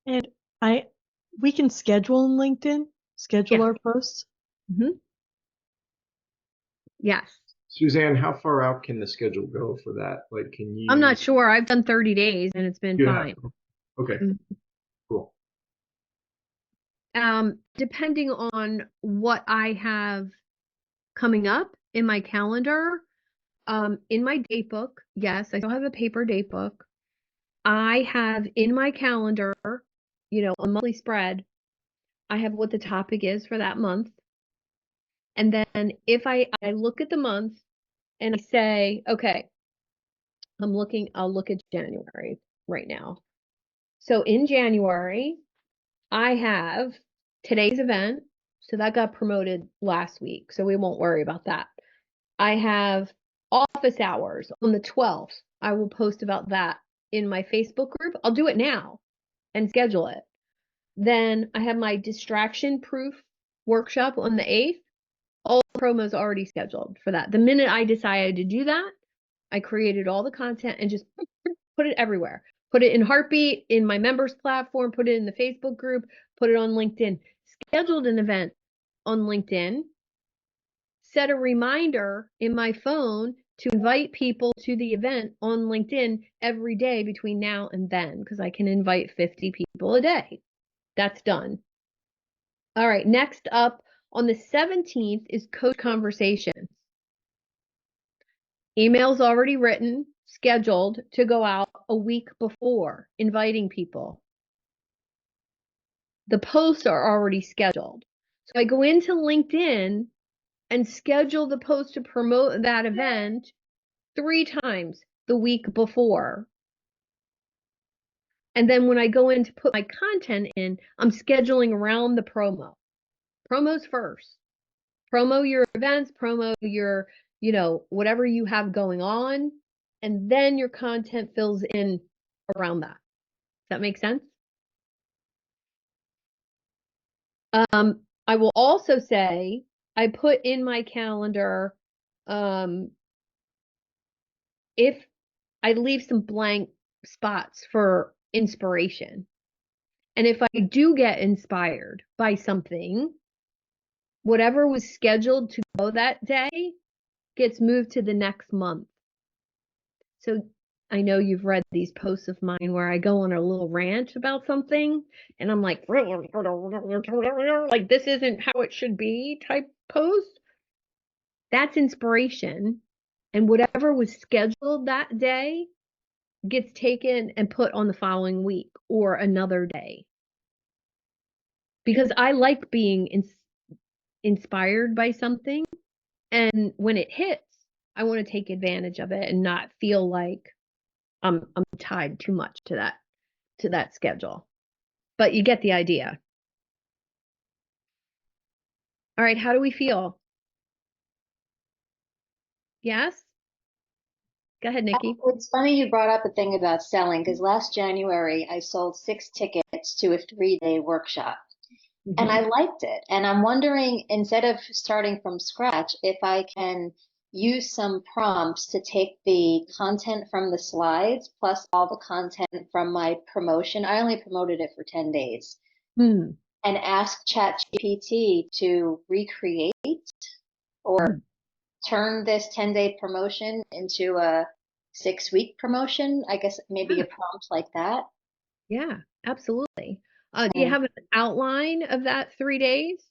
And we can schedule in LinkedIn, schedule our posts. Yes. Suzanne, how far out can the schedule go for that? Like, can you? I'm not sure. I've done 30 days and it's been fine. Okay. Cool. Depending on what I have coming up in my calendar, in my date book, yes, I still have a paper date book. I have in my calendar, a monthly spread. I have what the topic is for that month. And then if I look at the month and I say, okay, I'll look at January right now. So in January, I have today's event, so that got promoted last week, so we won't worry about that. I have office hours on the 12th. I will post about that in my Facebook group. I'll do it now and schedule it. Then I have my distraction proof workshop on the 8th. All the promos already scheduled for that. The minute I decided to do that, I created all the content and just put it everywhere. Put it in Heartbeat, in my members platform, put it in the Facebook group, put it on LinkedIn. Scheduled an event on LinkedIn, set a reminder in my phone to invite people to the event on LinkedIn every day between now and then, because I can invite 50 people a day. That's done. All right, next up on the 17th is Coach Conversations. Emails already written, scheduled to go out a week before, inviting people. The posts are already scheduled. So I go into LinkedIn and schedule the post to promote that event 3 times the week before. And then when I go in to put my content in, I'm scheduling around the promo. Promos first. Promo your events, promo your, whatever you have going on, and then your content fills in around that. Does that make sense? I will also say I put in my calendar, if I leave some blank spots for inspiration. And if I do get inspired by something, whatever was scheduled to go that day gets moved to the next month. So I know you've read these posts of mine where I go on a little rant about something and I'm like, this isn't how it should be type post. That's inspiration. And whatever was scheduled that day gets taken and put on the following week or another day. Because I like being inspired by something. And when it hits, I want to take advantage of it and not feel like I'm tied too much to that schedule. But you get the idea. All right, how do we feel? Yes? Go ahead, Nikki. It's funny you brought up a thing about selling, because last January I sold 6 tickets to a 3-day workshop. And I liked it. And I'm wondering, instead of starting from scratch, if I can use some prompts to take the content from the slides plus all the content from my promotion. I only promoted it for 10 days. And ask ChatGPT to recreate or turn this 10-day promotion into a 6-week promotion. I guess maybe a prompt like that. Yeah, absolutely. Do you have an outline of that 3 days?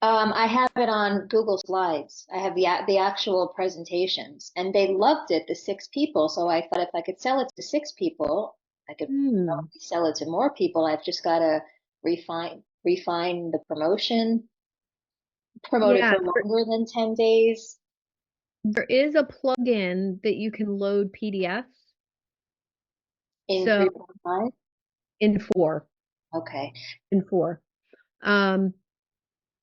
I have it on Google Slides. I have the actual presentations, and they loved it, the 6 people. So I thought if I could sell it to 6 people, I could probably sell it to more people. I've just got to refine the promotion, promote it for longer than 10 days. There is a plugin that you can load PDFs. In 3.5? In 4. Okay. In 4.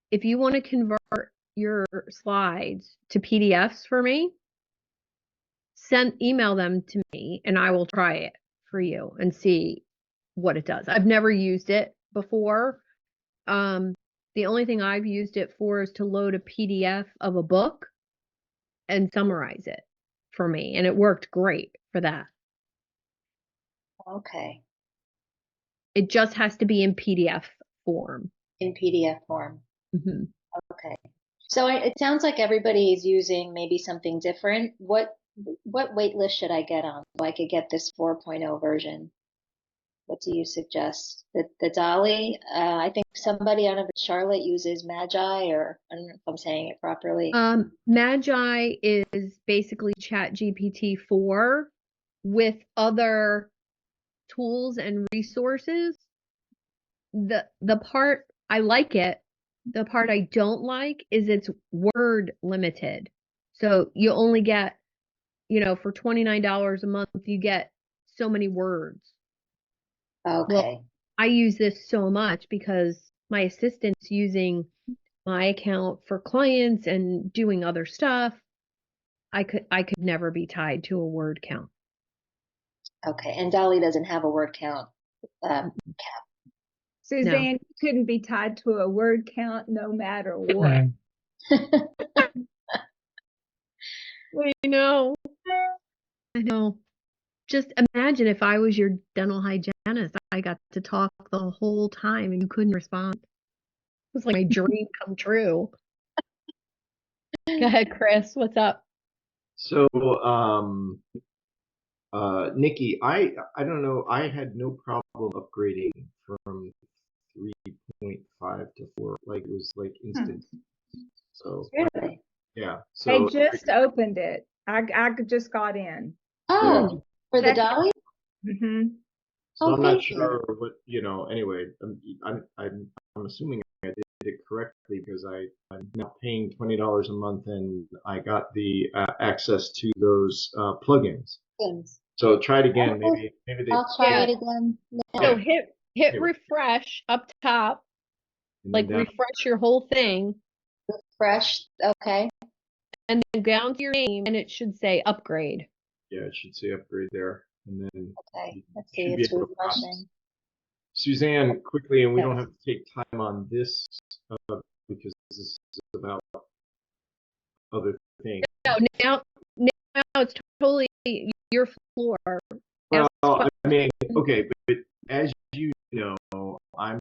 If you want to convert your slides to PDFs for me, email them to me and I will try it for you and see what it does. I've never used it before. The only thing I've used it for is to load a PDF of a book and summarize it for me. And it worked great for that. Okay. It just has to be in PDF form. In PDF form. Mm-hmm. Okay. So it sounds like everybody is using maybe something different. What wait list should I get on so I could get this 4.0 version? What do you suggest? The Dolly? I think somebody out of Charlotte uses Magi, or I don't know if I'm saying it properly. Magi is basically ChatGPT 4 with other tools and resources. The part I like it, the part I don't like is it's word limited. So you only get, for $29 a month, you get so many words. Okay. I use this so much because my assistant's using my account for clients and doing other stuff. I could never be tied to a word count. Okay, and Dolly doesn't have a word count cap. Suzanne, you couldn't be tied to a word count no matter what. I know. Just imagine if I was your dental hygienist, I got to talk the whole time and you couldn't respond. It was like my dream come true. Go ahead, Chris. What's up? So, Nikki, I don't know. I had no problem upgrading from 3.5 to 4. Like it was like instant. So Really? yeah. They So just opened it. I just got in. Oh, for the Check it. Dolly? Mm-hmm. So Oh, I'm not thank you. sure what, anyway, I'm assuming I did it correctly because I'm now paying $20 a month and I got the access to those plugins. Thanks. So try it again. Maybe they I'll try it again. So now. hit Yeah. refresh up top, and like then down- refresh your whole thing, Refresh. Okay. and then down to your name, and it should say upgrade. yeah, it should say upgrade there. And then Okay. you Let's see. should be It's able to process. refreshing. Suzanne, quickly, and we don't Yes. have to take time on this because this is about other things. No, now it's totally your floor. Well, Ask I mean, okay, but as you know, I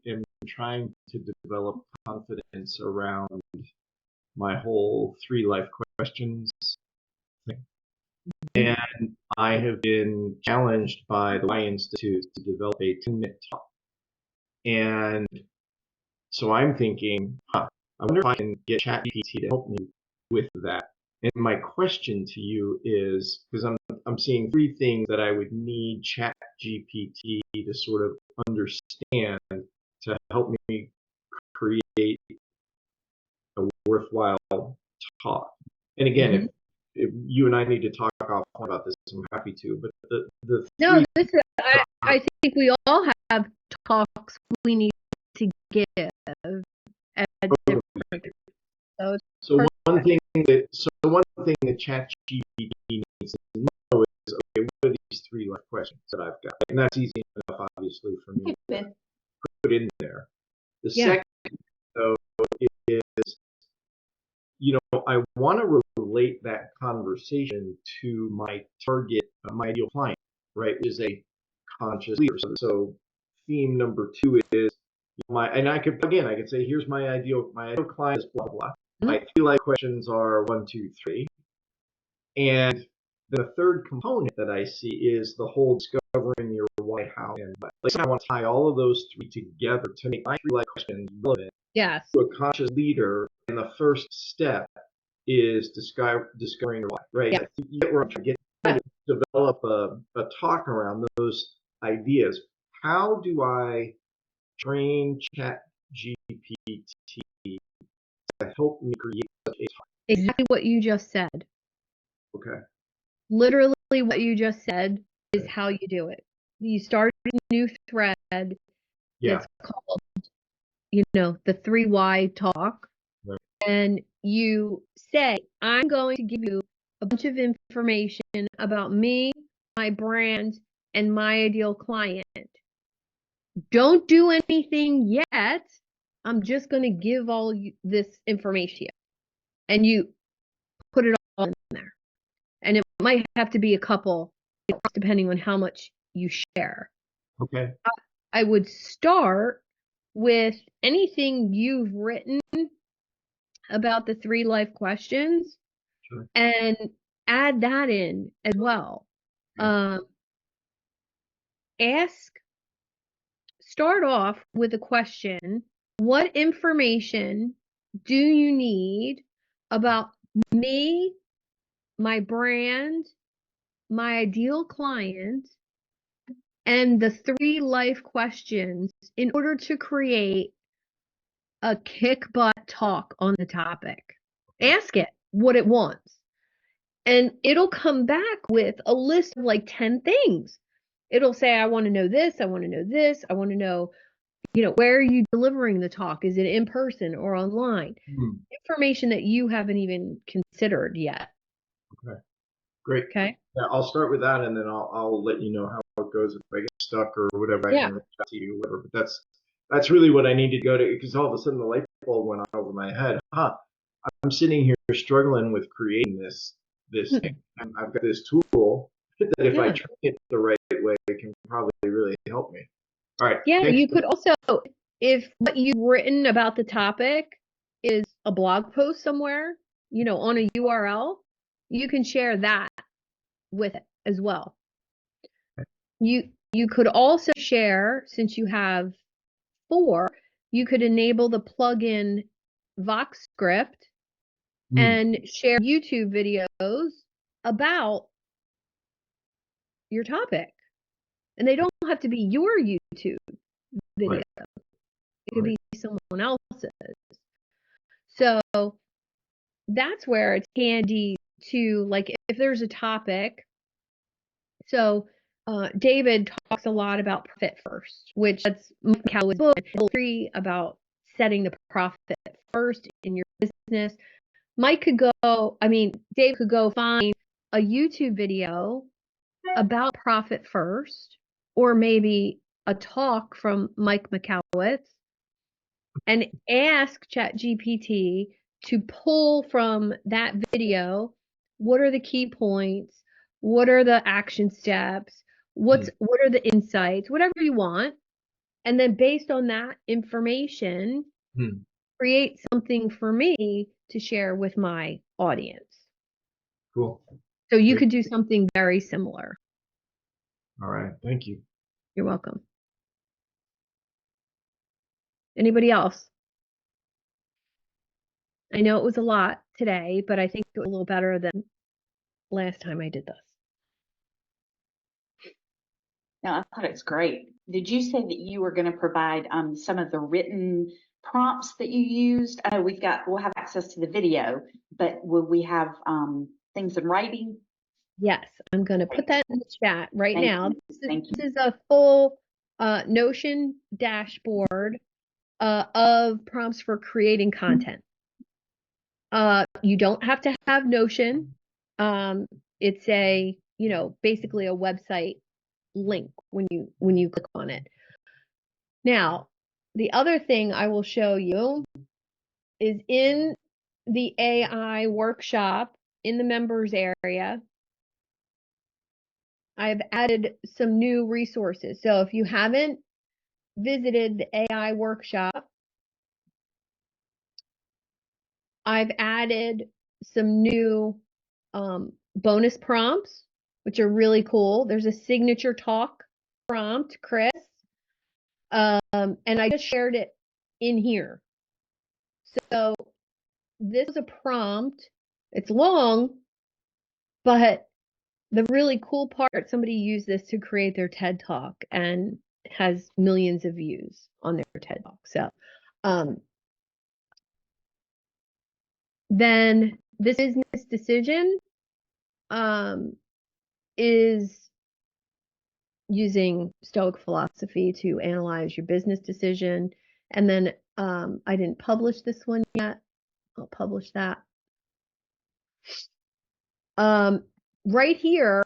am trying to develop confidence around my whole 3 life questions thing. And I have been challenged by the Y Institute to develop a 10-minute talk. And so I'm thinking, I wonder if I can get ChatGPT to help me with that. And my question to you is, because I'm seeing 3 things that I would need ChatGPT to sort of understand to help me create a worthwhile talk. And again, if you and I need to talk offline about this, I'm happy to. But the No, three, I think we all have talks we need to give at different. so one thing that ChatGPT needs to know is, okay, what are these 3 life questions that I've got? And that's easy enough, obviously, for me to put in there. The second, though, is, I want to relate that conversation to my target, my ideal client, right? Which is a conscious leader. So theme number 2 is and I could say, here's my ideal client is blah blah. My 3 life questions are 1, 2, 3, and the third component that I see is the whole discovering your why, how, and what. Like, I want to tie all of those 3 together to make my 3 life questions relevant to a conscious leader. And the first step is discovering your why, right? Yeah. You get where I'm trying to get to develop a talk around those ideas. How do I train ChatGPT to help me create such a talk? Exactly what you just said. Okay. Literally what you just said is how you do it. You start a new thread that's called, the 3Y talk. Right. And you say, I'm going to give you a bunch of information about me, my brand, and my ideal client. Don't do anything yet. I'm just going to give all this information to you. And you put it all in there. And it might have to be a couple, depending on how much you share. Okay. I would start with anything you've written about the 3 life questions. Sure. And add that in as well. Start off with a question. What information do you need about me, my brand, my ideal client, and the 3 life questions in order to create a kick butt talk on the topic? Ask it what it wants. And it'll come back with a list of like 10 things. It'll say, I want to know this, I want to know this, I want to know, where are you delivering the talk? Is it in person or online? Information that you haven't even considered yet. Okay, great. Okay. Yeah, I'll start with that, and then I'll let you know how it goes if I get stuck or whatever. I can reach out to you, whatever. But that's really what I need to go to, because all of a sudden the light bulb went on over my head. I'm sitting here struggling with creating this. And I've got this tool that if I train it the right way, it can probably really help me. All right. Yeah, you could also, if what you've written about the topic is a blog post somewhere, on a URL, you can share that with it as well. You could also share, since you have 4, you could enable the plugin VoxScript and share YouTube videos about your topic. And they don't have to be your YouTube video. It could be someone else's. So that's where it's handy to, like, if there's a topic. So David talks a lot about profit first, which that's Mike Michalowicz' book, 3 about setting the profit first in your business. Dave could go find a YouTube video about profit first, or maybe a talk from Mike Michalowicz, and ask ChatGPT to pull from that video, what are the key points? What are the action steps? What are the insights? Whatever you want. And then based on that information, create something for me to share with my audience. Cool. So you could do something very similar. All right. Thank you. You're welcome. Anybody else? I know it was a lot today, but I think it was a little better than last time I did this. No, I thought it's great. Did you say that you were going to provide some of the written prompts that you used? I know we'll have access to the video, but will we have things in writing? Yes, I'm going to put that in the chat right now. This is a full Notion dashboard of prompts for creating content. You don't have to have Notion. It's basically a website link when you click on it. Now, the other thing I will show you is in the AI workshop in the members area, I've added some new resources. So if you haven't visited the AI workshop, I've added some new bonus prompts, which are really cool. There's a signature talk prompt, Chris, and I just shared it in here. So this is a prompt. It's long, but the really cool part, somebody used this to create their TED Talk and has millions of views on their TED Talk. So then this business decision is using Stoic philosophy to analyze your business decision. And then I didn't publish this one yet. I'll publish that. Right here,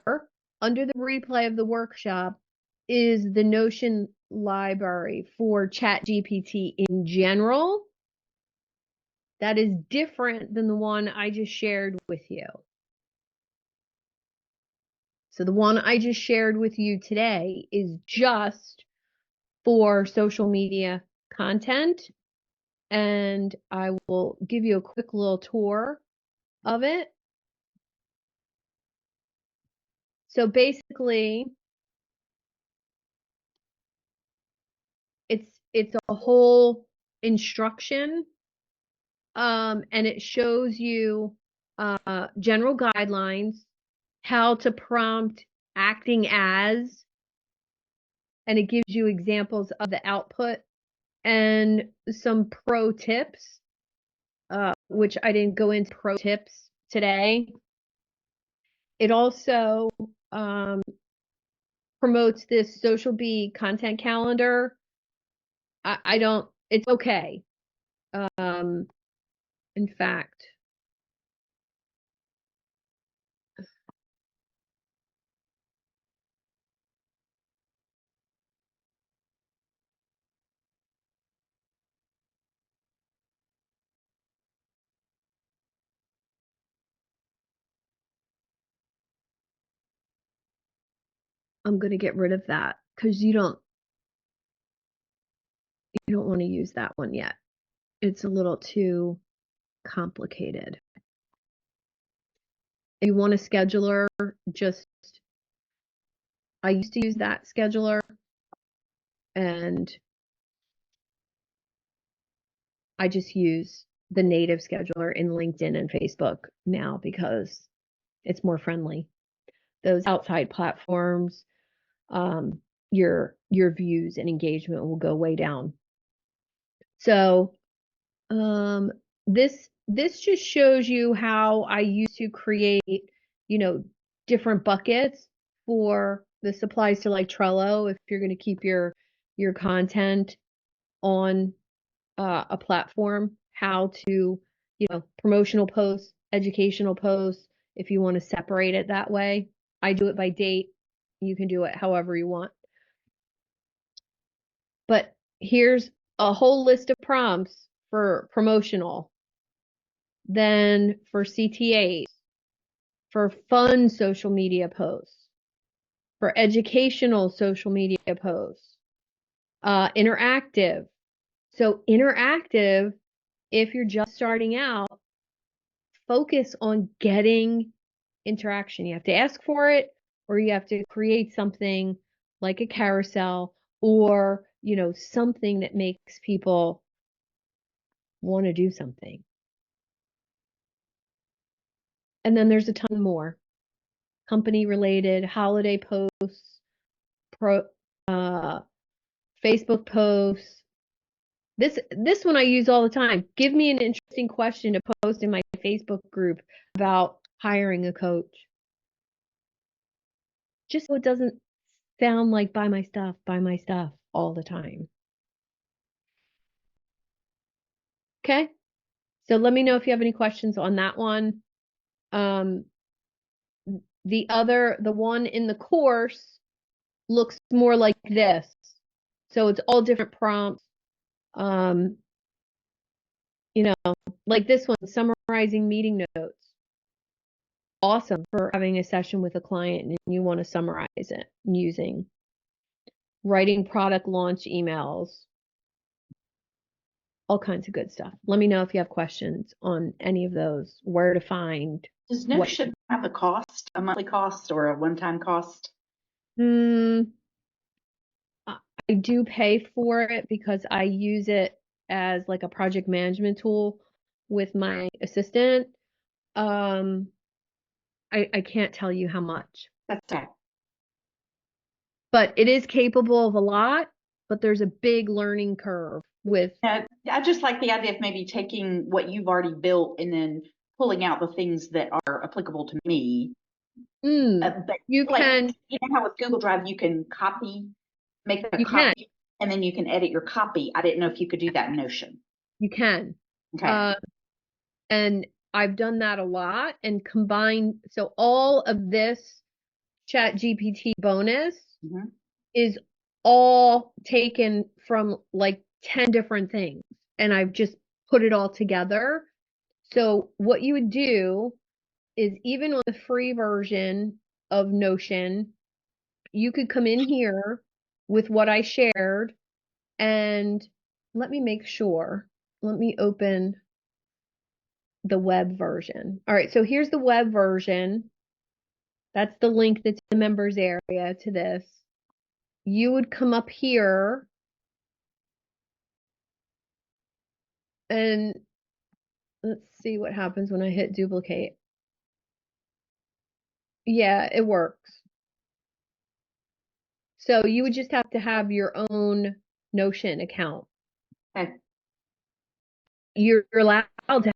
under the replay of the workshop, is the Notion library for ChatGPT in general. That is different than the one I just shared with you. So the one I just shared with you today is just for social media content. And I will give you a quick little tour of it. So basically, it's a whole instruction, and it shows you general guidelines, how to prompt acting as, and it gives you examples of the output and some pro tips, which I didn't go into pro tips today. It also promotes this Social Bee content calendar, I don't, it's okay. In fact, I'm going to get rid of that because you don't want to use that one yet. It's a little too complicated. If you want a scheduler, I used to use that scheduler, and I just use the native scheduler in LinkedIn and Facebook now because it's more friendly. Those outside platforms, your views and engagement will go way down. So this just shows you how I used to create, different buckets for the supplies to like Trello if you're going to keep your content on a platform, how to, promotional posts, educational posts, if you want to separate it that way. I do it by date. You can do it however you want. But here's a whole list of prompts for promotional, then for CTAs, for fun social media posts, for educational social media posts, interactive. So interactive, if you're just starting out, focus on getting interaction. You have to ask for it, or you have to create something like a carousel, or, something that makes people want to do something. And then there's a ton more. Company related, holiday posts, Facebook posts. This one I use all the time. Give me an interesting question to post in my Facebook group about hiring a coach. Just so it doesn't sound like buy my stuff all the time. Okay? So let me know if you have any questions on that one. The one in the course looks more like this. So it's all different prompts. Like this one, summarizing meeting notes. Awesome for having a session with a client and you want to summarize it using. Writing product launch emails. All kinds of good stuff. Let me know if you have questions on any of those, where to find. Does Notion have a cost, a monthly cost or a one-time cost? I do pay for it because I use it as like a project management tool with my assistant. I can't tell you how much. That's okay. But it is capable of a lot, but there's a big learning curve with. I just like the idea of maybe taking what you've already built and then pulling out the things that are applicable to me. But you can, how with Google Drive you can make a copy, and then you can edit your copy. I didn't know if you could do that in Notion. You can. Okay. And I've done that a lot and combined. So all of this ChatGPT bonus is all taken from like 10 different things, and I've just put it all together. So what you would do is, even on the free version of Notion, you could come in here with what I shared, and let me make sure. Let me open the web version. All right, so here's the web version. That's the link that's in the members area to this. You would come up here and let's see what happens when I hit duplicate. Yeah, it works. So you would just have to have your own Notion account. Okay. You're allowed to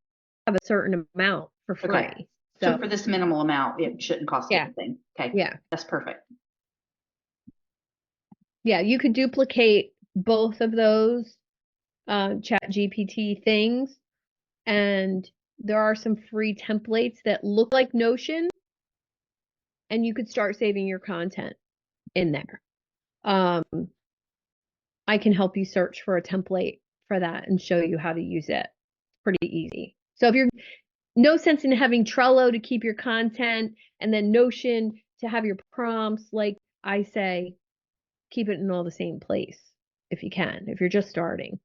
have a certain amount for free. Okay. So for this minimal amount, it shouldn't cost anything. Okay. Yeah. That's perfect. Yeah, you could duplicate both of those chat GPT things, and there are some free templates that look like Notion, and you could start saving your content in there. I can help you search for a template for that and show you how to use it. Pretty easy. So if you're no sense in having Trello to keep your content and then Notion to have your prompts, like I say, keep it in all the same place if you can, if you're just starting.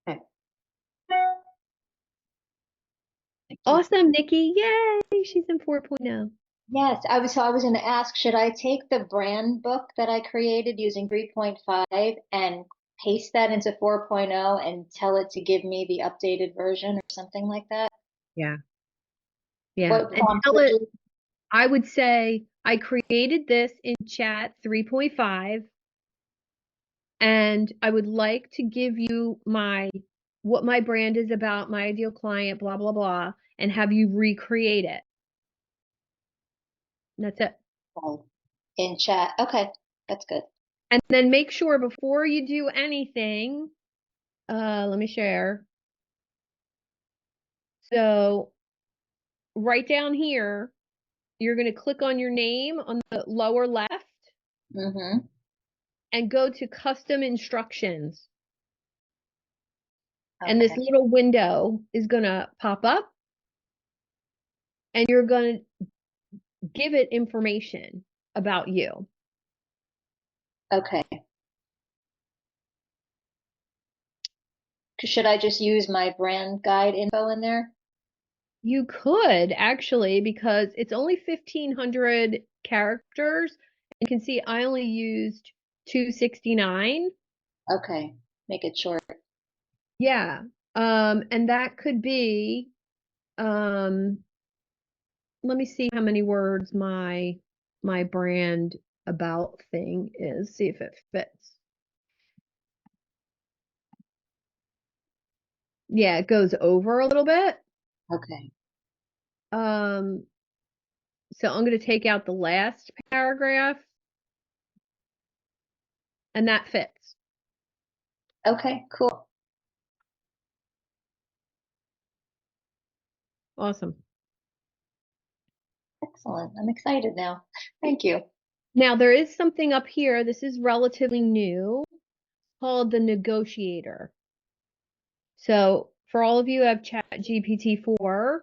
Okay. Awesome, Nikki. Yay, she's in 4.0. Yes, I was going to ask, should I take the brand book that I created using 3.5 and paste that into 4.0 and tell it to give me the updated version or something like that? Yeah. Yeah. What And prompt tell would it, you- I would say, I created this in chat 3.5, and I would like to give you what my brand is about, my ideal client, blah, blah, blah, and have you recreate it. And that's it. Oh, in chat? Okay, that's good. And then make sure before you do anything, let me share. So right down here, you're going to click on your name on the lower left Mm-hmm. and go to custom instructions. Okay. And this little window is going to pop up, and you're going to give it information about you. Okay. Should I just use my brand guide info in there? You could actually, because it's only 1,500 characters. You can see I only used 269. Okay, make it short. Yeah. And that could be, let me see how many words my brand about thing is, see if it fits. Yeah, it goes over a little bit. Okay. So I'm going to take out the last paragraph, and that fits. Okay, cool. Awesome. Excellent. I'm excited now. Thank you. Now there is something up here, this is relatively new, called the negotiator. So for all of you who have ChatGPT-4,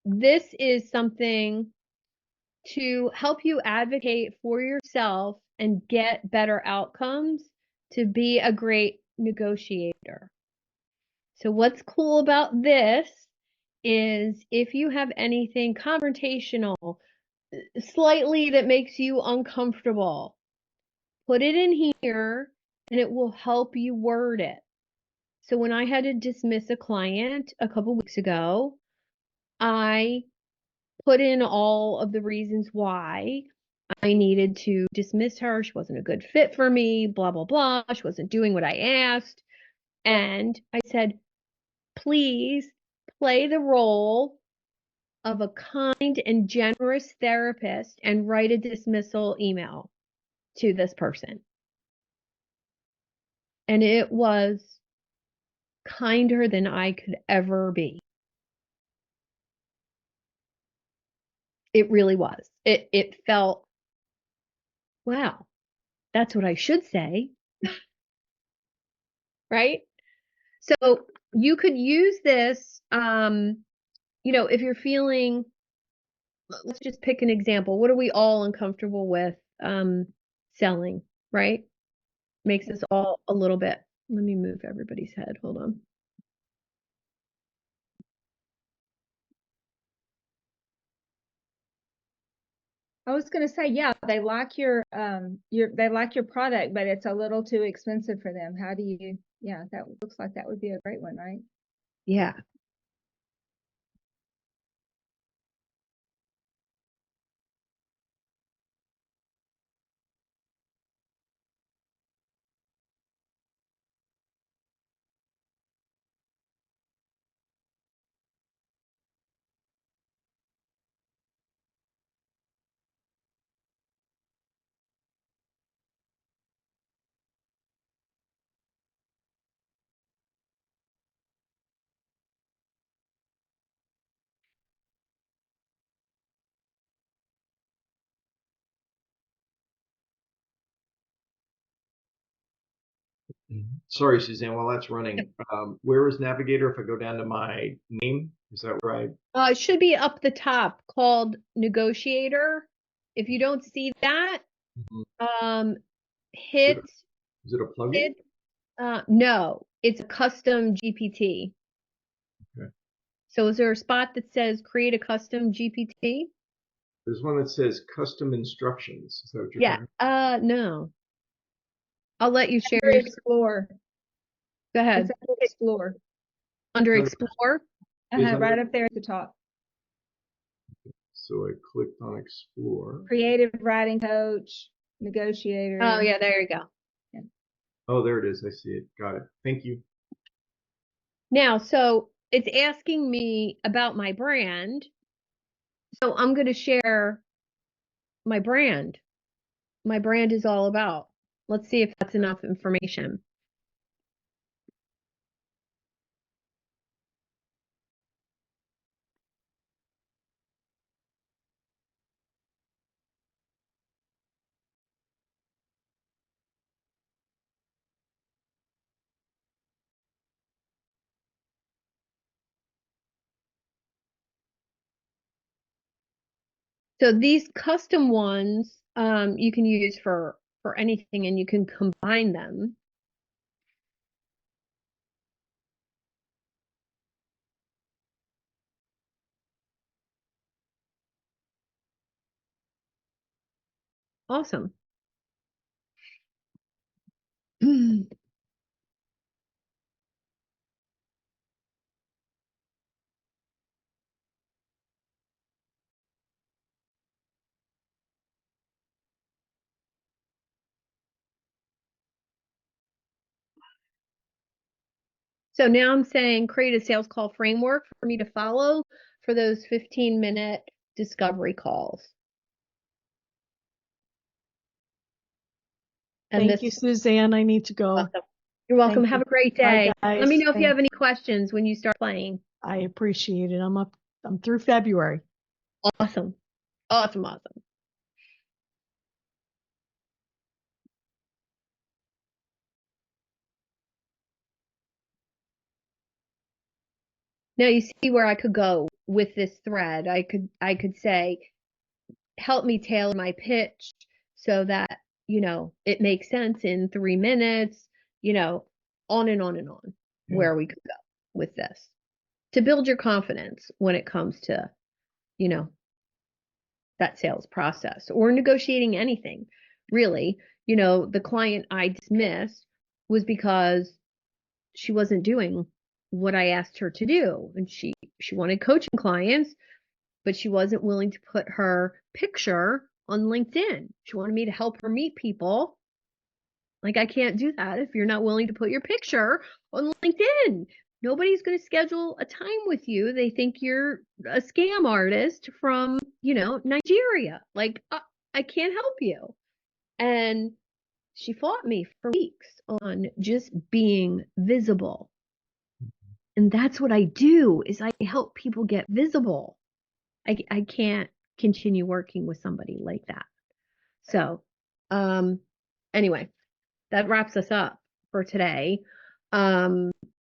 this is something to help you advocate for yourself and get better outcomes to be a great negotiator. So what's cool about this is if you have anything confrontational, slightly that makes you uncomfortable, put it in here and it will help you word it. So when I had to dismiss a client a couple weeks ago, I put in all of the reasons why I needed to dismiss her. She wasn't a good fit for me, blah, blah, blah. She wasn't doing what I asked. And I said, please play the role of a kind and generous therapist and write a dismissal email to this person. And it was kinder than I could ever be. It really was. It felt, wow, that's what I should say. Right? So you could use this, if you're feeling, let's just pick an example. What are we all uncomfortable with selling, right? Makes us all a little bit, let me move everybody's head. Hold on. I was going to say, yeah, they like your product, but it's a little too expensive for them. How do you, yeah, that looks like that would be a great one, right? Yeah. Sorry, Suzanne, while that's running, where is Navigator if I go down to my name? Is that where It should be up the top called Negotiator. If you don't see that, hit. Is it a plugin? No, it's a custom GPT. Okay. So is there a spot that says create a custom GPT? There's one that says custom instructions. Is that what you're Yeah. talking? No. I'll let you share Under your. Explore. Go ahead. It's under Explore. Under Explore? Right up there at the top. So I clicked on Explore. Creative writing coach, negotiator. Oh, yeah, there you go. Yeah. Oh, there it is. I see it. Got it. Thank you. Now, so it's asking me about my brand. So I'm going to share my brand. My brand is all about. Let's see if that's enough information. So these custom ones, you can use for anything, and you can combine them. Awesome. So now I'm saying create a sales call framework for me to follow for those 15-minute discovery calls. And Thank you, Suzanne. I need to go. Welcome. You're welcome. Thank Have you. a great Bye, day. guys. Let me know if you Thank- have any questions when you start playing. I appreciate it. I'm through February. Awesome. Awesome. Awesome. Now you see where I could go with this thread. I could say, help me tailor my pitch so that, it makes sense in 3 minutes, on and on and on, where we could go with this to build your confidence when it comes to, that sales process or negotiating anything. Really, the client I dismissed was because she wasn't doing what I asked her to do. And she wanted coaching clients, but she wasn't willing to put her picture on LinkedIn. She wanted me to help her meet people. Like, I can't do that if you're not willing to put your picture on LinkedIn. Nobody's going to schedule a time with you. They think you're a scam artist from, Nigeria. Like, I can't help you. And she fought me for weeks on just being visible. And that's what I do, is I help people get visible. I can't continue working with somebody like that. So, anyway, that wraps us up for today.